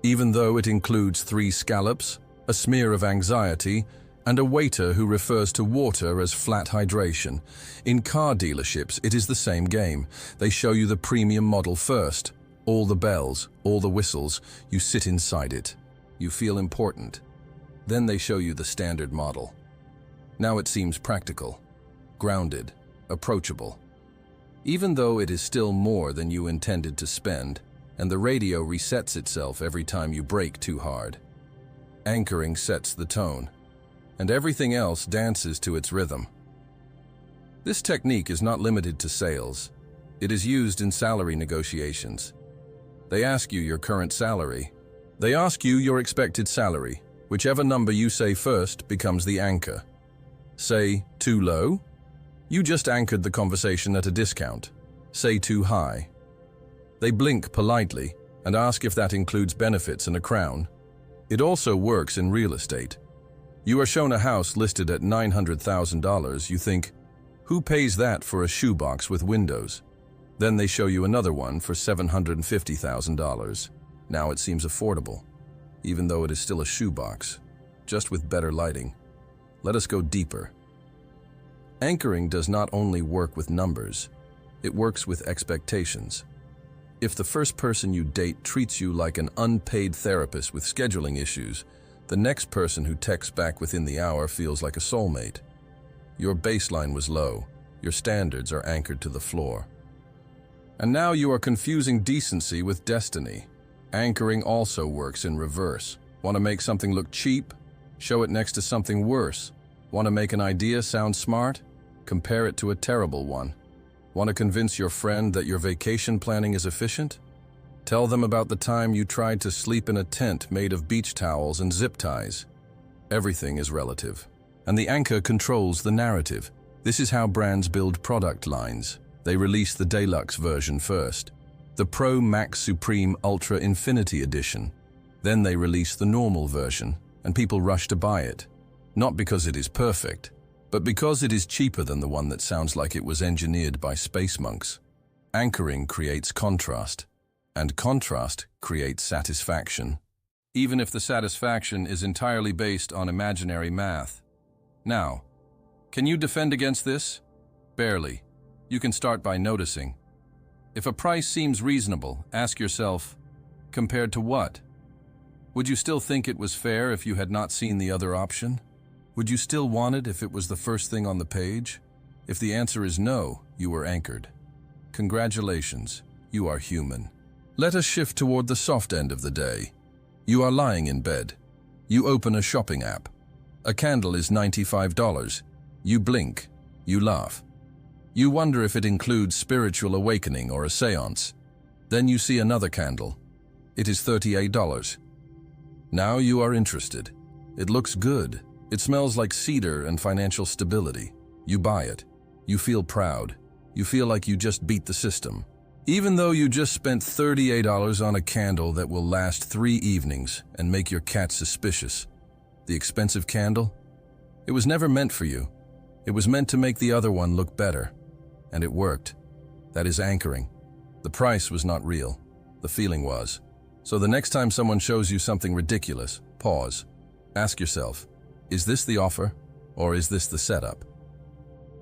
even though it includes 3 scallops, a smear of anxiety, and a waiter who refers to water as flat hydration. In car dealerships, it is the same game. They show you the premium model first. All the bells, all the whistles, you sit inside it. You feel important. Then they show you the standard model. Now it seems practical, grounded, approachable. Even though it is still more than you intended to spend, and the radio resets itself every time you brake too hard. Anchoring sets the tone, and everything else dances to its rhythm. This technique is not limited to sales. It is used in salary negotiations. They ask you your current salary. They ask you your expected salary. Whichever number you say first becomes the anchor. Say, too low? You just anchored the conversation at a discount. Say too high. They blink politely and ask if that includes benefits and a crown. It also works in real estate. You are shown a house listed at $900,000. You think, who pays that for a shoebox with windows? Then they show you another one for $750,000. Now it seems affordable, even though it is still a shoebox, just with better lighting. Let us go deeper. Anchoring does not only work with numbers, it works with expectations. If the first person you date treats you like an unpaid therapist with scheduling issues, the next person who texts back within the hour feels like a soulmate. Your baseline was low. Your standards are anchored to the floor. And now you are confusing decency with destiny. Anchoring also works in reverse. Want to make something look cheap? Show it next to something worse. Want to make an idea sound smart? Compare it to a terrible one. Want to convince your friend that your vacation planning is efficient? Tell them about the time you tried to sleep in a tent made of beach towels and zip ties. Everything is relative, and the anchor controls the narrative. This is how brands build product lines. They release the deluxe version first, the Pro Max Supreme Ultra Infinity Edition. Then they release the normal version, and people rush to buy it. Not because it is perfect, but because it is cheaper than the one that sounds like it was engineered by space monks. Anchoring creates contrast, and contrast creates satisfaction, even if the satisfaction is entirely based on imaginary math. Now, can you defend against this? Barely. You can start by noticing. If a price seems reasonable, ask yourself, Compared to what? Would you still think it was fair if you had not seen the other option? Would you still want it if it was the first thing on the page? If the answer is no, you were anchored. Congratulations, you are human. Let us shift toward the soft end of the day. You are lying in bed. You open a shopping app. A candle is $95. You blink. You laugh. You wonder if it includes spiritual awakening or a seance. Then you see another candle. It is $38. Now you are interested. It looks good. It smells like cedar and financial stability. You buy it. You feel proud. You feel like you just beat the system. Even though you just spent $38 on a candle that will last 3 evenings and make your cat suspicious. The expensive candle? It was never meant for you. It was meant to make the other one look better. And it worked. That is anchoring. The price was not real. The feeling was. So the next time someone shows you something ridiculous, pause. Ask yourself, is this the offer or is this the setup?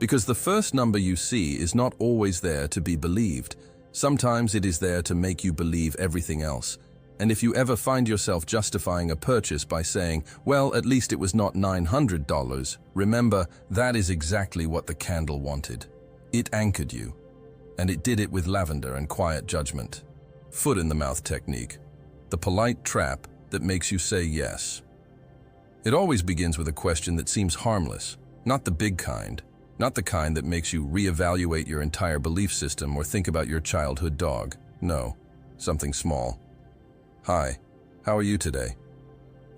Because the first number you see is not always there to be believed. Sometimes it is there to make you believe everything else. And if you ever find yourself justifying a purchase by saying, well, at least it was not $900, remember, that is exactly what the candle wanted. It anchored you. And it did it with lavender and quiet judgment. Foot-in-the-mouth technique. The polite trap that makes you say yes. It always begins with a question that seems harmless, not the big kind. Not the kind that makes you reevaluate your entire belief system or think about your childhood dog. No, something small. Hi, how are you today?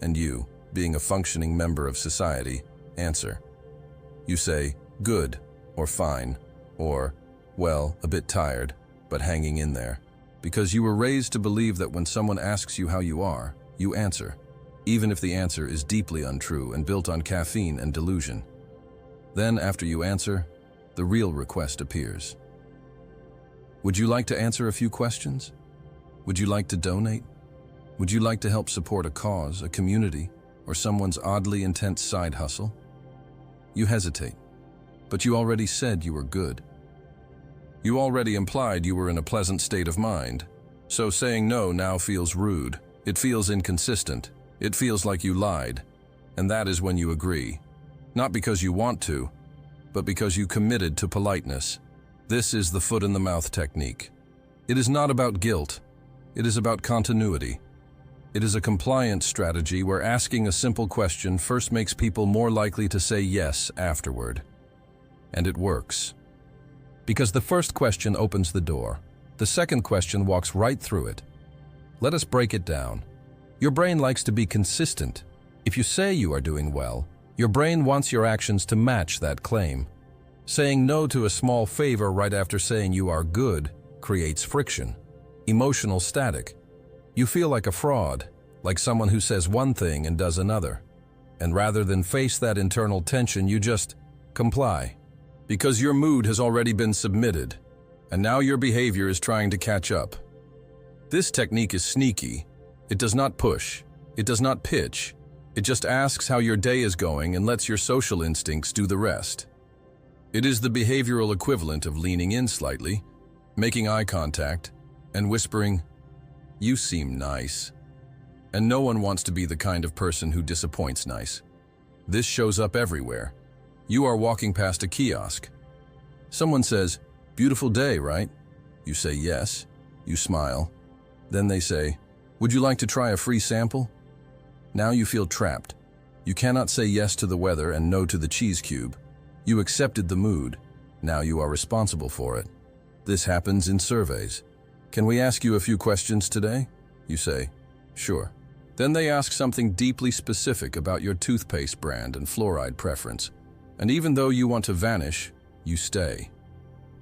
And you, being a functioning member of society, answer. You say, good, or fine, or, well, a bit tired, but hanging in there. Because you were raised to believe that when someone asks you how you are, you answer, even if the answer is deeply untrue and built on caffeine and delusion. Then, after you answer, the real request appears. Would you like to answer a few questions? Would you like to donate? Would you like to help support a cause, a community, or someone's oddly intense side hustle? You hesitate, but you already said you were good. You already implied you were in a pleasant state of mind, so saying no now feels rude. It feels inconsistent. It feels like you lied, and that is when you agree. Not because you want to, but because you committed to politeness. This is the foot-in-the-mouth technique. It is not about guilt. It is about continuity. It is a compliance strategy where asking a simple question first makes people more likely to say yes afterward. And it works. Because the first question opens the door. The second question walks right through it. Let us break it down. Your brain likes to be consistent. If you say you are doing well, your brain wants your actions to match that claim. Saying no to a small favor right after saying you are good creates friction, emotional static. You feel like a fraud, like someone who says one thing and does another. And rather than face that internal tension, you just comply. Because your mood has already been submitted, and now your behavior is trying to catch up. This technique is sneaky. It does not push. It does not pitch. It just asks how your day is going and lets your social instincts do the rest. It is the behavioral equivalent of leaning in slightly, making eye contact, and whispering, "You seem nice." And no one wants to be the kind of person who disappoints nice. This shows up everywhere. You are walking past a kiosk. Someone says, "Beautiful day, right?" You say yes. You smile. Then they say, "Would you like to try a free sample?" Now you feel trapped. You cannot say yes to the weather and no to the cheese cube. You accepted the mood. Now you are responsible for it. This happens in surveys. "Can we ask you a few questions today?" You say, "Sure." Then they ask something deeply specific about your toothpaste brand and fluoride preference. And even though you want to vanish, you stay.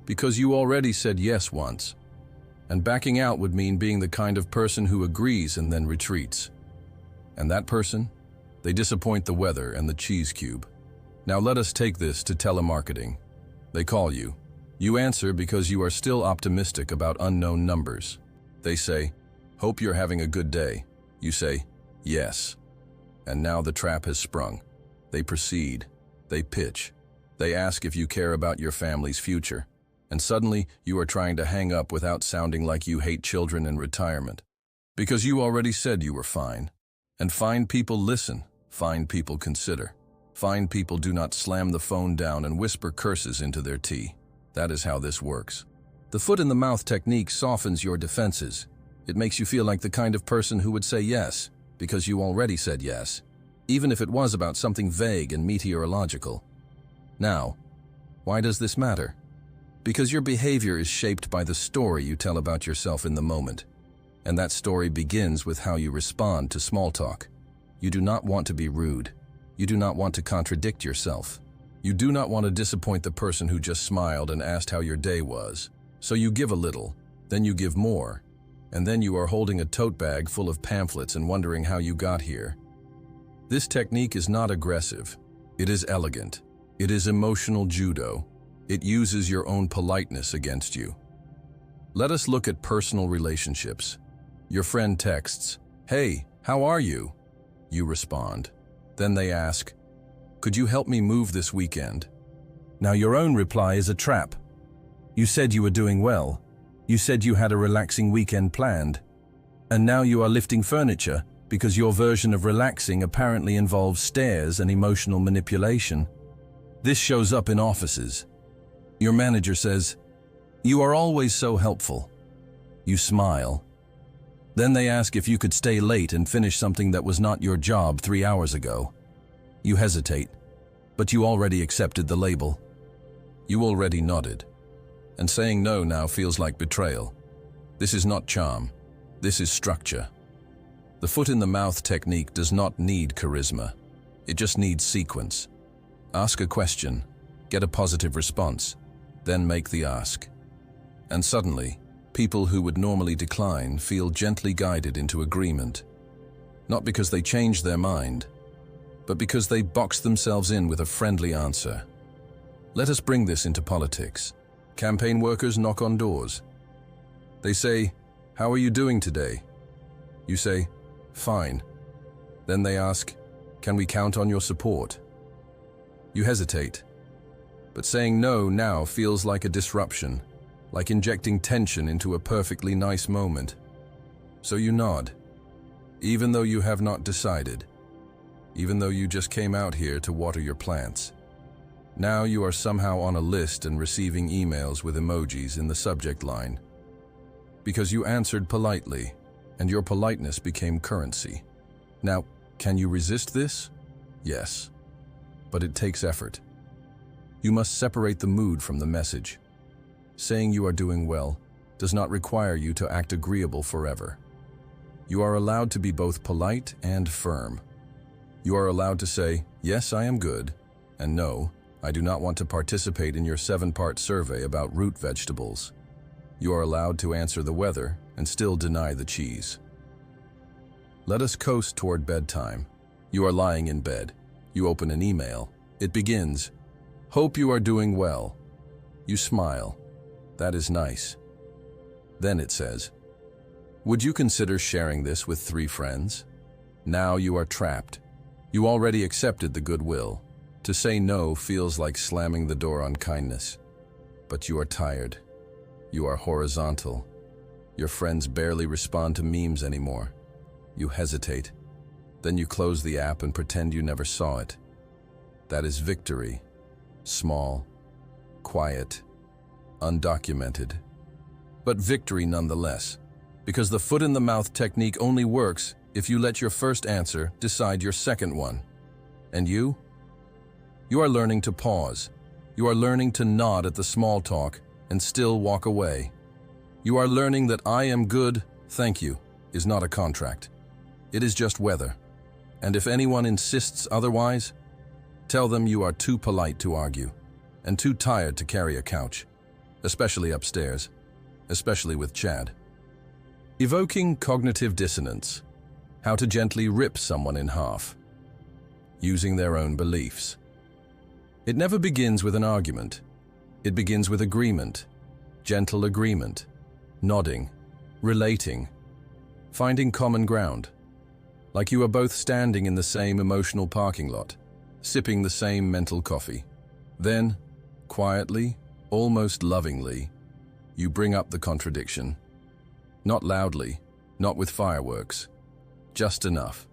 Because you already said yes once. And backing out would mean being the kind of person who agrees and then retreats. And that person? They disappoint the weather and the cheese cube. Now let us take this to telemarketing. They call you. You answer because you are still optimistic about unknown numbers. They say, "Hope you're having a good day." You say, "Yes." And now the trap has sprung. They proceed. They pitch. They ask if you care about your family's future. And suddenly, you are trying to hang up without sounding like you hate children and retirement. Because you already said you were fine. And fine people listen, fine people consider. Fine people do not slam the phone down and whisper curses into their tea. That is how this works. The foot-in-the-mouth technique softens your defenses. It makes you feel like the kind of person who would say yes, because you already said yes, even if it was about something vague and meteorological. Now, why does this matter? Because your behavior is shaped by the story you tell about yourself in the moment. And that story begins with how you respond to small talk. You do not want to be rude. You do not want to contradict yourself. You do not want to disappoint the person who just smiled and asked how your day was. So you give a little, then you give more, and then you are holding a tote bag full of pamphlets and wondering how you got here. This technique is not aggressive. It is elegant. It is emotional judo. It uses your own politeness against you. Let us look at personal relationships. Your friend texts, "Hey, how are you?" You respond. Then they ask, "Could you help me move this weekend?" Now your own reply is a trap. You said you were doing well. You said you had a relaxing weekend planned. And now you are lifting furniture because your version of relaxing apparently involves stairs and emotional manipulation. This shows up in offices. Your manager says, "You are always so helpful." You smile. Then they ask if you could stay late and finish something that was not your job 3 hours ago. You hesitate, but you already accepted the label. You already nodded. And saying no now feels like betrayal. This is not charm. This is structure. The foot-in-the-mouth technique does not need charisma. It just needs sequence. Ask a question, get a positive response, then make the ask. And suddenly, people who would normally decline feel gently guided into agreement. Not because they changed their mind, but because they boxed themselves in with a friendly answer. Let us bring this into politics. Campaign workers knock on doors. They say, "How are you doing today?" You say, "Fine." Then they ask, "Can we count on your support?" You hesitate. But saying no now feels like a disruption, like injecting tension into a perfectly nice moment. So you nod, even though you have not decided, even though you just came out here to water your plants. Now you are somehow on a list and receiving emails with emojis in the subject line. Because you answered politely, and your politeness became currency. Now, can you resist this? Yes. But it takes effort. You must separate the mood from the message. Saying you are doing well does not require you to act agreeable forever. You are allowed to be both polite and firm. You are allowed to say, "Yes, I am good," and "No, I do not want to participate in your 7-part survey about root vegetables." You are allowed to answer the weather and still deny the cheese. Let us coast toward bedtime. You are lying in bed. You open an email. It begins, "Hope you are doing well." You smile. That is nice. Then it says, "Would you consider sharing this with 3 friends?" Now you are trapped. You already accepted the goodwill. To say no feels like slamming the door on kindness. But you are tired. You are horizontal. Your friends barely respond to memes anymore. You hesitate. Then you close the app and pretend you never saw it. That is victory. Small, quiet, undocumented. But victory nonetheless. Because the foot-in-the-mouth technique only works if you let your first answer decide your second one. And you? You are learning to pause. You are learning to nod at the small talk and still walk away. You are learning that "I am good, thank you" is not a contract. It is just weather. And if anyone insists otherwise, tell them you are too polite to argue and too tired to carry a couch, especially upstairs, especially with Chad. Evoking cognitive dissonance. How to gently rip someone in half. Using their own beliefs. It never begins with an argument. It begins with agreement, gentle agreement, nodding, relating, finding common ground. Like you are both standing in the same emotional parking lot, sipping the same mental coffee. Then, quietly, almost lovingly, you bring up the contradiction. Not loudly, Not with fireworks. Just enough.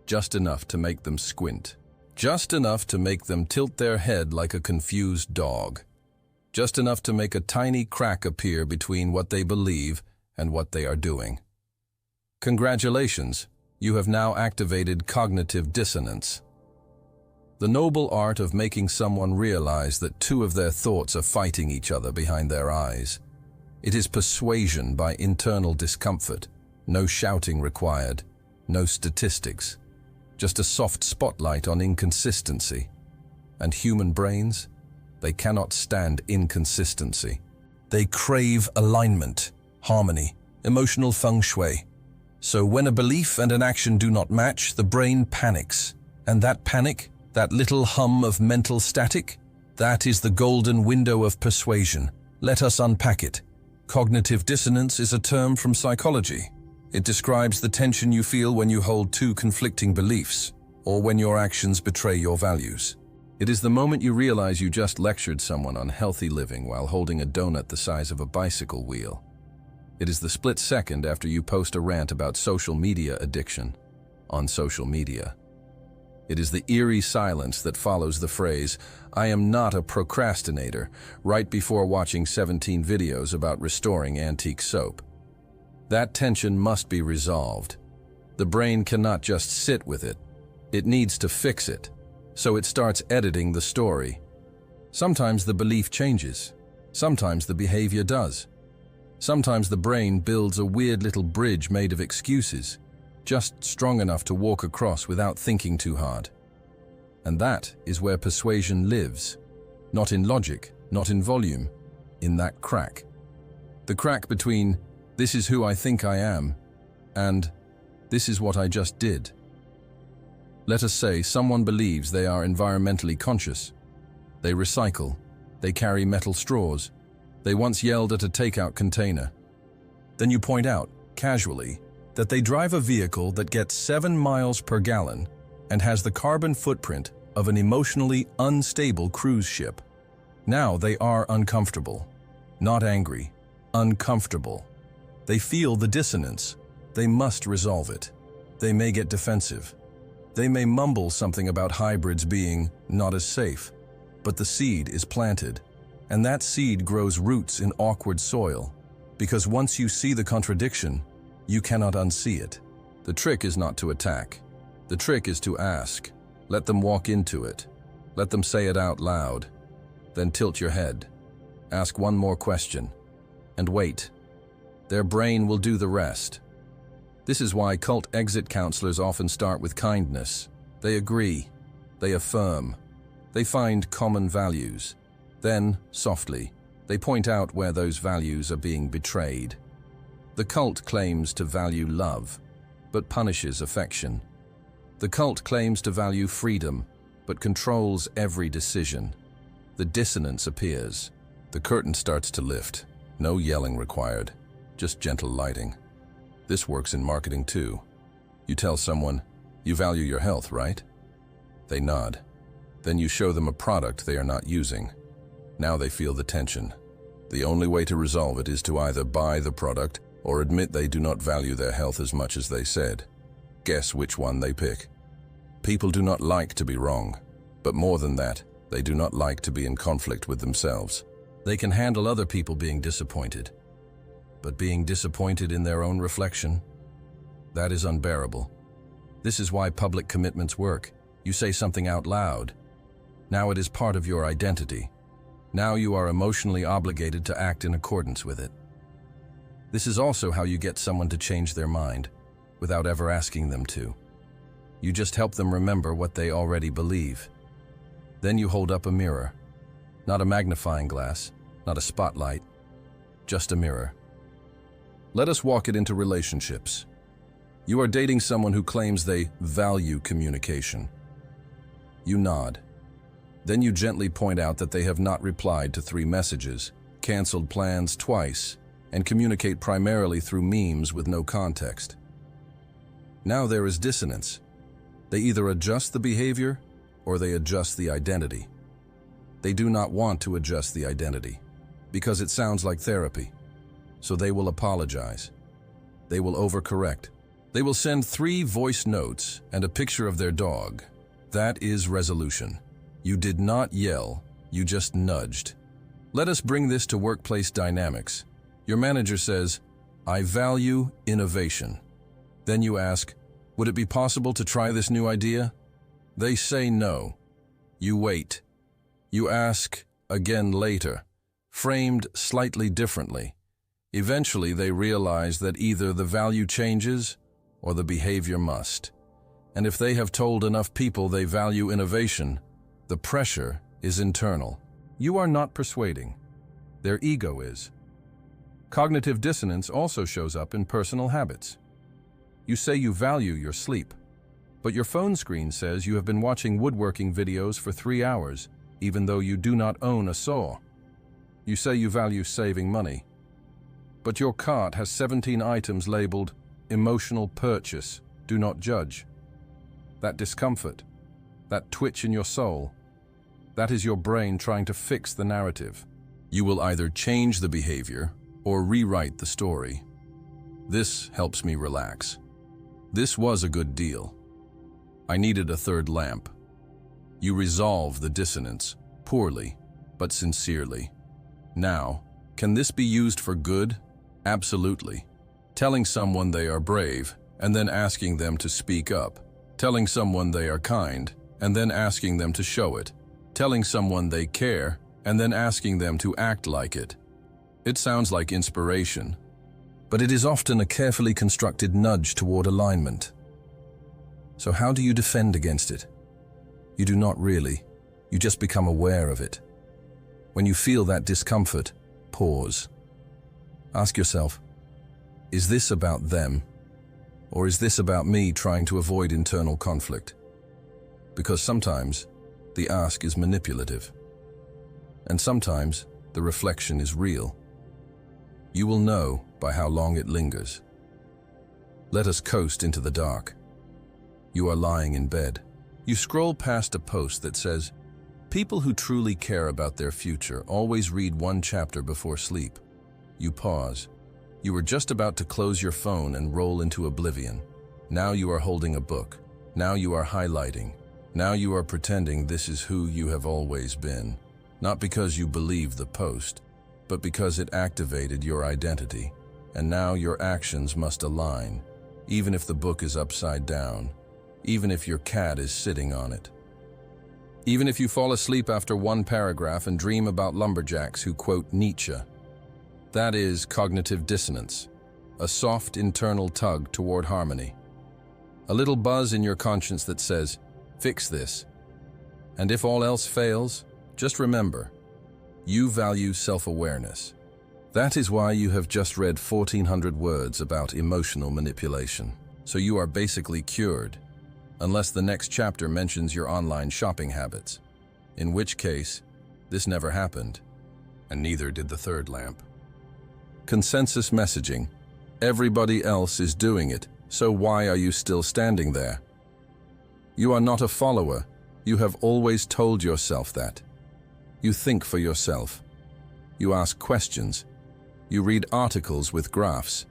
Just enough to make them squint. Just enough to make them tilt their head like a confused dog. Just enough to make a tiny crack appear between what they believe and what they are doing. Congratulations, you have now activated cognitive dissonance. The noble art of making someone realize that two of their thoughts are fighting each other behind their eyes. It is persuasion by internal discomfort. No shouting required, no statistics. Just a soft spotlight on inconsistency. And human brains? They cannot stand inconsistency. They crave alignment, harmony, emotional feng shui. So when a belief and an action do not match, the brain panics. And that panic, that little hum of mental static, that is the golden window of persuasion. Let us unpack it. Cognitive dissonance is a term from psychology. It describes the tension you feel when you hold two conflicting beliefs, or when your actions betray your values. It is the moment you realize you just lectured someone on healthy living while holding a donut the size of a bicycle wheel. It is the split second after you post a rant about social media addiction on social media. It is the eerie silence that follows the phrase, "I am not a procrastinator," right before watching 17 videos about restoring antique soap. That tension must be resolved. The brain cannot just sit with it. It needs to fix it. So it starts editing the story. Sometimes the belief changes. Sometimes the behavior does. Sometimes the brain builds a weird little bridge made of excuses, just strong enough to walk across without thinking too hard. And that is where persuasion lives. Not in logic, not in volume, in that crack. The crack between, "This is who I think I am," and "This is what I just did." Let us say someone believes they are environmentally conscious. They recycle. They carry metal straws. They once yelled at a takeout container. Then you point out, casually, that they drive a vehicle that gets 7 miles per gallon and has the carbon footprint of an emotionally unstable cruise ship. Now they are uncomfortable. Not angry. Uncomfortable. They feel the dissonance. They must resolve it. They may get defensive. They may mumble something about hybrids being not as safe. But the seed is planted, and that seed grows roots in awkward soil, because once you see the contradiction, you cannot unsee it. The trick is not to attack. The trick is to ask. Let them walk into it. Let them say it out loud. Then tilt your head. Ask one more question. And wait. Their brain will do the rest. This is why cult exit counselors often start with kindness. They agree. They affirm. They find common values. Then, softly, they point out where those values are being betrayed. The cult claims to value love, but punishes affection. The cult claims to value freedom, but controls every decision. The dissonance appears. The curtain starts to lift. No yelling required, just gentle lighting. This works in marketing too. You tell someone, "You value your health, right?" They nod. Then you show them a product they are not using. Now they feel the tension. The only way to resolve it is to either buy the product or admit they do not value their health as much as they said. Guess which one they pick. People do not like to be wrong, but more than that, they do not like to be in conflict with themselves. They can handle other people being disappointed, but being disappointed in their own reflection, that is unbearable. This is why public commitments work. You say something out loud. Now it is part of your identity. Now you are emotionally obligated to act in accordance with it. This is also how you get someone to change their mind, without ever asking them to. You just help them remember what they already believe. Then you hold up a mirror. Not a magnifying glass, not a spotlight, just a mirror. Let us walk it into relationships. You are dating someone who claims they value communication. You nod. Then you gently point out that they have not replied to 3 messages, canceled plans twice, and communicate primarily through memes with no context. Now there is dissonance. They either adjust the behavior or they adjust the identity. They do not want to adjust the identity because it sounds like therapy, so they will apologize. they will overcorrect. They will send 3 voice notes and a picture of their dog. That is resolution. You did not yell, you just nudged. Let us bring this to workplace dynamics. Your manager says, "I value innovation." Then you ask, "Would it be possible to try this new idea?" They say no. You wait. You ask again later, framed slightly differently. Eventually they realize that either the value changes or the behavior must. And if they have told enough people they value innovation, the pressure is internal. You are not persuading. Their ego is. Cognitive dissonance also shows up in personal habits. You say you value your sleep, but your phone screen says you have been watching woodworking videos for 3 hours, even though you do not own a saw. You say you value saving money, but your cart has 17 items labeled emotional purchase, do not judge. That discomfort, that twitch in your soul, that is your brain trying to fix the narrative. You will either change the behavior or rewrite the story. This helps me relax. This was a good deal. I needed a third lamp. You resolve the dissonance, poorly, but sincerely. Now, can this be used for good? Absolutely. Telling someone they are brave and then asking them to speak up. Telling someone they are kind and then asking them to show it. Telling someone they care and then asking them to act like it. It sounds like inspiration, but it is often a carefully constructed nudge toward alignment. So how do you defend against it? You do not really. You just become aware of it. When you feel that discomfort, pause. Ask yourself, is this about them? Or is this about me trying to avoid internal conflict? Because sometimes the ask is manipulative, and sometimes the reflection is real. You will know by how long it lingers. Let us coast into the dark. You are lying in bed. You scroll past a post that says, "People who truly care about their future always read 1 chapter before sleep." You pause. You were just about to close your phone and roll into oblivion. Now you are holding a book. Now you are highlighting. Now you are pretending this is who you have always been. Not because you believe the post, but because it activated your identity. And now your actions must align, even if the book is upside down, even if your cat is sitting on it. Even if you fall asleep after 1 paragraph and dream about lumberjacks who quote Nietzsche. That is cognitive dissonance, a soft internal tug toward harmony. A little buzz in your conscience that says, "Fix this." And if all else fails, just remember, you value self-awareness. That is why you have just read 1,400 words about emotional manipulation. So you are basically cured, unless the next chapter mentions your online shopping habits. In which case, this never happened, and neither did the third lamp. Consensus messaging. Everybody else is doing it, so why are you still standing there? You are not a follower. You have always told yourself that. You think for yourself. You ask questions. You read articles with graphs.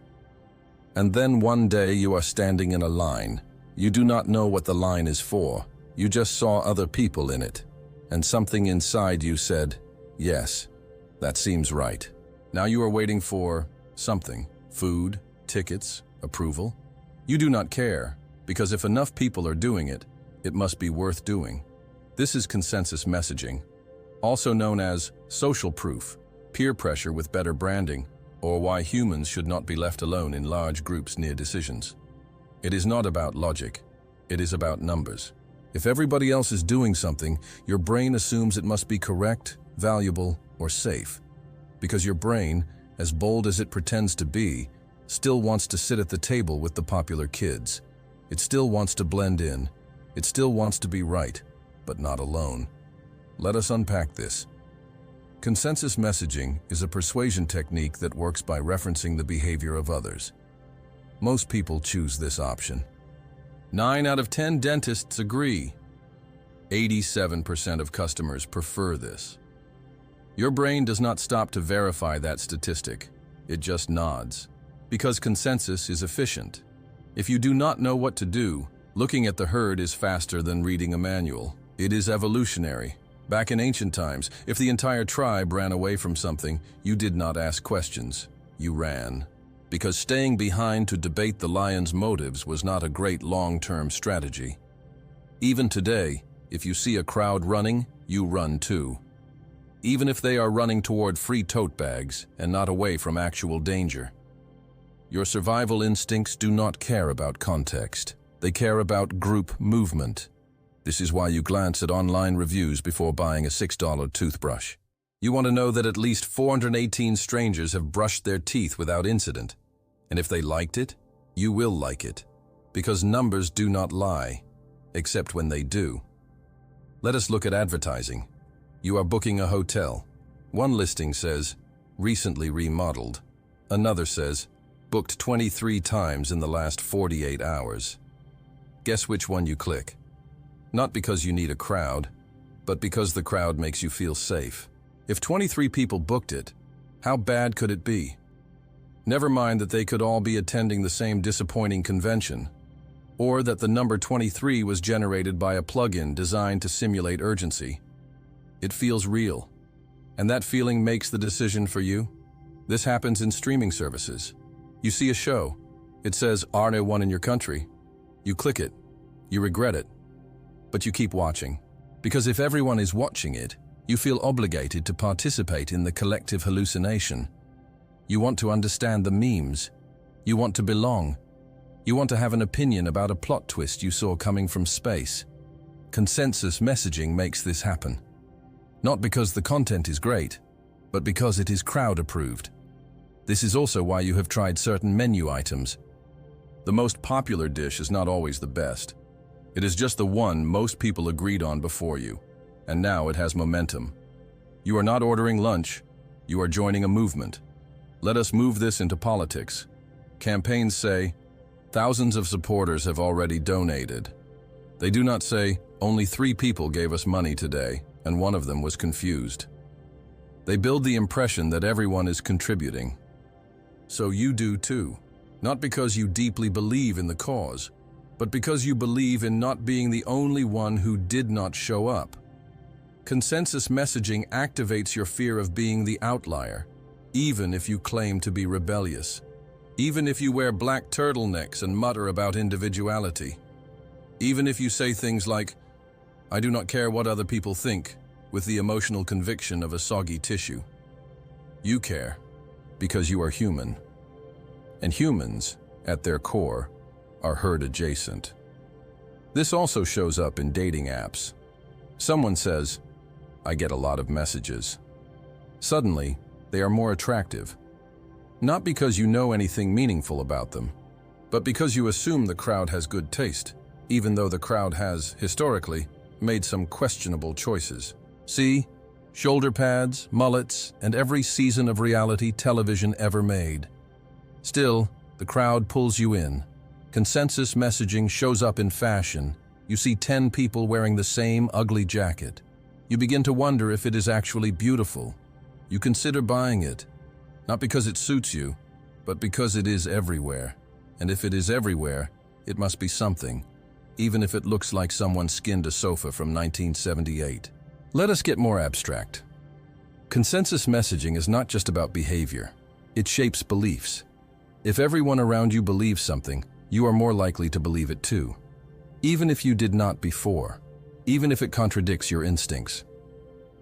And then one day you are standing in a line. You do not know what the line is for. You just saw other people in it. And something inside you said, "Yes, that seems right." Now you are waiting for something. Food, tickets, approval. You do not care, because if enough people are doing it, it must be worth doing. This is consensus messaging, also known as social proof, peer pressure with better branding, or why humans should not be left alone in large groups near decisions. It is not about logic, it is about numbers. If everybody else is doing something, your brain assumes it must be correct, valuable, or safe. Because your brain, as bold as it pretends to be, still wants to sit at the table with the popular kids. It still wants to blend in. It still wants to be right, but not alone. Let us unpack this. Consensus messaging is a persuasion technique that works by referencing the behavior of others. Most people choose this option. 9 out of 10 dentists agree. 87% of customers prefer this. Your brain does not stop to verify that statistic. It just nods. Because consensus is efficient. If you do not know what to do, looking at the herd is faster than reading a manual. It is evolutionary. Back in ancient times, if the entire tribe ran away from something, you did not ask questions. You ran. Because staying behind to debate the lion's motives was not a great long-term strategy. Even today, if you see a crowd running, you run too. Even if they are running toward free tote bags and not away from actual danger. Your survival instincts do not care about context. They care about group movement. This is why you glance at online reviews before buying a $6 toothbrush. You want to know that at least 418 strangers have brushed their teeth without incident. And if they liked it, you will like it. Because numbers do not lie, except when they do. Let us look at advertising. You are booking a hotel. One listing says, recently remodeled. Another says, booked 23 times in the last 48 hours. Guess which one you click? Not because you need a crowd, but because the crowd makes you feel safe. If 23 people booked it, how bad could it be? Never mind that they could all be attending the same disappointing convention, or that the number 23 was generated by a plugin designed to simulate urgency. It feels real, and that feeling makes the decision for you. This happens in streaming services. You see a show. It says, "Are there one in your country?" You click it. You regret it. But you keep watching. Because if everyone is watching it, you feel obligated to participate in the collective hallucination. You want to understand the memes. You want to belong. You want to have an opinion about a plot twist you saw coming from space. Consensus messaging makes this happen. Not because the content is great, but because it is crowd-approved. This is also why you have tried certain menu items. The most popular dish is not always the best. It is just the one most people agreed on before you, and now it has momentum. You are not ordering lunch, you are joining a movement. Let us move this into politics. Campaigns say, thousands of supporters have already donated. They do not say, only 3 people gave us money today, and one of them was confused. They build the impression that everyone is contributing. So you do too. Not because you deeply believe in the cause, but because you believe in not being the only one who did not show up. Consensus messaging activates your fear of being the outlier, even if you claim to be rebellious. Even if you wear black turtlenecks and mutter about individuality. Even if you say things like, "I do not care what other people think," with the emotional conviction of a soggy tissue. You care because you are human. And humans, at their core, are herd adjacent. This also shows up in dating apps. Someone says, "I get a lot of messages." Suddenly, they are more attractive. Not because you know anything meaningful about them, but because you assume the crowd has good taste, even though the crowd has, historically, made some questionable choices. See, shoulder pads, mullets, and every season of reality television ever made. Still, the crowd pulls you in. Consensus messaging shows up in fashion. You see 10 people wearing the same ugly jacket. You begin to wonder if it is actually beautiful. You consider buying it, not because it suits you, but because it is everywhere. And if it is everywhere, it must be something, even if it looks like someone skinned a sofa from 1978. Let us get more abstract. Consensus messaging is not just about behavior. It shapes beliefs. If everyone around you believes something, you are more likely to believe it too. Even if you did not before. Even if it contradicts your instincts.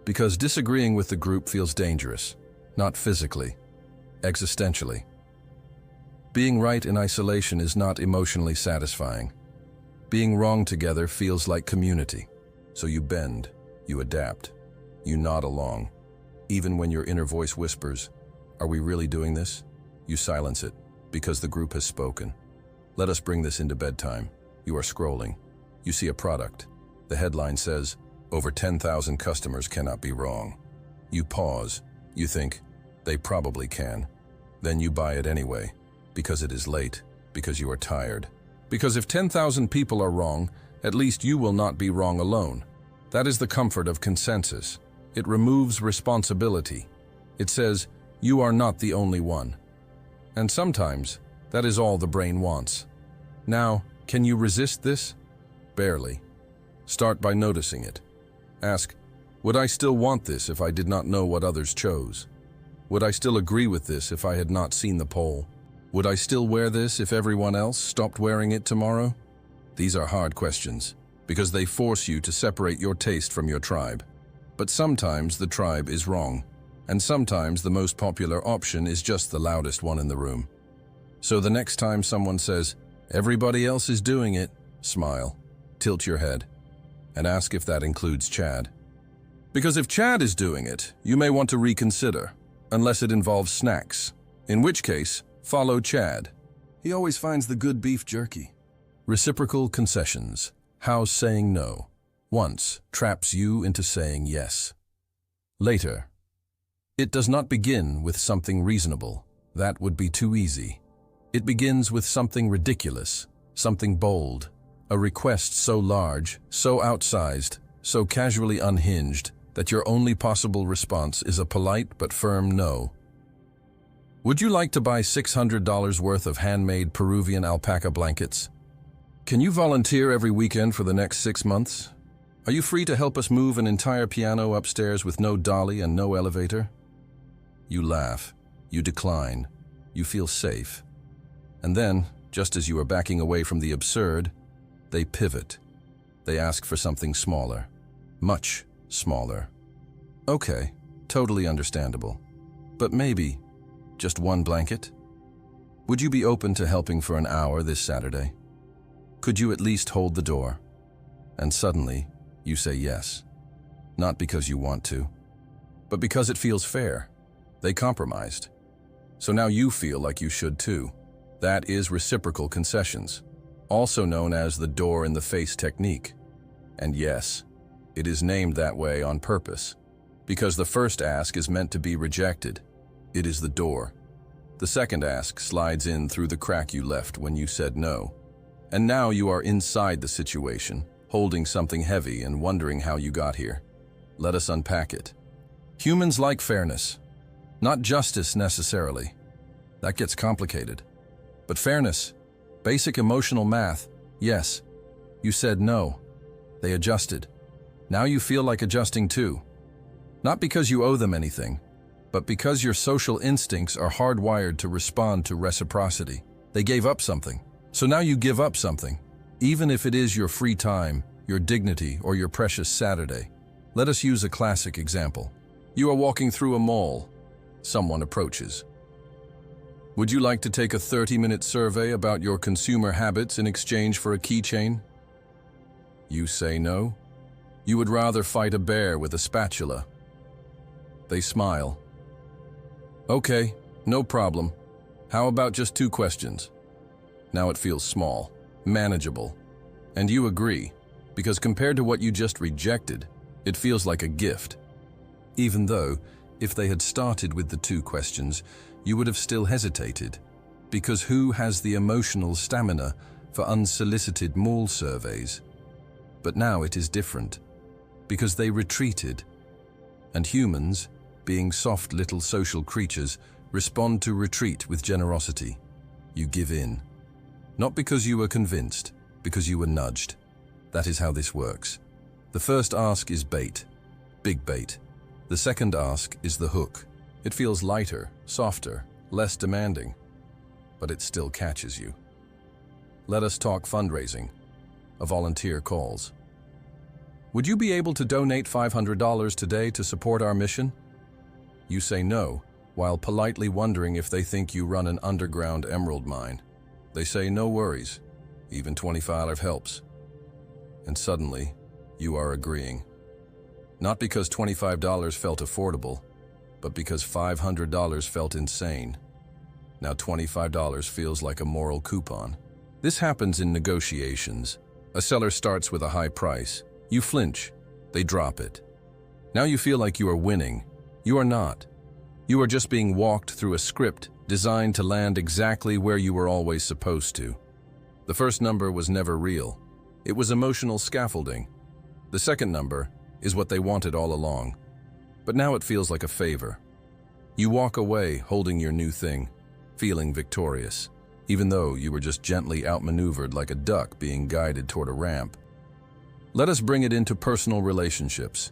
Because disagreeing with the group feels dangerous, not physically, existentially. Being right in isolation is not emotionally satisfying. Being wrong together feels like community. So you bend, you adapt, you nod along. Even when your inner voice whispers, "Are we really doing this?" You silence it, because the group has spoken. Let us bring this into bedtime. You are scrolling. You see a product. The headline says, "Over 10,000 customers cannot be wrong." You pause. You think, they probably can. Then you buy it anyway, because it is late, because you are tired. Because if 10,000 people are wrong, at least you will not be wrong alone. That is the comfort of consensus. It removes responsibility. It says, you are not the only one. And sometimes, that is all the brain wants. Now, can you resist this? Barely. Start by noticing it. Ask, would I still want this if I did not know what others chose? Would I still agree with this if I had not seen the poll? Would I still wear this if everyone else stopped wearing it tomorrow? These are hard questions, because they force you to separate your taste from your tribe. But sometimes the tribe is wrong, and sometimes the most popular option is just the loudest one in the room. So the next time someone says, everybody else is doing it, smile, tilt your head, and ask if that includes Chad. Because if Chad is doing it, you may want to reconsider, unless it involves snacks, in which case, follow Chad. He always finds the good beef jerky. Reciprocal concessions. How saying no once traps you into saying yes later. It does not begin with something reasonable. That would be too easy. It begins with something ridiculous, something bold, a request so large, so outsized, so casually unhinged that your only possible response is a polite but firm no. Would you like to buy $600 worth of handmade Peruvian alpaca blankets? Can you volunteer every weekend for the next 6 months? Are you free to help us move an entire piano upstairs with no dolly and no elevator? You laugh, you decline, you feel safe. And then, just as you are backing away from the absurd, they pivot. They ask for something smaller, much smaller. Okay, totally understandable. But maybe, just one blanket? Would you be open to helping for an hour this Saturday? Could you at least hold the door? And suddenly, you say yes. Not because you want to, but because it feels fair. They compromised. So now you feel like you should too. That is reciprocal concessions, also known as the door-in-the-face technique. And yes, it is named that way on purpose, because the first ask is meant to be rejected. It is the door. The second ask slides in through the crack you left when you said no. And now you are inside the situation, holding something heavy and wondering how you got here. Let us unpack it. Humans like fairness, not justice necessarily. That gets complicated. But fairness, basic emotional math, yes. You said no. They adjusted. Now you feel like adjusting too. Not because you owe them anything, but because your social instincts are hardwired to respond to reciprocity. They gave up something. So now you give up something, even if it is your free time, your dignity, or your precious Saturday. Let us use a classic example. You are walking through a mall. Someone approaches. Would you like to take a 30-minute survey about your consumer habits in exchange for a keychain? You say no. You would rather fight a bear with a spatula. They smile. Okay, no problem. How about just 2 questions? Now it feels small, manageable. And you agree, because compared to what you just rejected, it feels like a gift. Even though, if they had started with the 2 questions, you would have still hesitated, because who has the emotional stamina for unsolicited mall surveys? But now it is different, because they retreated. And humans, being soft little social creatures, respond to retreat with generosity. You give in. Not because you were convinced, because you were nudged. That is how this works. The first ask is bait, big bait. The second ask is the hook. It feels lighter, softer, less demanding, but it still catches you. Let us talk fundraising. A volunteer calls. Would you be able to donate $500 today to support our mission? You say no, while politely wondering if they think you run an underground emerald mine. They say no worries, even $25 helps. And suddenly, you are agreeing. Not because $25 felt affordable, but because $500 felt insane. Now $25 feels like a moral coupon. This happens in negotiations. A seller starts with a high price. You flinch. They drop it. Now you feel like you are winning. You are not. You are just being walked through a script designed to land exactly where you were always supposed to. The first number was never real. It was emotional scaffolding. The second number is what they wanted all along. But now it feels like a favor. You walk away holding your new thing, feeling victorious, even though you were just gently outmaneuvered like a duck being guided toward a ramp. Let us bring it into personal relationships.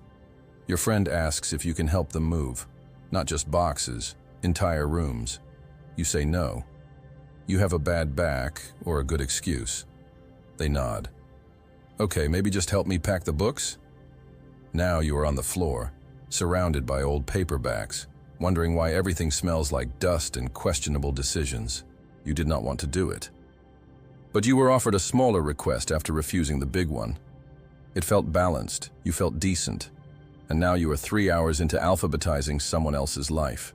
Your friend asks if you can help them move, not just boxes, entire rooms. You say no. You have a bad back or a good excuse. They nod. Okay, maybe just help me pack the books? Now you are on the floor, surrounded by old paperbacks, wondering why everything smells like dust and questionable decisions. You did not want to do it. But you were offered a smaller request after refusing the big one. It felt balanced, you felt decent, and now you are 3 hours into alphabetizing someone else's life.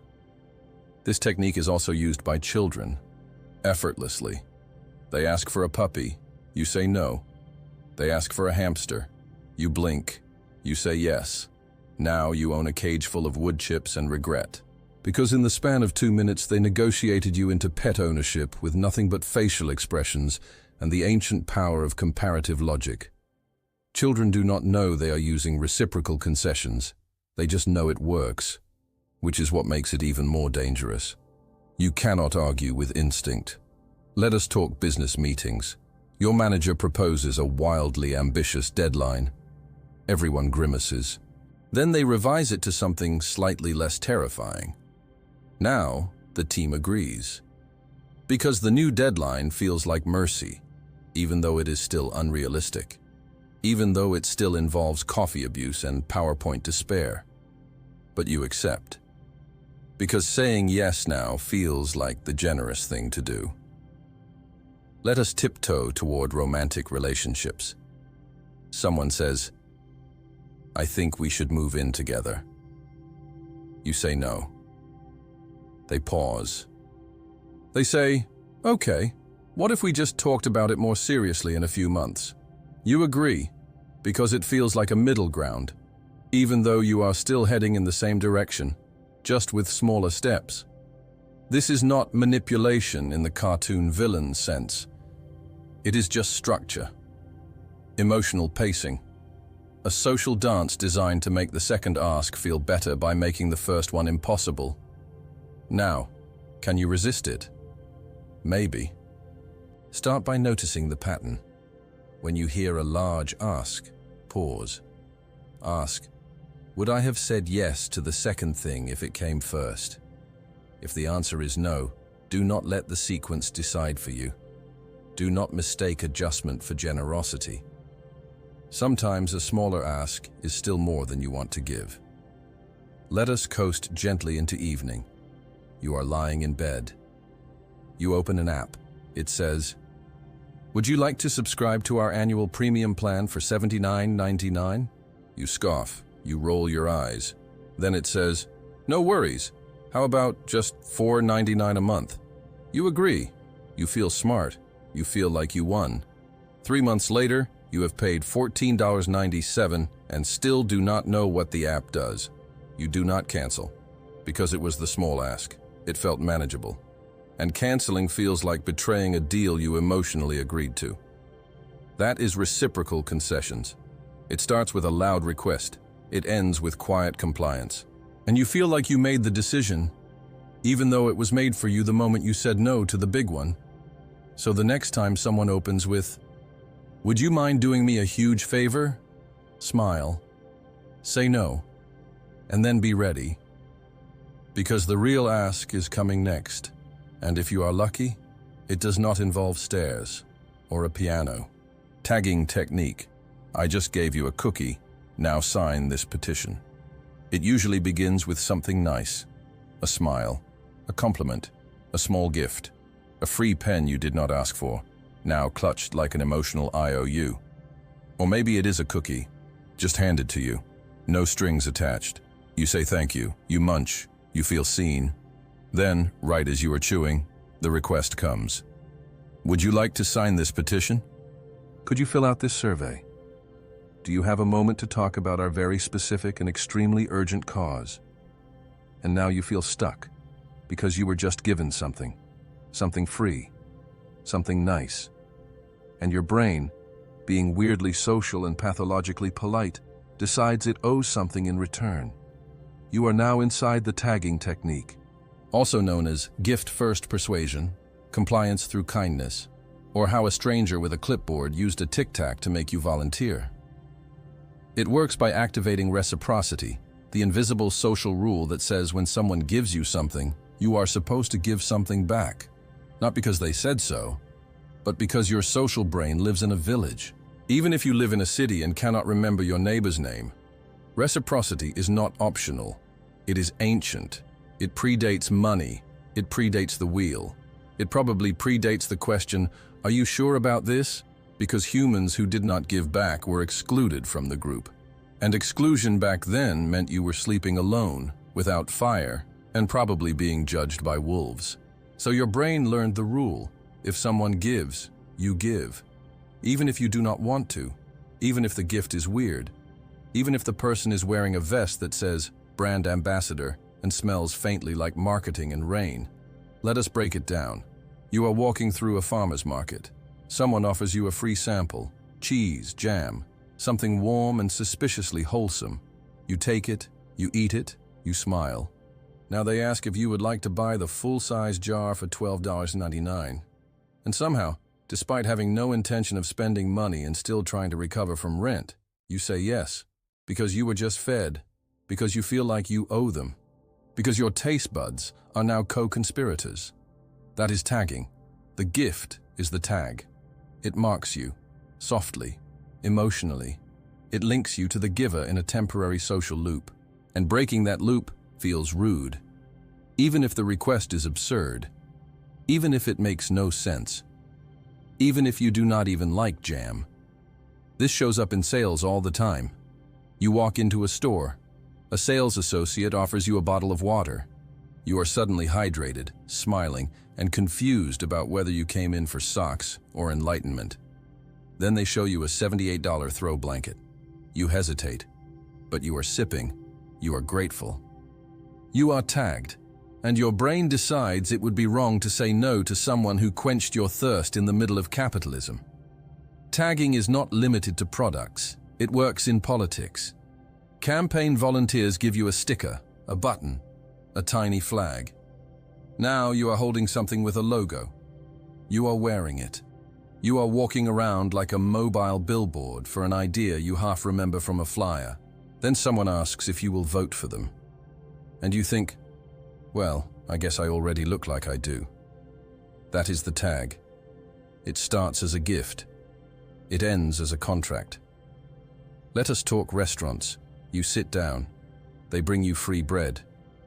This technique is also used by children, effortlessly. They ask for a puppy, you say no. They ask for a hamster, you blink, you say yes. Now you own a cage full of wood chips and regret. Because in the span of 2 minutes they negotiated you into pet ownership with nothing but facial expressions and the ancient power of comparative logic. Children do not know they are using reciprocal concessions. They just know it works, which is what makes it even more dangerous. You cannot argue with instinct. Let us talk business meetings. Your manager proposes a wildly ambitious deadline. Everyone grimaces. Then they revise it to something slightly less terrifying. Now, the team agrees. Because the new deadline feels like mercy, even though it is still unrealistic. Even though it still involves coffee abuse and PowerPoint despair. But you accept. Because saying yes now feels like the generous thing to do. Let us tiptoe toward romantic relationships. Someone says, I think we should move in together. You say no. They pause. They say, okay, what if we just talked about it more seriously in a few months? You agree, because it feels like a middle ground, even though you are still heading in the same direction, just with smaller steps. This is not manipulation in the cartoon villain sense. It is just structure. Emotional pacing. A social dance designed to make the second ask feel better by making the first one impossible. Now, can you resist it? Maybe. Start by noticing the pattern. When you hear a large ask, pause. Ask, would I have said yes to the second thing if it came first? If the answer is no, do not let the sequence decide for you. Do not mistake adjustment for generosity. Sometimes a smaller ask is still more than you want to give. Let us coast gently into evening. You are lying in bed. You open an app. It says, would you like to subscribe to our annual premium plan for $79.99? You scoff. You roll your eyes. Then it says, no worries. How about just $4.99 a month? You agree. You feel smart. You feel like you won. 3 months later, you have paid $14.97 and still do not know what the app does. You do not cancel, because it was the small ask. It felt manageable. And canceling feels like betraying a deal you emotionally agreed to. That is reciprocal concessions. It starts with a loud request. It ends with quiet compliance. And you feel like you made the decision, even though it was made for you the moment you said no to the big one. So the next time someone opens with, would you mind doing me a huge favor? Smile. Say no. And then be ready. Because the real ask is coming next. And if you are lucky, it does not involve stairs or a piano. Tagging technique. I just gave you a cookie. Now sign this petition. It usually begins with something nice. A smile. A compliment. A small gift. A free pen you did not ask for, now clutched like an emotional IOU. Or maybe it is a cookie, just handed to you. No strings attached. You say thank you. You munch. You feel seen. Then, right as you are chewing, the request comes. Would you like to sign this petition? Could you fill out this survey? Do you have a moment to talk about our very specific and extremely urgent cause? And now you feel stuck, because you were just given something. Something free. Something nice. And your brain, being weirdly social and pathologically polite, decides it owes something in return. You are now inside the tagging technique, also known as gift-first persuasion, compliance through kindness, or how a stranger with a clipboard used a tic-tac to make you volunteer. It works by activating reciprocity, the invisible social rule that says when someone gives you something, you are supposed to give something back. Not because they said so, but because your social brain lives in a village. Even if you live in a city and cannot remember your neighbor's name, reciprocity is not optional. It is ancient. It predates money. It predates the wheel. It probably predates the question, "Are you sure about this?" Because humans who did not give back were excluded from the group. And exclusion back then meant you were sleeping alone, without fire, and probably being judged by wolves. So your brain learned the rule: if someone gives, you give. Even if you do not want to, even if the gift is weird, even if the person is wearing a vest that says brand ambassador and smells faintly like marketing and rain. Let us break it down. You are walking through a farmer's market. Someone offers you a free sample, cheese, jam, something warm and suspiciously wholesome. You take it, you eat it, you smile. Now they ask if you would like to buy the full-size jar for $12.99. And somehow, despite having no intention of spending money and still trying to recover from rent, you say yes, because you were just fed, because you feel like you owe them, because your taste buds are now co-conspirators. That is tagging. The gift is the tag. It marks you, softly, emotionally. It links you to the giver in a temporary social loop, and breaking that loop feels rude. Even if the request is absurd, even if it makes no sense, even if you do not even like jam. This shows up in sales all the time. You walk into a store. A sales associate offers you a bottle of water. You are suddenly hydrated, smiling, and confused about whether you came in for socks or enlightenment. Then they show you a $78 throw blanket. You hesitate, but you are sipping. You are grateful. You are tagged, and your brain decides it would be wrong to say no to someone who quenched your thirst in the middle of capitalism. Tagging is not limited to products. It works in politics. Campaign volunteers give you a sticker, a button, a tiny flag. Now you are holding something with a logo. You are wearing it. You are walking around like a mobile billboard for an idea you half remember from a flyer. Then someone asks if you will vote for them. And you think, well, I guess I already look like I do. That is the tag. It starts as a gift. It ends as a contract. Let us talk restaurants. You sit down. They bring you free bread.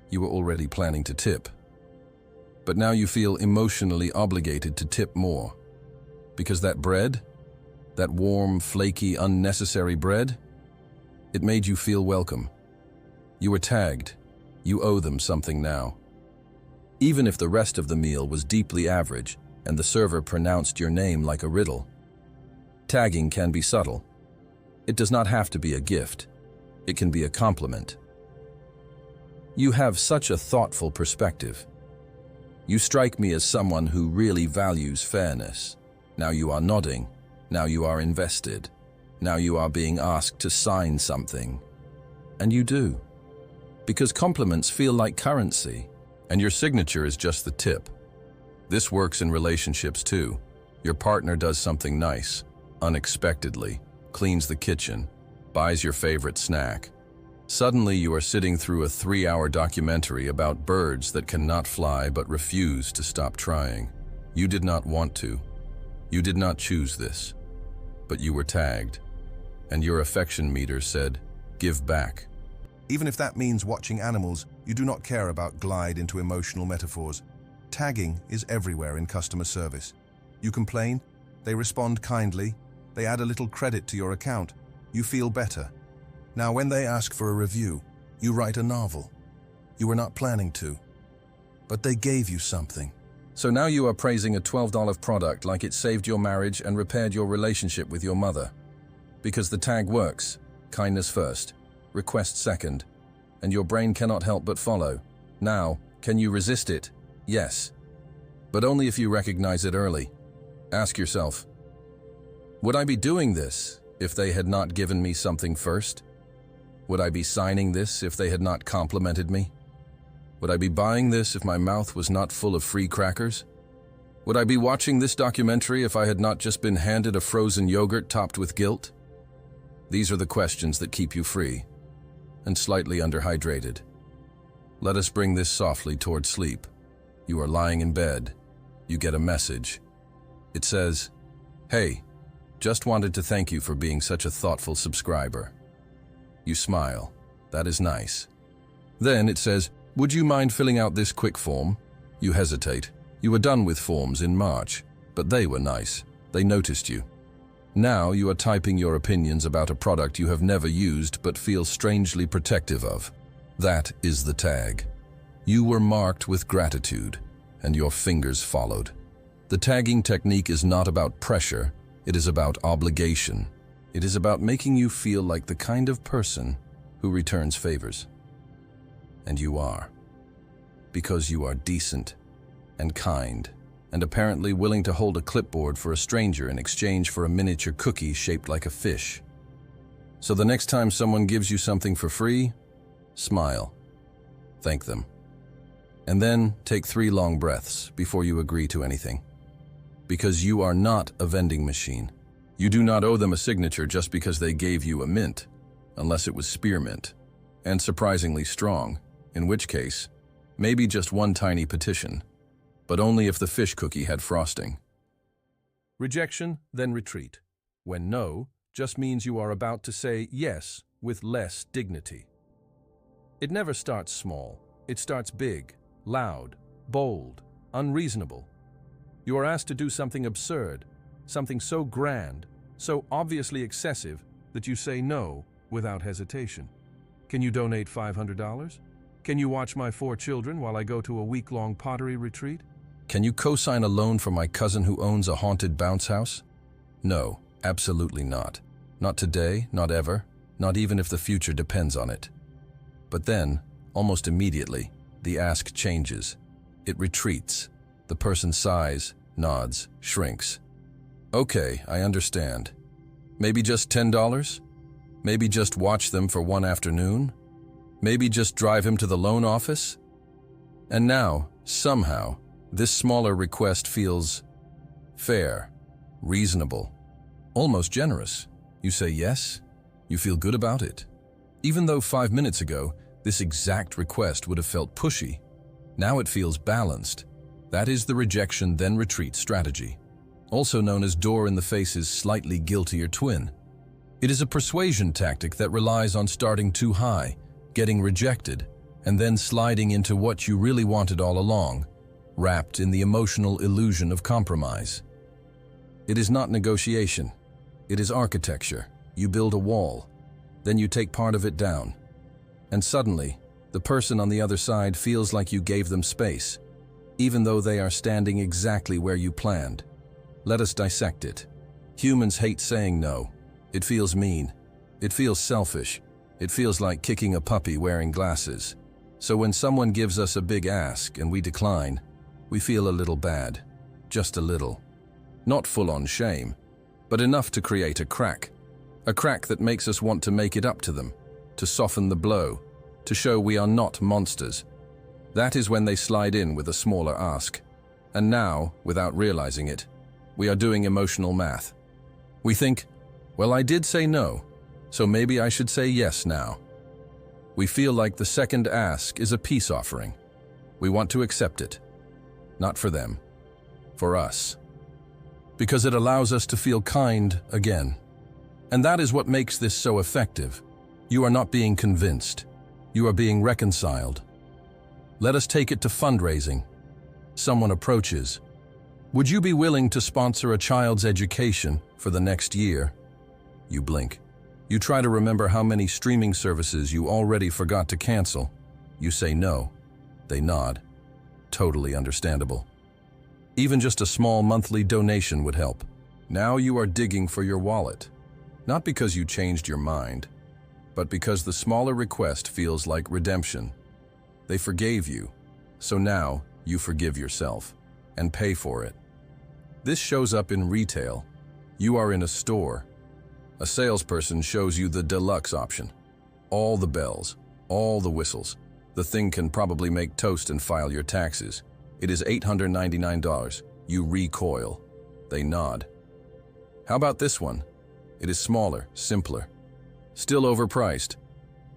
You were already planning to tip. But now you feel emotionally obligated to tip more. Because that bread, that warm, flaky, unnecessary bread, it made you feel welcome. You were tagged. You owe them something now. Even if the rest of the meal was deeply average and the server pronounced your name like a riddle. Tagging can be subtle. It does not have to be a gift. It can be a compliment. You have such a thoughtful perspective. You strike me as someone who really values fairness. Now you are nodding. Now you are invested. Now you are being asked to sign something. And you do. Because compliments feel like currency, and your signature is just the tip. This works in relationships too. Your partner does something nice, unexpectedly, cleans the kitchen, buys your favorite snack. Suddenly you are sitting through a 3-hour documentary about birds that cannot fly but refuse to stop trying. You did not want to. You did not choose this. But you were tagged. And your affection meter said, give back. Even if that means watching animals, you do not care about glide into emotional metaphors. Tagging is everywhere in customer service. You complain, they respond kindly, they add a little credit to your account, you feel better. Now when they ask for a review, you write a novel. You were not planning to, but they gave you something. So now you are praising a $12 product like it saved your marriage and repaired your relationship with your mother. Because the tag works, kindness first, request second, and your brain cannot help but follow. Now, can you resist it? Yes. But only if you recognize it early. Ask yourself, would I be doing this if they had not given me something first? Would I be signing this if they had not complimented me? Would I be buying this if my mouth was not full of free crackers? Would I be watching this documentary if I had not just been handed a frozen yogurt topped with guilt? These are the questions that keep you free and slightly underhydrated. Let us bring this softly toward sleep. You are lying in bed. You get a message. It says, "Hey, just wanted to thank you for being such a thoughtful subscriber." You smile. That is nice. Then it says, "Would you mind filling out this quick form?" You hesitate. You were done with forms in March, but they were nice. They noticed you. Now you are typing your opinions about a product you have never used but feel strangely protective of. That is the tag. You were marked with gratitude, and your fingers followed. The tagging technique is not about pressure, it is about obligation. It is about making you feel like the kind of person who returns favors. And you are. Because you are decent and kind, and apparently willing to hold a clipboard for a stranger in exchange for a miniature cookie shaped like a fish. So the next time someone gives you something for free, smile. Thank them. And then take 3 long breaths before you agree to anything. Because you are not a vending machine. You do not owe them a signature just because they gave you a mint, unless it was spearmint, and surprisingly strong, in which case, maybe just one tiny petition, but only if the fish cookie had frosting. Rejection-Then-Retreat. When no just means you are about to say yes with less dignity. It never starts small. It starts big, loud, bold, unreasonable. You are asked to do something absurd, something so grand, so obviously excessive that you say no without hesitation. Can you donate $500? Can you watch my 4 children while I go to a week-long pottery retreat? Can you co-sign a loan for my cousin who owns a haunted bounce house? No, absolutely not. Not today, not ever, not even if the future depends on it. But then, almost immediately, the ask changes. It retreats. The person sighs, nods, shrinks. Okay, I understand. Maybe just $10? Maybe just watch them for one afternoon? Maybe just drive him to the loan office? And now, somehow, this smaller request feels fair, reasonable, almost generous. You say yes, you feel good about it. Even though 5 minutes ago, this exact request would have felt pushy, now it feels balanced. That is the rejection-then-retreat strategy, also known as door-in-the-face's slightly guiltier twin. It is a persuasion tactic that relies on starting too high, getting rejected, and then sliding into what you really wanted all along, wrapped in the emotional illusion of compromise. It is not negotiation. It is architecture. You build a wall, then you take part of it down. And suddenly, the person on the other side feels like you gave them space, even though they are standing exactly where you planned. Let us dissect it. Humans hate saying no. It feels mean. It feels selfish. It feels like kicking a puppy wearing glasses. So when someone gives us a big ask and we decline, we feel a little bad. Just a little. Not full-on shame, but enough to create a crack. A crack that makes us want to make it up to them, to soften the blow, to show we are not monsters. That is when they slide in with a smaller ask. And now, without realizing it, we are doing emotional math. We think, well, I did say no, so maybe I should say yes now. We feel like the second ask is a peace offering. We want to accept it. Not for them, for us. Because it allows us to feel kind again. And that is what makes this so effective. You are not being convinced. You are being reconciled. Let us take it to fundraising. Someone approaches. Would you be willing to sponsor a child's education for the next year? You blink. You try to remember how many streaming services you already forgot to cancel. You say no. They nod. Totally understandable. Even just a small monthly donation would help. Now you are digging for your wallet. Not because you changed your mind, but because the smaller request feels like redemption. They forgave you, so now you forgive yourself and pay for it. This shows up in retail. You are in a store. A salesperson shows you the deluxe option. All the bells, all the whistles, The thing can probably make toast and file your taxes. It is $899. You recoil. They nod. How about this one? It is smaller, simpler. Still overpriced,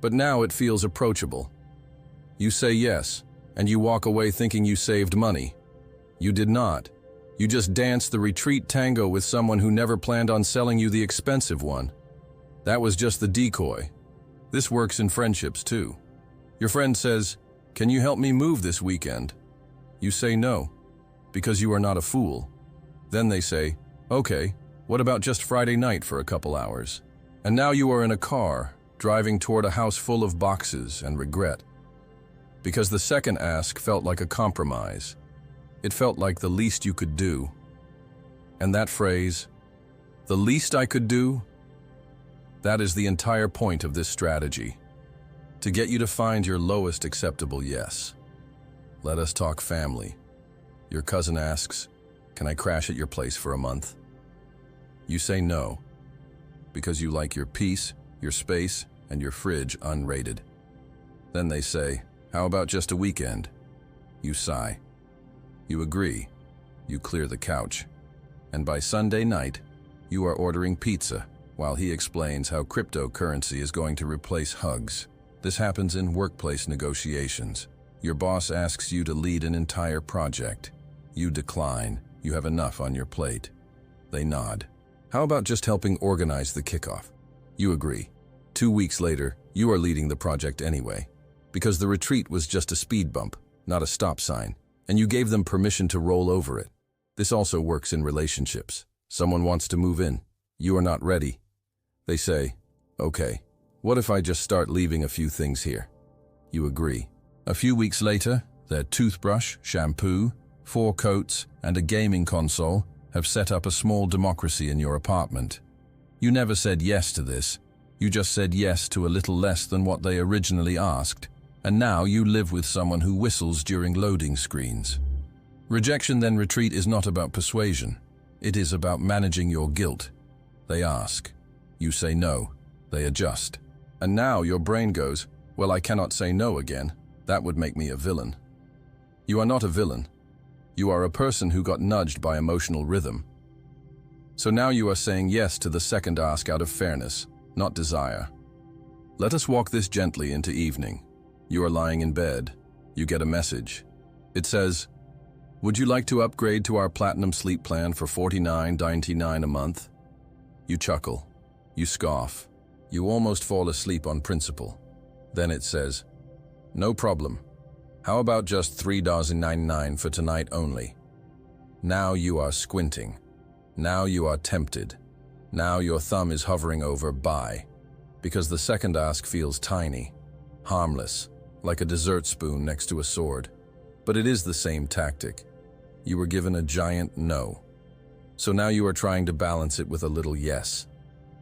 but now it feels approachable. You say yes, and you walk away thinking you saved money. You did not. You just danced the retreat tango with someone who never planned on selling you the expensive one. That was just the decoy. This works in friendships too. Your friend says, "Can you help me move this weekend?" You say no, because you are not a fool. Then they say, "Okay, what about just Friday night for a couple hours?" And now you are in a car, driving toward a house full of boxes and regret. Because the second ask felt like a compromise. It felt like the least you could do. And that phrase, "the least I could do," that is the entire point of this strategy. To get you to find your lowest acceptable yes. Let us talk family. Your cousin asks, "Can I crash at your place for a month?" You say no, because you like your peace, your space, and your fridge unrated. Then they say, "How about just a weekend?" You sigh. You agree. You clear the couch. And by Sunday night, you are ordering pizza while he explains how cryptocurrency is going to replace hugs. This happens in workplace negotiations. Your boss asks you to lead an entire project. You decline. You have enough on your plate. They nod. How about just helping organize the kickoff? You agree. 2 weeks later, you are leading the project anyway, because the retreat was just a speed bump, not a stop sign, and you gave them permission to roll over it. This also works in relationships. Someone wants to move in. You are not ready. They say, "Okay, what if I just start leaving a few things here?" You agree. A few weeks later, their toothbrush, shampoo, 4 coats, and a gaming console have set up a small democracy in your apartment. You never said yes to this. You just said yes to a little less than what they originally asked, and now you live with someone who whistles during loading screens. Rejection-Then-Retreat is not about persuasion. It is about managing your guilt. They ask. You say no. They adjust. And now your brain goes, "Well, I cannot say no again. That would make me a villain." You are not a villain. You are a person who got nudged by emotional rhythm. So now you are saying yes to the second ask out of fairness, not desire. Let us walk this gently into evening. You are lying in bed. You get a message. It says, "Would you like to upgrade to our platinum sleep plan for $49.99 a month?" You chuckle. You scoff. You almost fall asleep on principle. Then it says, "No problem. How about just $3.99 for tonight only?" Now you are squinting. Now you are tempted. Now your thumb is hovering over buy, because the second ask feels tiny, harmless, like a dessert spoon next to a sword. But it is the same tactic. You were given a giant no. So now you are trying to balance it with a little yes,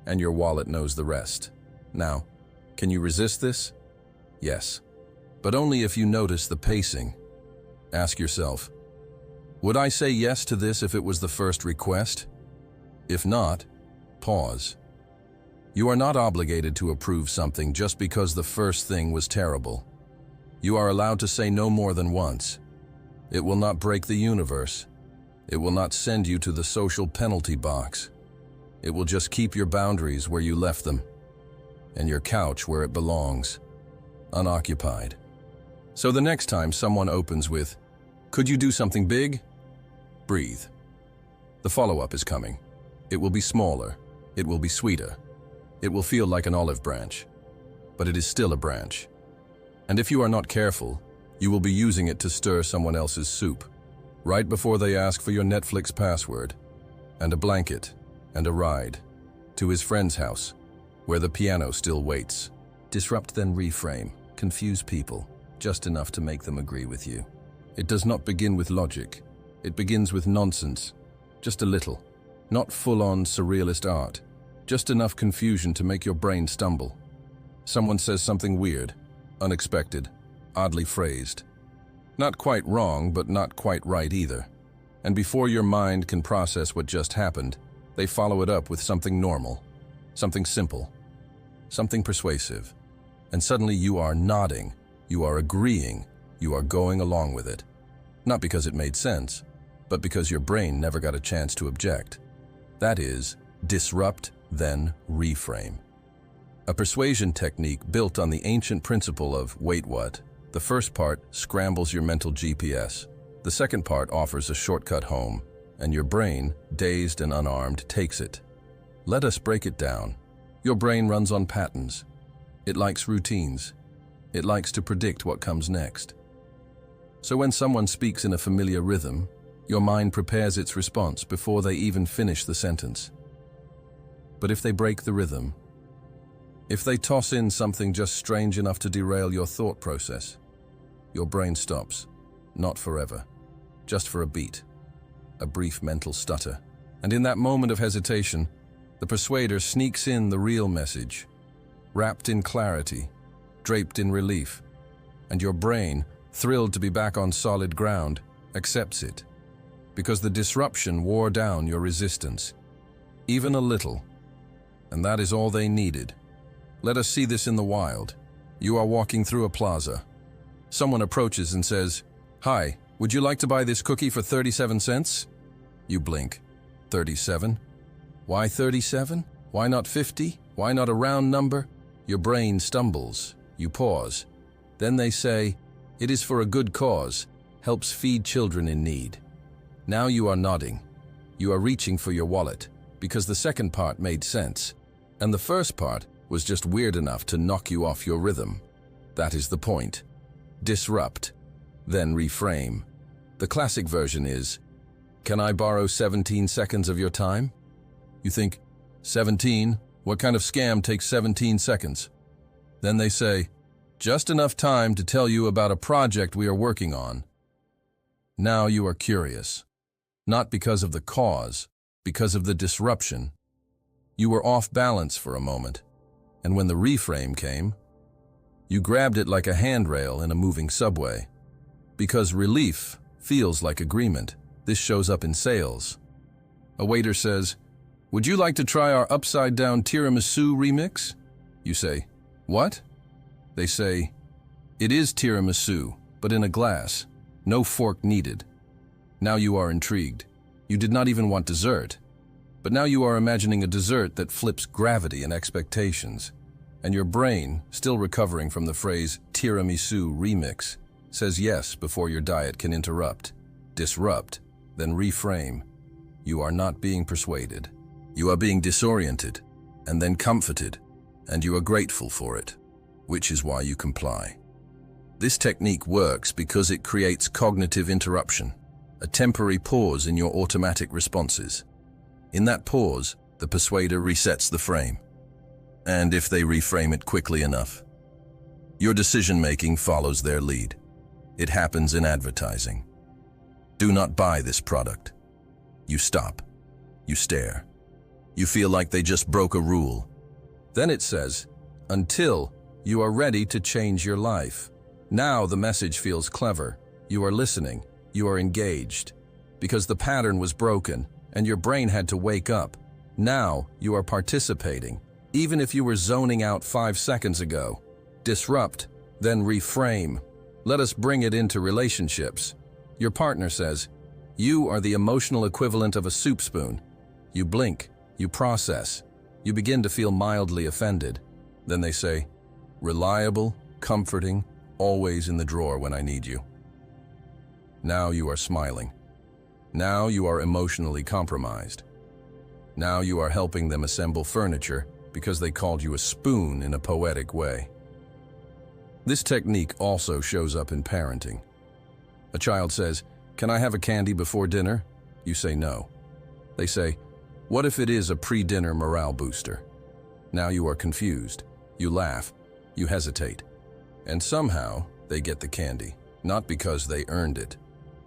and your wallet knows the rest. Now, can you resist this? Yes. But only if you notice the pacing. Ask yourself, would I say yes to this if it was the first request? If not, pause. You are not obligated to approve something just because the first thing was terrible. You are allowed to say no more than once. It will not break the universe. It will not send you to the social penalty box. It will just keep your boundaries where you left them, and your couch where it belongs, unoccupied. So the next time someone opens with, "Could you do something big?" Breathe. The follow-up is coming. It will be smaller. It will be sweeter. It will feel like an olive branch, but it is still a branch. And if you are not careful, you will be using it to stir someone else's soup, right before they ask for your Netflix password, and a blanket, and a ride, to his friend's house, where the piano still waits. Disrupt-Then-Reframe. Confuse people, just enough to make them agree with you. It does not begin with logic. It begins with nonsense, just a little. Not full-on surrealist art, just enough confusion to make your brain stumble. Someone says something weird, unexpected, oddly phrased. Not quite wrong, but not quite right either. And before your mind can process what just happened, they follow it up with something normal, something simple, something persuasive. And suddenly you are nodding, You are agreeing. You are going along with it. Not because it made sense, but because your brain never got a chance to object. That is, disrupt-then-reframe. A persuasion technique built on the ancient principle of wait what? The first part scrambles your mental GPS. The second part offers a shortcut home, and your brain, dazed and unarmed, takes it. Let us break it down. Your brain runs on patterns. It likes routines. It likes to predict what comes next. So when someone speaks in a familiar rhythm, your mind prepares its response before they even finish the sentence. But if they break the rhythm, if they toss in something just strange enough to derail your thought process, your brain stops, not forever, just for a beat, a brief mental stutter. And in that moment of hesitation, the persuader sneaks in the real message, wrapped in clarity, draped in relief, and your brain, thrilled to be back on solid ground, accepts it, because the disruption wore down your resistance, even a little, and that is all they needed. Let us see this in the wild. You are walking through a plaza. Someone approaches and says, "Hi, would you like to buy this cookie for 37 cents? You blink. 37? Why 37? Why not 50? Why not a round number? Your brain stumbles. You pause. Then they say, "It is for a good cause, helps feed children in need." Now you are nodding. You are reaching for your wallet, because the second part made sense, and the first part was just weird enough to knock you off your rhythm. That is the point. Disrupt, then reframe. The classic version is, "Can I borrow 17 seconds of your time?" You think, 17? What kind of scam takes 17 seconds? Then they say, "Just enough time to tell you about a project we are working on." Now you are curious. Not because of the cause, because of the disruption. You were off balance for a moment, and when the reframe came, you grabbed it like a handrail in a moving subway. Because relief feels like agreement. This shows up in sales. A waiter says, "Would you like to try our upside-down tiramisu remix?" You say, "What?" They say, "It is tiramisu, but in a glass. No fork needed." Now you are intrigued. You did not even want dessert. But now you are imagining a dessert that flips gravity and expectations. And your brain, still recovering from the phrase tiramisu remix, says yes before your diet can interrupt. Disrupt, then reframe. You are not being persuaded. You are being disoriented, and then comforted, and you are grateful for it, which is why you comply. This technique works because it creates cognitive interruption, a temporary pause in your automatic responses. In that pause, the persuader resets the frame. And if they reframe it quickly enough, your decision-making follows their lead. It happens in advertising. Do not buy this product. You stop. You stare. You feel like they just broke a rule. Then it says, "Until you are ready to change your life." Now the message feels clever. You are listening. You are engaged. Because the pattern was broken and your brain had to wake up. Now you are participating, even if you were zoning out 5 seconds ago. Disrupt, then reframe. Let us bring it into relationships. Your partner says, "You are the emotional equivalent of a soup spoon." You blink. You process. You begin to feel mildly offended. Then they say, "Reliable, comforting, always in the drawer when I need you." Now you are smiling. Now you are emotionally compromised. Now you are helping them assemble furniture because they called you a spoon in a poetic way. This technique also shows up in parenting. A child says, "Can I have a candy before dinner?" You say no. They say, "What if it is a pre-dinner morale booster?" Now you are confused. You laugh. You hesitate. And somehow they get the candy, not because they earned it,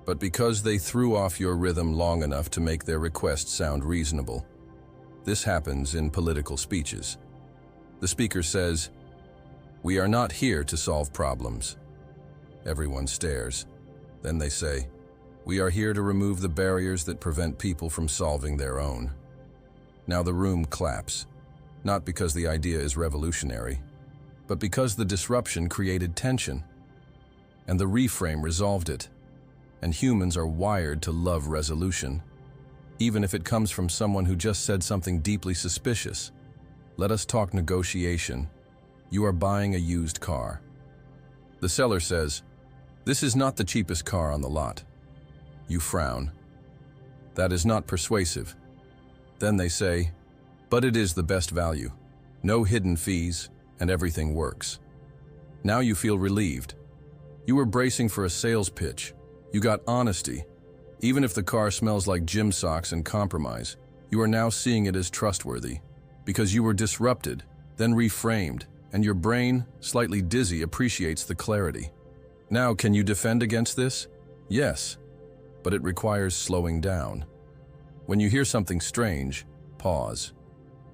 but because they threw off your rhythm long enough to make their request sound reasonable. This happens in political speeches. The speaker says, "We are not here to solve problems." Everyone stares. Then they say, "We are here to remove the barriers that prevent people from solving their own." Now the room claps, not because the idea is revolutionary, but because the disruption created tension. and the reframe resolved it. And humans are wired to love resolution, even if it comes from someone who just said something deeply suspicious. Let us talk negotiation. You are buying a used car. The seller says, "This is not the cheapest car on the lot." You frown. That is not persuasive. Then they say, "But it is the best value. No hidden fees, and everything works." Now you feel relieved. You were bracing for a sales pitch. You got honesty. Even if the car smells like gym socks and compromise, you are now seeing it as trustworthy, because you were disrupted, then reframed, and your brain, slightly dizzy, appreciates the clarity. Now, can you defend against this? Yes, but it requires slowing down. When you hear something strange, pause.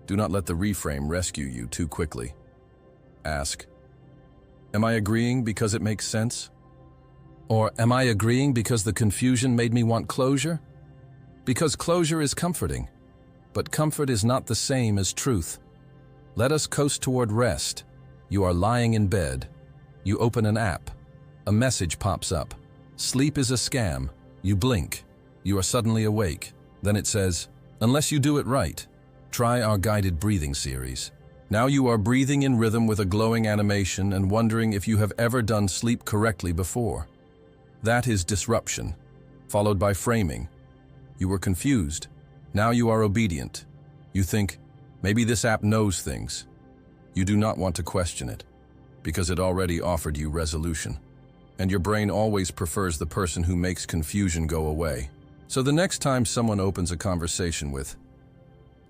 Do not let the reframe rescue you too quickly. Ask, am I agreeing because it makes sense? Or am I agreeing because the confusion made me want closure? Because closure is comforting, but comfort is not the same as truth. Let us coast toward rest. You are lying in bed. You open an app. A message pops up. Sleep is a scam. You blink. You are suddenly awake. Then it says, unless you do it right, try our guided breathing series. Now you are breathing in rhythm with a glowing animation and wondering if you have ever done sleep correctly before. That is disruption, followed by framing. You were confused. Now you are obedient. You think, maybe this app knows things. You do not want to question it, because it already offered you resolution. And your brain always prefers the person who makes confusion go away. So the next time someone opens a conversation with,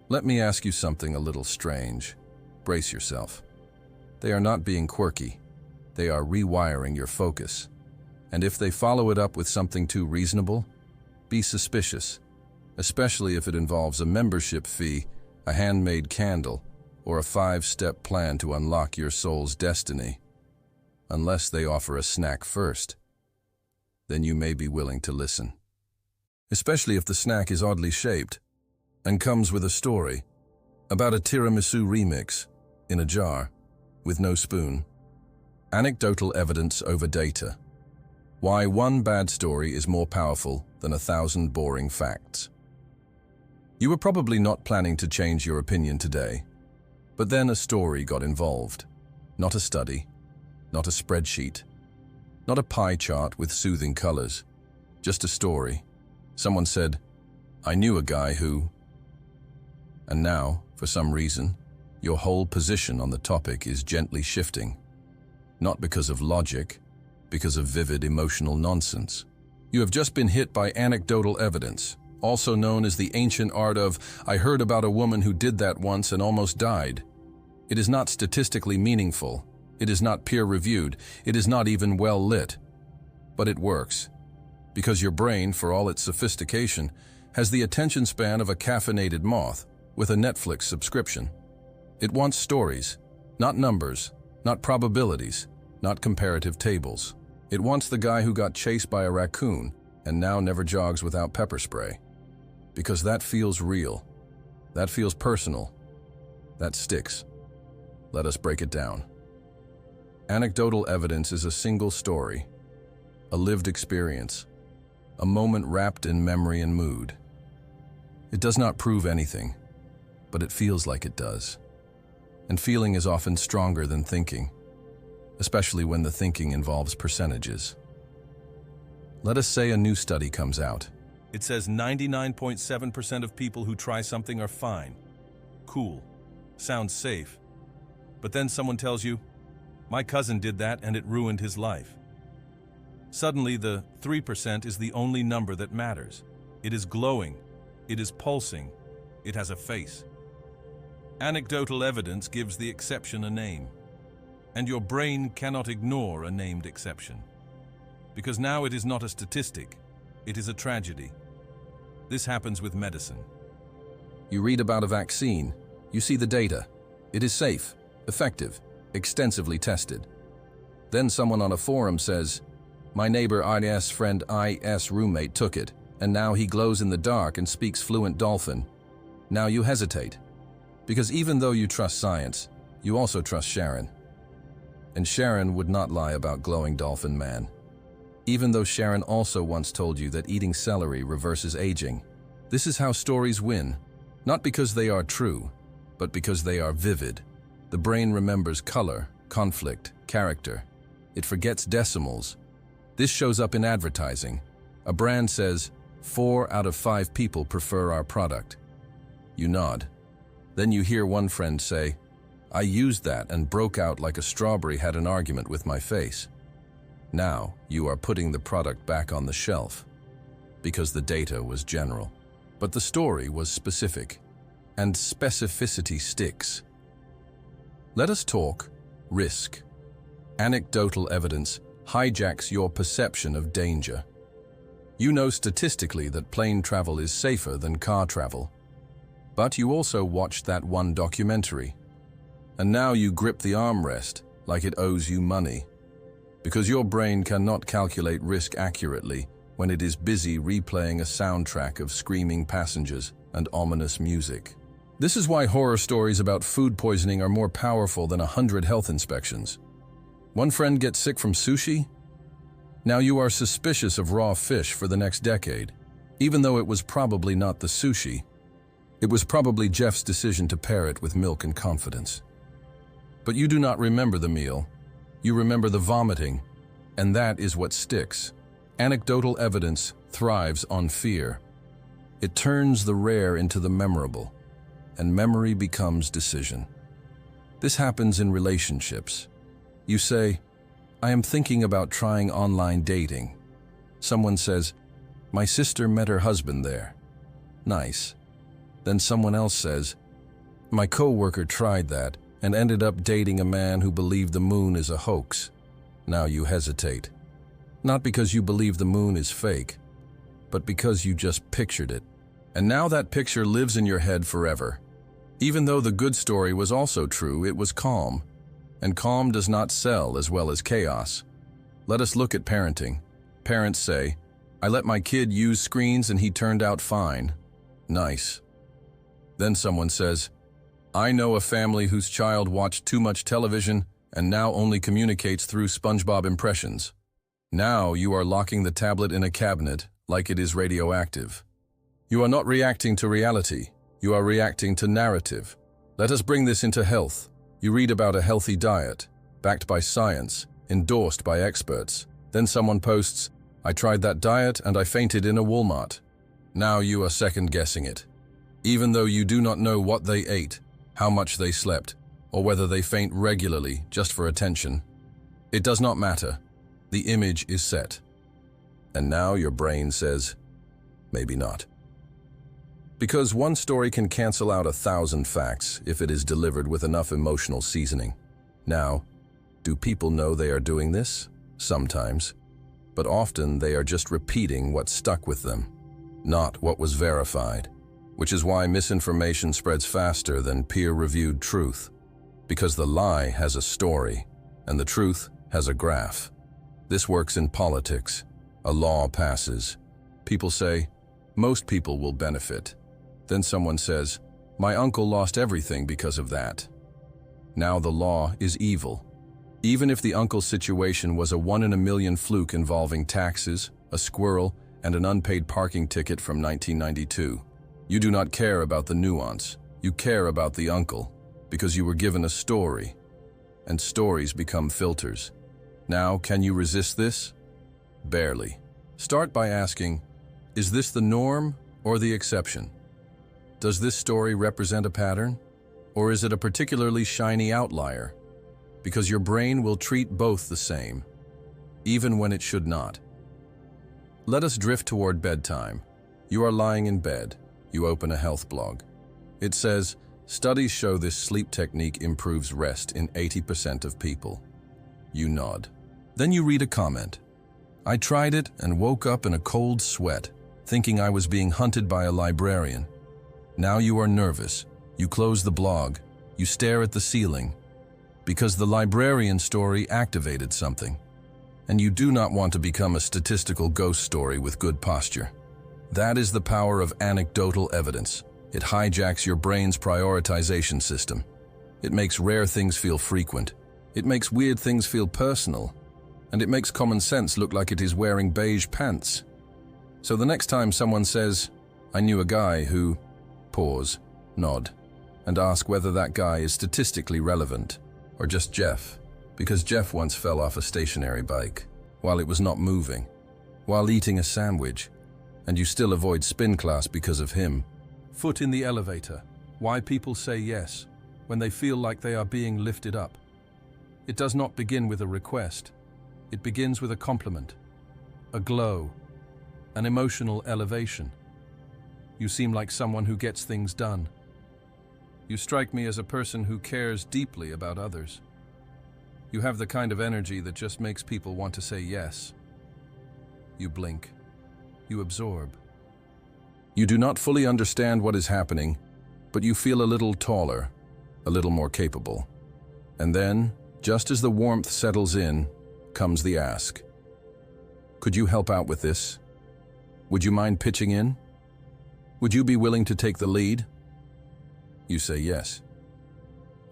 "Let me ask you something a little strange," brace yourself. They are not being quirky. They are rewiring your focus. And if they follow it up with something too reasonable, be suspicious, especially if it involves a membership fee, a handmade candle, or a 5-step plan to unlock your soul's destiny. Unless they offer a snack first, then you may be willing to listen. Especially if the snack is oddly shaped and comes with a story about a tiramisu remix in a jar with no spoon. Anecdotal evidence over data. Why one bad story is more powerful than 1,000 boring facts. You were probably not planning to change your opinion today, but then a story got involved. Not a study, not a spreadsheet, not a pie chart with soothing colors, just a story. Someone said, "I knew a guy who..." And now, for some reason, your whole position on the topic is gently shifting. Not because of logic, because of vivid emotional nonsense. You have just been hit by anecdotal evidence, also known as the ancient art of, "I heard about a woman who did that once and almost died." It is not statistically meaningful. It is not peer-reviewed. It is not even well-lit. But it works, because your brain, for all its sophistication, has the attention span of a caffeinated moth with a Netflix subscription. It wants stories, not numbers, not probabilities, not comparative tables. It wants the guy who got chased by a raccoon and now never jogs without pepper spray. Because that feels real. That feels personal. That sticks. Let us break it down. Anecdotal evidence is a single story, a lived experience, a moment wrapped in memory and mood. It does not prove anything, but it feels like it does. And feeling is often stronger than thinking, especially when the thinking involves percentages. Let us say a new study comes out. It says 99.7% of people who try something are fine. Cool. Sounds safe. But then someone tells you, "My cousin did that and it ruined his life." Suddenly, the 3% is the only number that matters. It is glowing. It is pulsing. It has a face. Anecdotal evidence gives the exception a name. And your brain cannot ignore a named exception. Because now it is not a statistic, it is a tragedy. This happens with medicine. You read about a vaccine, you see the data. It is safe, effective, extensively tested. Then someone on a forum says, "My neighbor IS friend IS roommate took it, and now he glows in the dark and speaks fluent dolphin." Now you hesitate. Because even though you trust science, you also trust Sharon. And Sharon would not lie about glowing dolphin man. even though Sharon also once told you that eating celery reverses aging. This is how stories win, not because they are true, but because they are vivid. The brain remembers color, conflict, character. It forgets decimals. This shows up in advertising. A brand says, 4 out of 5 people prefer our product. You nod. Then you hear one friend say, I used that and broke out like a strawberry had an argument with my face. Now you are putting the product back on the shelf because the data was general. But the story was specific, and specificity sticks. Let us talk risk. Anecdotal evidence hijacks your perception of danger. You know statistically that plane travel is safer than car travel. But you also watched that one documentary. And now you grip the armrest like it owes you money. Because your brain cannot calculate risk accurately when it is busy replaying a soundtrack of screaming passengers and ominous music. This is why horror stories about food poisoning are more powerful than 100 health inspections. One friend gets sick from sushi? Now you are suspicious of raw fish for the next decade, even though it was probably not the sushi. It was probably Jeff's decision to pair it with milk and confidence. But you do not remember the meal. You remember the vomiting, and that is what sticks. Anecdotal evidence thrives on fear. It turns the rare into the memorable, and memory becomes decision. This happens in relationships. You say, I am thinking about trying online dating. Someone says, my sister met her husband there. Nice. Then someone else says, my coworker tried that and ended up dating a man who believed the moon is a hoax. Now you hesitate. Not because you believe the moon is fake, but because you just pictured it. And now that picture lives in your head forever. Even though the good story was also true, it was calm. And calm does not sell as well as chaos. Let us look at parenting. Parents say, I let my kid use screens and he turned out fine. Nice. Then someone says, I know a family whose child watched too much television and now only communicates through SpongeBob impressions. Now you are locking the tablet in a cabinet like it is radioactive. You are not reacting to reality. You are reacting to narrative. Let us bring this into health. You read about a healthy diet, backed by science, endorsed by experts. Then someone posts, I tried that diet and I fainted in a Walmart. Now you are second-guessing it. Even though you do not know what they ate, how much they slept, or whether they faint regularly just for attention. It does not matter. The image is set. And now your brain says, maybe not. Because one story can cancel out 1,000 facts if it is delivered with enough emotional seasoning. Now, do people know they are doing this? Sometimes. But often they are just repeating what stuck with them, not what was verified. Which is why misinformation spreads faster than peer-reviewed truth. Because the lie has a story, and the truth has a graph. This works in politics. A law passes. People say, most people will benefit. Then someone says, my uncle lost everything because of that. Now the law is evil. Even if the uncle's situation was a 1 in a million fluke involving taxes, a squirrel, and an unpaid parking ticket from 1992. You do not care about the nuance. You care about the uncle, because you were given a story. And stories become filters. Now, can you resist this? Barely. Start by asking, is this the norm or the exception? Does this story represent a pattern? Or is it a particularly shiny outlier? Because your brain will treat both the same, even when it should not. Let us drift toward bedtime. You are lying in bed. You open a health blog. It says, studies show this sleep technique improves rest in 80% of people. You nod. Then you read a comment. I tried it and woke up in a cold sweat, thinking I was being hunted by a librarian. Now you are nervous. You close the blog. You stare at the ceiling. Because the librarian story activated something. And you do not want to become a statistical ghost story with good posture. That is the power of anecdotal evidence. It hijacks your brain's prioritization system. It makes rare things feel frequent. It makes weird things feel personal. and it makes common sense look like it is wearing beige pants. So the next time someone says, "I knew a guy who," pause, nod, and ask whether that guy is statistically relevant, or just Jeff, because Jeff once fell off a stationary bike while it was not moving, while eating a sandwich, and you still avoid spin class because of him. Foot in the elevator. Why people say yes when they feel like they are being lifted up. It does not begin with a request. It begins with a compliment, a glow, an emotional elevation. You seem like someone who gets things done. You strike me as a person who cares deeply about others. You have the kind of energy that just makes people want to say yes. You blink. You absorb. You do not fully understand what is happening, but you feel a little taller, a little more capable. And then, just as the warmth settles in, comes the ask. Could you help out with this? Would you mind pitching in? Would you be willing to take the lead? You say yes,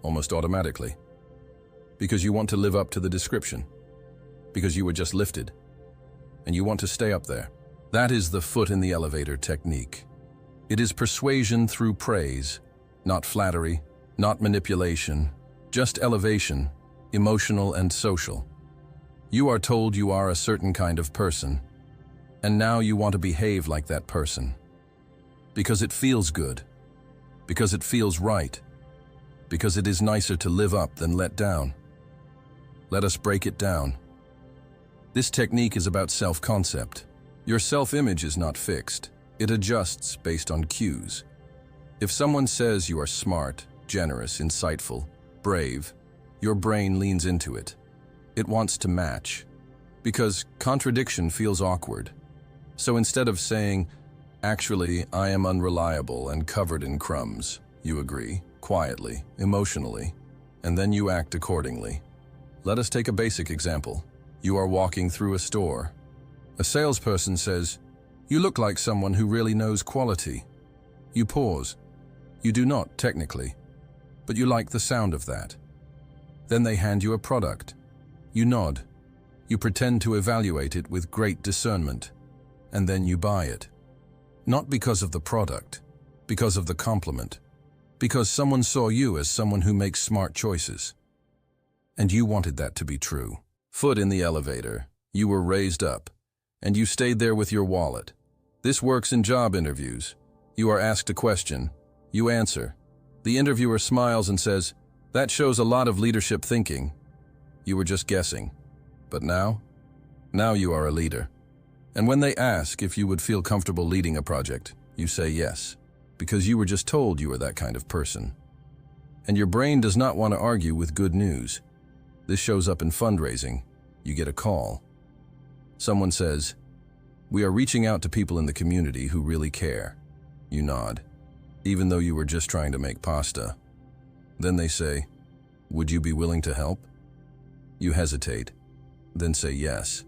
almost automatically, because you want to live up to the description, because you were just lifted, and you want to stay up there. That is the foot in the elevator technique. It is persuasion through praise, not flattery, not manipulation, just elevation, emotional and social. You are told you are a certain kind of person, and now you want to behave like that person. Because it feels good, because it feels right, because it is nicer to live up than let down. Let us break it down. This technique is about self-concept. Your self-image is not fixed. It adjusts based on cues. If someone says you are smart, generous, insightful, brave, your brain leans into it. It wants to match, because contradiction feels awkward. So instead of saying, "Actually, I am unreliable and covered in crumbs," you agree, quietly, emotionally, and then you act accordingly. Let us take a basic example. You are walking through a store. A salesperson says, "You look like someone who really knows quality." You pause. You do not, technically, but you like the sound of that. Then they hand you a product. You nod. You pretend to evaluate it with great discernment, and then you buy it. Not because of the product, because of the compliment, because someone saw you as someone who makes smart choices. And you wanted that to be true. Foot in the elevator, you were raised up, and you stayed there with your wallet. This works in job interviews. You are asked a question, you answer. The interviewer smiles and says, "That shows a lot of leadership thinking. You were just guessing." But now you are a leader. And when they ask if you would feel comfortable leading a project, you say yes, because you were just told you were that kind of person. And your brain does not want to argue with good news. This shows up in fundraising. You get a call. Someone says, "We are reaching out to people in the community who really care." You nod, even though you were just trying to make pasta. Then they say, "Would you be willing to help?" You hesitate, then say yes,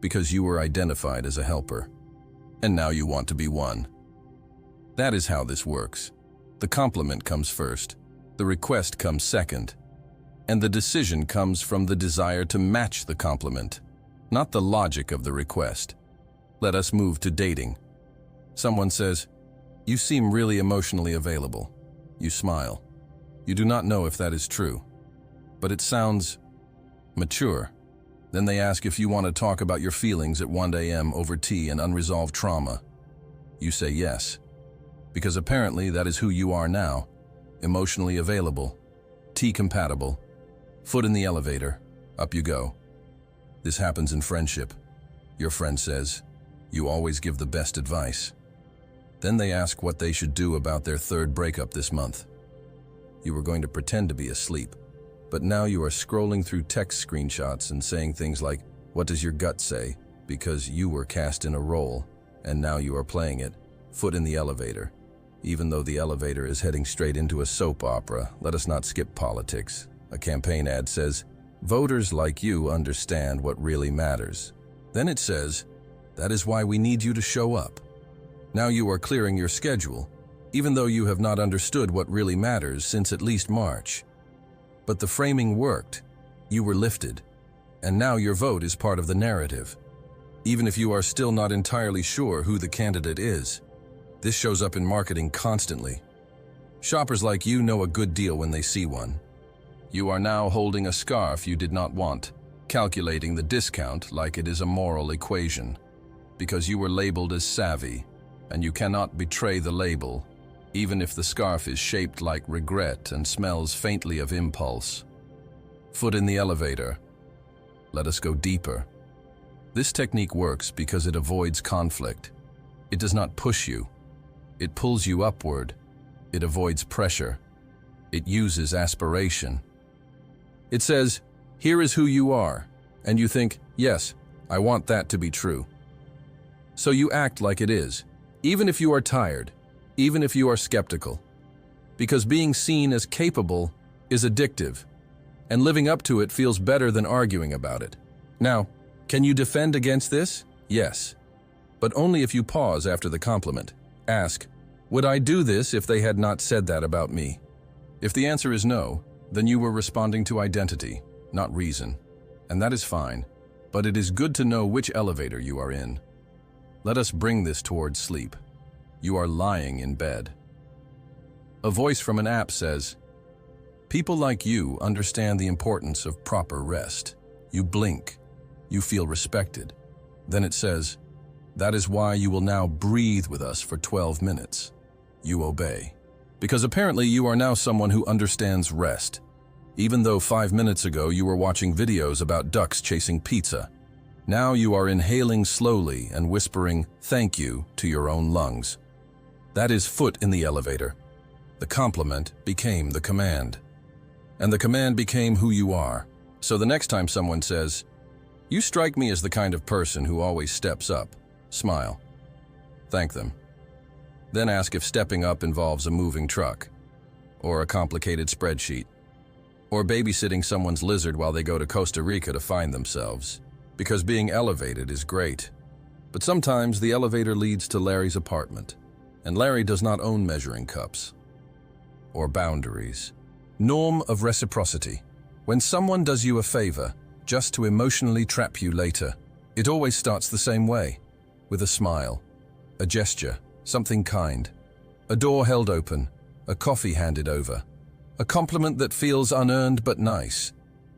because you were identified as a helper, and now you want to be one. That is how this works. The compliment comes first, the request comes second, and the decision comes from the desire to match the compliment, not the logic of the request. Let us move to dating. Someone says, "You seem really emotionally available." You smile. You do not know if that is true, but it sounds mature. Then they ask if you want to talk about your feelings at 1 a.m. over tea and unresolved trauma. You say yes, because apparently that is who you are now, emotionally available, tea compatible, foot in the elevator, up you go. This happens in friendship. Your friend says, "You always give the best advice." Then they ask what they should do about their third breakup this month. You were going to pretend to be asleep, but now you are scrolling through text screenshots and saying things like, "What does your gut say?" because you were cast in a role, and now you are playing it, foot in the elevator. Even though the elevator is heading straight into a soap opera, let us not skip politics. A campaign ad says, "Voters like you understand what really matters." Then it says, "That is why we need you to show up." Now you are clearing your schedule, even though you have not understood what really matters since at least March. But the framing worked. You were lifted. And now your vote is part of the narrative. Even if you are still not entirely sure who the candidate is, this shows up in marketing constantly. Shoppers like you know a good deal when they see one. You are now holding a scarf you did not want, calculating the discount like it is a moral equation, because you were labeled as savvy, and you cannot betray the label, even if the scarf is shaped like regret and smells faintly of impulse. Foot in the elevator. Let us go deeper. This technique works because it avoids conflict. It does not push you. It pulls you upward. It avoids pressure. It uses aspiration. It says, here is who you are, and you think, yes, I want that to be true. So you act like it is, even if you are tired, even if you are skeptical. Because being seen as capable is addictive, and living up to it feels better than arguing about it. Now, can you defend against this? Yes. But only if you pause after the compliment. Ask, would I do this if they had not said that about me? If the answer is no, then you were responding to identity, not reason. And that is fine, but it is good to know which elevator you are in. Let us bring this towards sleep. You are lying in bed. A voice from an app says, people like you understand the importance of proper rest. You blink. You feel respected. Then it says, that is why you will now breathe with us for 12 minutes. You obey. Because apparently you are now someone who understands rest, even though 5 minutes ago you were watching videos about ducks chasing pizza. Now you are inhaling slowly and whispering thank you to your own lungs. That is foot in the elevator. The compliment became the command. And the command became who you are. So the next time someone says, you strike me as the kind of person who always steps up, smile. Thank them. Then ask if stepping up involves a moving truck, or a complicated spreadsheet, or babysitting someone's lizard while they go to Costa Rica to find themselves. Because being elevated is great. But sometimes the elevator leads to Larry's apartment, and Larry does not own measuring cups or boundaries. Norm of reciprocity. When someone does you a favor, just to emotionally trap you later, it always starts the same way, with a smile, a gesture, something kind, a door held open, a coffee handed over, a compliment that feels unearned but nice.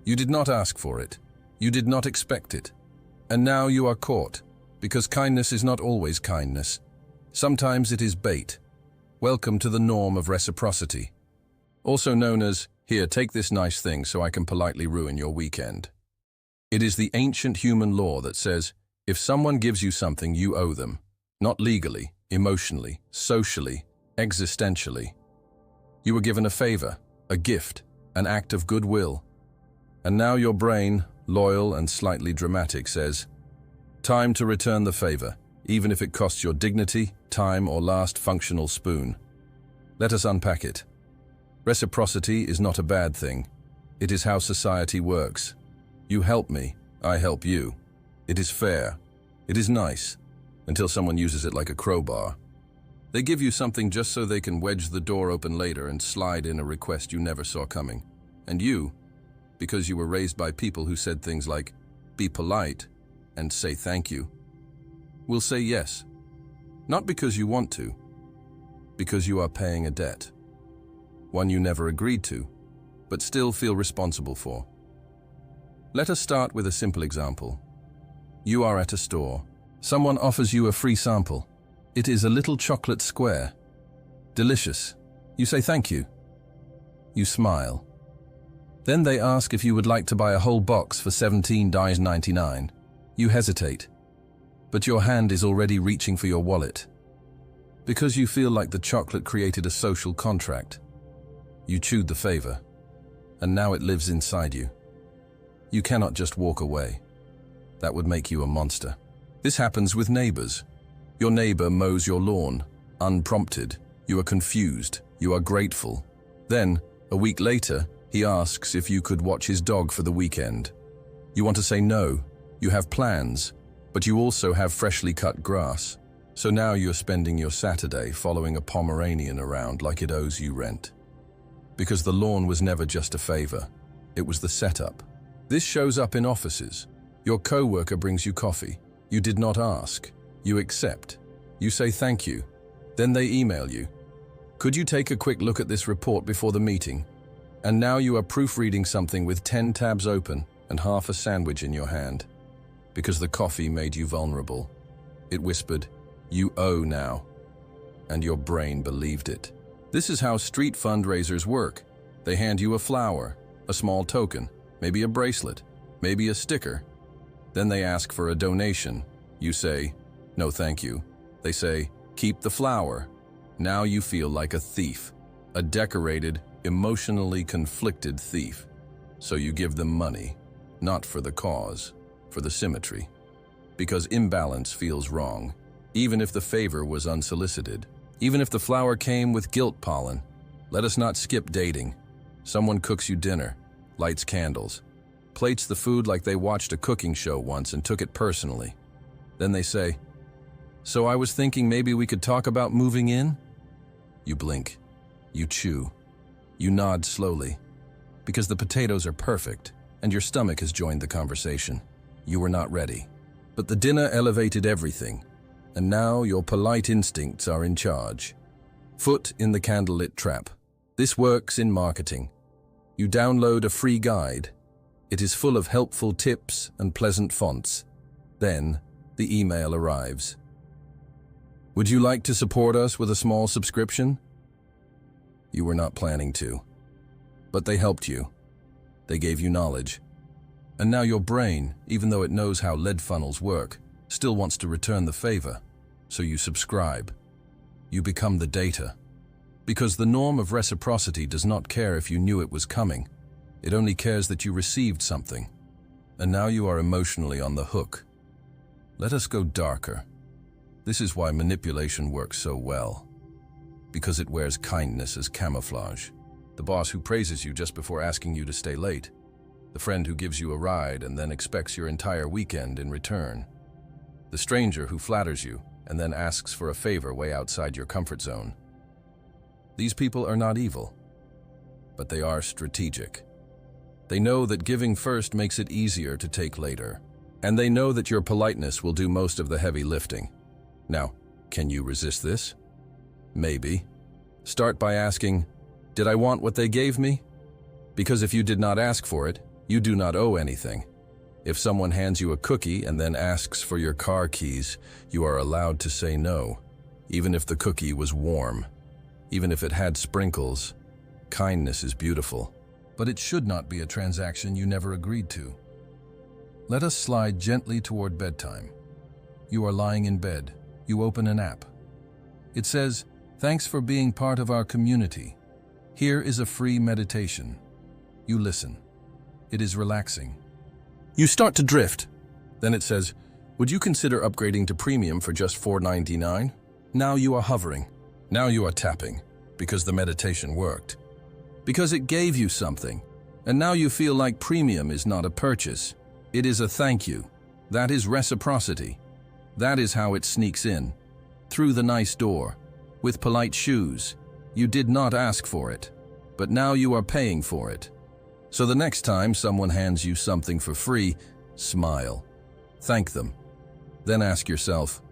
You did not ask for it. You did not expect it. And now you are caught, because kindness is not always kindness. Sometimes it is bait. Welcome to the norm of reciprocity. Also known as, here, take this nice thing so I can politely ruin your weekend. It is the ancient human law that says, if someone gives you something, you owe them. Not legally, emotionally, socially, existentially. You were given a favor, a gift, an act of goodwill. And now your brain, loyal and slightly dramatic, says, time to return the favor, even if it costs your dignity, time, or last functional spoon. Let us unpack it. Reciprocity is not a bad thing. It is how society works. You help me, I help you. It is fair. It is nice, until someone uses it like a crowbar. They give you something just so they can wedge the door open later and slide in a request you never saw coming. And you, because you were raised by people who said things like, be polite and say thank you, will say yes. Not because you want to, because you are paying a debt. One you never agreed to, but still feel responsible for. Let us start with a simple example. You are at a store. Someone offers you a free sample. It is a little chocolate square. Delicious. You say thank you. You smile. Then they ask if you would like to buy a whole box for $17.99. You hesitate, but your hand is already reaching for your wallet. Because you feel like the chocolate created a social contract. You chewed the favor, and now it lives inside you. You cannot just walk away. That would make you a monster. This happens with neighbors. Your neighbor mows your lawn, unprompted. You are confused. You are grateful. Then, a week later, he asks if you could watch his dog for the weekend. You want to say no. You have plans, but you also have freshly cut grass. So now you're spending your Saturday following a Pomeranian around like it owes you rent. Because the lawn was never just a favor. It was the setup. This shows up in offices. Your coworker brings you coffee. You did not ask. You accept. You say thank you. Then they email you. Could you take a quick look at this report before the meeting? And now you are proofreading something with 10 tabs open and half a sandwich in your hand. Because the coffee made you vulnerable. It whispered, "You owe now." And your brain believed it. This is how street fundraisers work. They hand you a flower, a small token, maybe a bracelet, maybe a sticker. Then they ask for a donation. You say, "No, thank you." They say, "Keep the flower." Now you feel like a thief, a decorated, emotionally conflicted thief. So you give them money, not for the cause, for the symmetry. Because imbalance feels wrong, even if the favor was unsolicited. Even if the flower came with guilt pollen. Let us not skip dating. Someone cooks you dinner, lights candles, plates the food like they watched a cooking show once and took it personally. Then they say, "So I was thinking maybe we could talk about moving in?" You blink. You chew. You nod slowly. Because the potatoes are perfect and your stomach has joined the conversation. You were not ready. But the dinner elevated everything. And now your polite instincts are in charge. Foot in the candlelit trap. This works in marketing. You download a free guide. It is full of helpful tips and pleasant fonts. Then, the email arrives. Would you like to support us with a small subscription? You were not planning to. But they helped you. They gave you knowledge. And now your brain, even though it knows how lead funnels work, still wants to return the favor. So you subscribe. You become the data. Because the norm of reciprocity does not care if you knew it was coming. It only cares that you received something. And now you are emotionally on the hook. Let us go darker. This is why manipulation works so well. Because it wears kindness as camouflage. The boss who praises you just before asking you to stay late. The friend who gives you a ride and then expects your entire weekend in return. The stranger who flatters you and then asks for a favor way outside your comfort zone. These people are not evil, but they are strategic. They know that giving first makes it easier to take later. And they know that your politeness will do most of the heavy lifting. Now, can you resist this? Maybe. Start by asking, did I want what they gave me? Because if you did not ask for it, you do not owe anything. If someone hands you a cookie and then asks for your car keys, you are allowed to say no, even if the cookie was warm. Even if it had sprinkles. Kindness is beautiful, but it should not be a transaction you never agreed to. Let us slide gently toward bedtime. You are lying in bed. You open an app. It says, "Thanks for being part of our community. Here is a free meditation." You listen. It is relaxing. You start to drift. Then it says, "Would you consider upgrading to premium for just $4.99? Now you are hovering. Now you are tapping, because the meditation worked. Because it gave you something. And now you feel like premium is not a purchase. It is a thank you. That is reciprocity. That is how it sneaks in. Through the nice door. With polite shoes. You did not ask for it. But now you are paying for it. So the next time someone hands you something for free, smile. Thank them. Then ask yourself,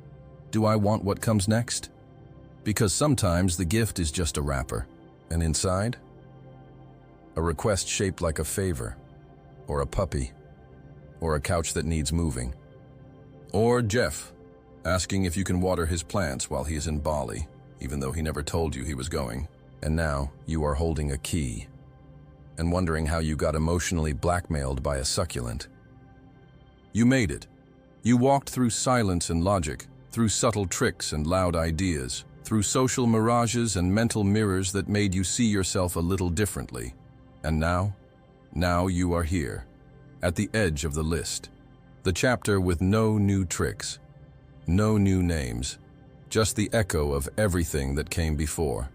do I want what comes next? Because sometimes the gift is just a wrapper. And inside? A request shaped like a favor. Or a puppy. Or a couch that needs moving. Or Jeff, asking if you can water his plants while he is in Bali, even though he never told you he was going. And now you are holding a key. And wondering how you got emotionally blackmailed by a succulent. You made it. You walked through silence and logic, through subtle tricks and loud ideas, through social mirages and mental mirrors that made you see yourself a little differently. And now you are here, at the edge of the list. The chapter with no new tricks, no new names, just the echo of everything that came before.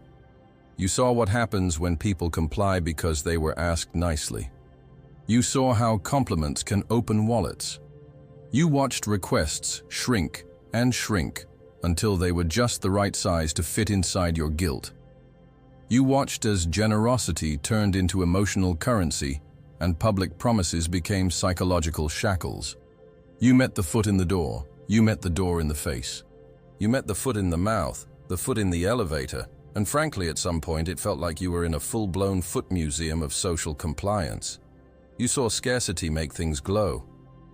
You saw what happens when people comply because they were asked nicely. You saw how compliments can open wallets. You watched requests shrink and shrink until they were just the right size to fit inside your guilt. You watched as generosity turned into emotional currency and public promises became psychological shackles. You met the foot in the door, you met the door in the face. You met the foot in the mouth, the foot in the elevator, and frankly at some point it felt like you were in a full-blown foot museum of social compliance. You saw scarcity make things glow.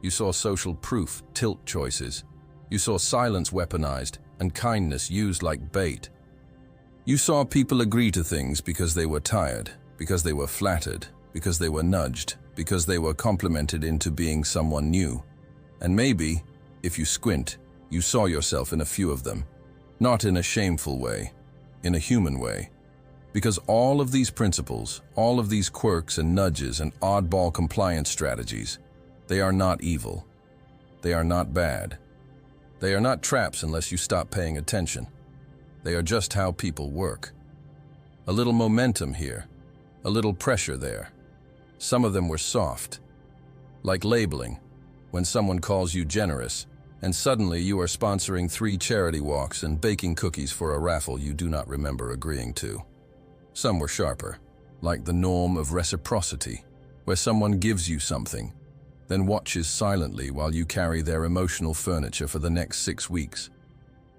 You saw social proof tilt choices. You saw silence weaponized and kindness used like bait. You saw people agree to things because they were tired, because they were flattered, because they were nudged, because they were complimented into being someone new. And maybe, if you squint, you saw yourself in a few of them. Not in a shameful way, in a human way. Because all of these principles, all of these quirks and nudges and oddball compliance strategies, they are not evil. They are not bad. They are not traps unless you stop paying attention. They are just how people work. A little momentum here, a little pressure there. Some of them were soft. Like labeling, when someone calls you generous, and suddenly you are sponsoring 3 charity walks and baking cookies for a raffle you do not remember agreeing to. Some were sharper, like the norm of reciprocity, where someone gives you something, then watches silently while you carry their emotional furniture for the next 6 weeks.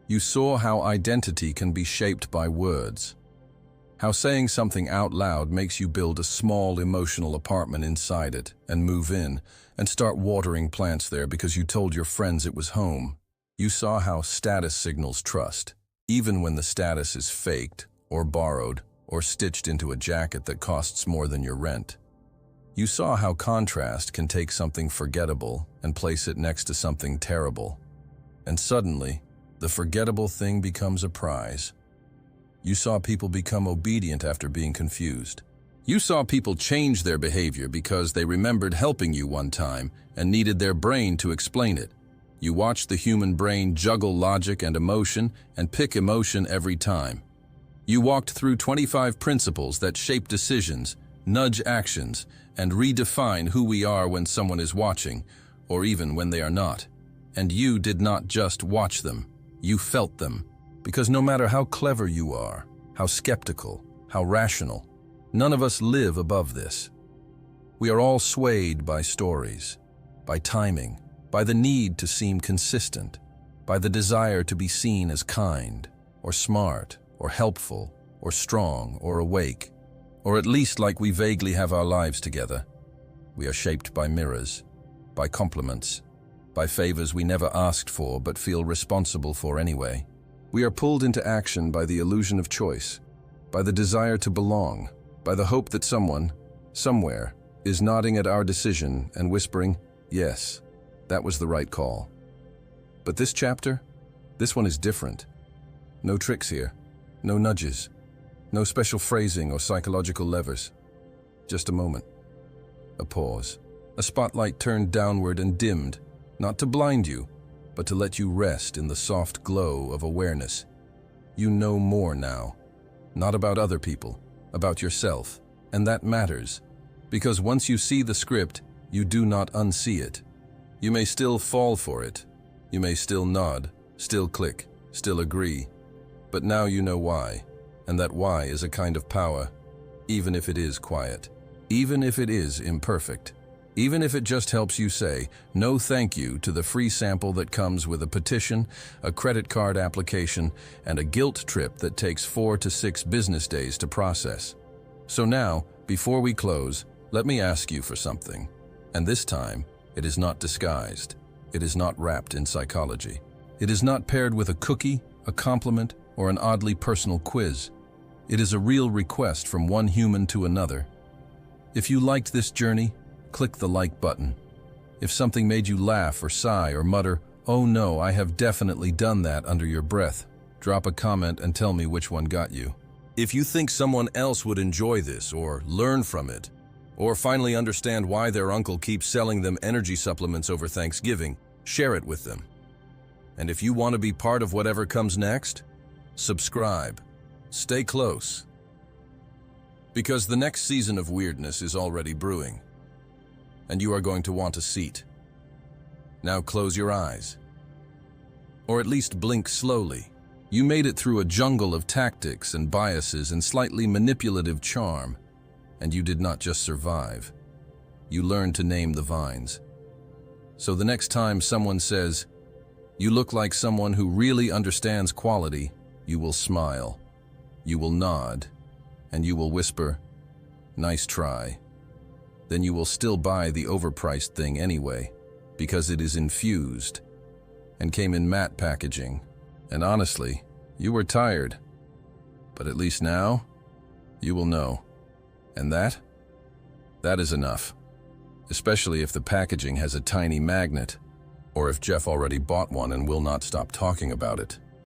You saw how identity can be shaped by words, how saying something out loud makes you build a small emotional apartment inside it and move in and start watering plants there because you told your friends it was home. You saw how status signals trust, even when the status is faked or borrowed or stitched into a jacket that costs more than your rent. You saw how contrast can take something forgettable and place it next to something terrible. And suddenly, the forgettable thing becomes a prize. You saw people become obedient after being confused. You saw people change their behavior because they remembered helping you one time and needed their brain to explain it. You watched the human brain juggle logic and emotion and pick emotion every time. You walked through 25 principles that shape decisions, nudge actions, and redefine who we are when someone is watching, or even when they are not. And you did not just watch them, you felt them. Because no matter how clever you are, how skeptical, how rational, none of us live above this. We are all swayed by stories, by timing, by the need to seem consistent, by the desire to be seen as kind, or smart, or helpful, or strong, or awake, or at least like we vaguely have our lives together. We are shaped by mirrors, by compliments, by favors we never asked for but feel responsible for anyway. We are pulled into action by the illusion of choice, by the desire to belong, by the hope that someone, somewhere, is nodding at our decision and whispering, yes, that was the right call. But this chapter, this one is different. No tricks here, no nudges, no special phrasing or psychological levers. Just a moment, a pause, a spotlight turned downward and dimmed, not to blind you, but to let you rest in the soft glow of awareness. You know more now, not about other people, about yourself, and that matters, because once you see the script, you do not unsee it. You may still fall for it, you may still nod, still click, still agree, but now you know why, and that why is a kind of power, even if it is quiet, even if it is imperfect. Even if it just helps you say no thank you to the free sample that comes with a petition, a credit card application, and a guilt trip that takes 4 to 6 business days to process. So now, before we close, let me ask you for something. And this time, it is not disguised. It is not wrapped in psychology. It is not paired with a cookie, a compliment, or an oddly personal quiz. It is a real request from one human to another. If you liked this journey, click the like button. If something made you laugh or sigh or mutter, "Oh no, I have definitely done that," under your breath, drop a comment and tell me which one got you. If you think someone else would enjoy this or learn from it, or finally understand why their uncle keeps selling them energy supplements over Thanksgiving, share it with them. And if you want to be part of whatever comes next, subscribe. Stay close. Because the next season of weirdness is already brewing. And you are going to want a seat. Now close your eyes. Or at least blink slowly. You made it through a jungle of tactics and biases and slightly manipulative charm, and you did not just survive. you learn to name the vines. So the next time someone says, "You look like someone who really understands quality," you will smile, you will nod, and you will whisper, "Nice try." Then you will still buy the overpriced thing anyway, because it is infused and came in matte packaging. And honestly, you were tired. But at least now, you will know. And that is enough. Especially if the packaging has a tiny magnet, or if Jeff already bought one and will not stop talking about it.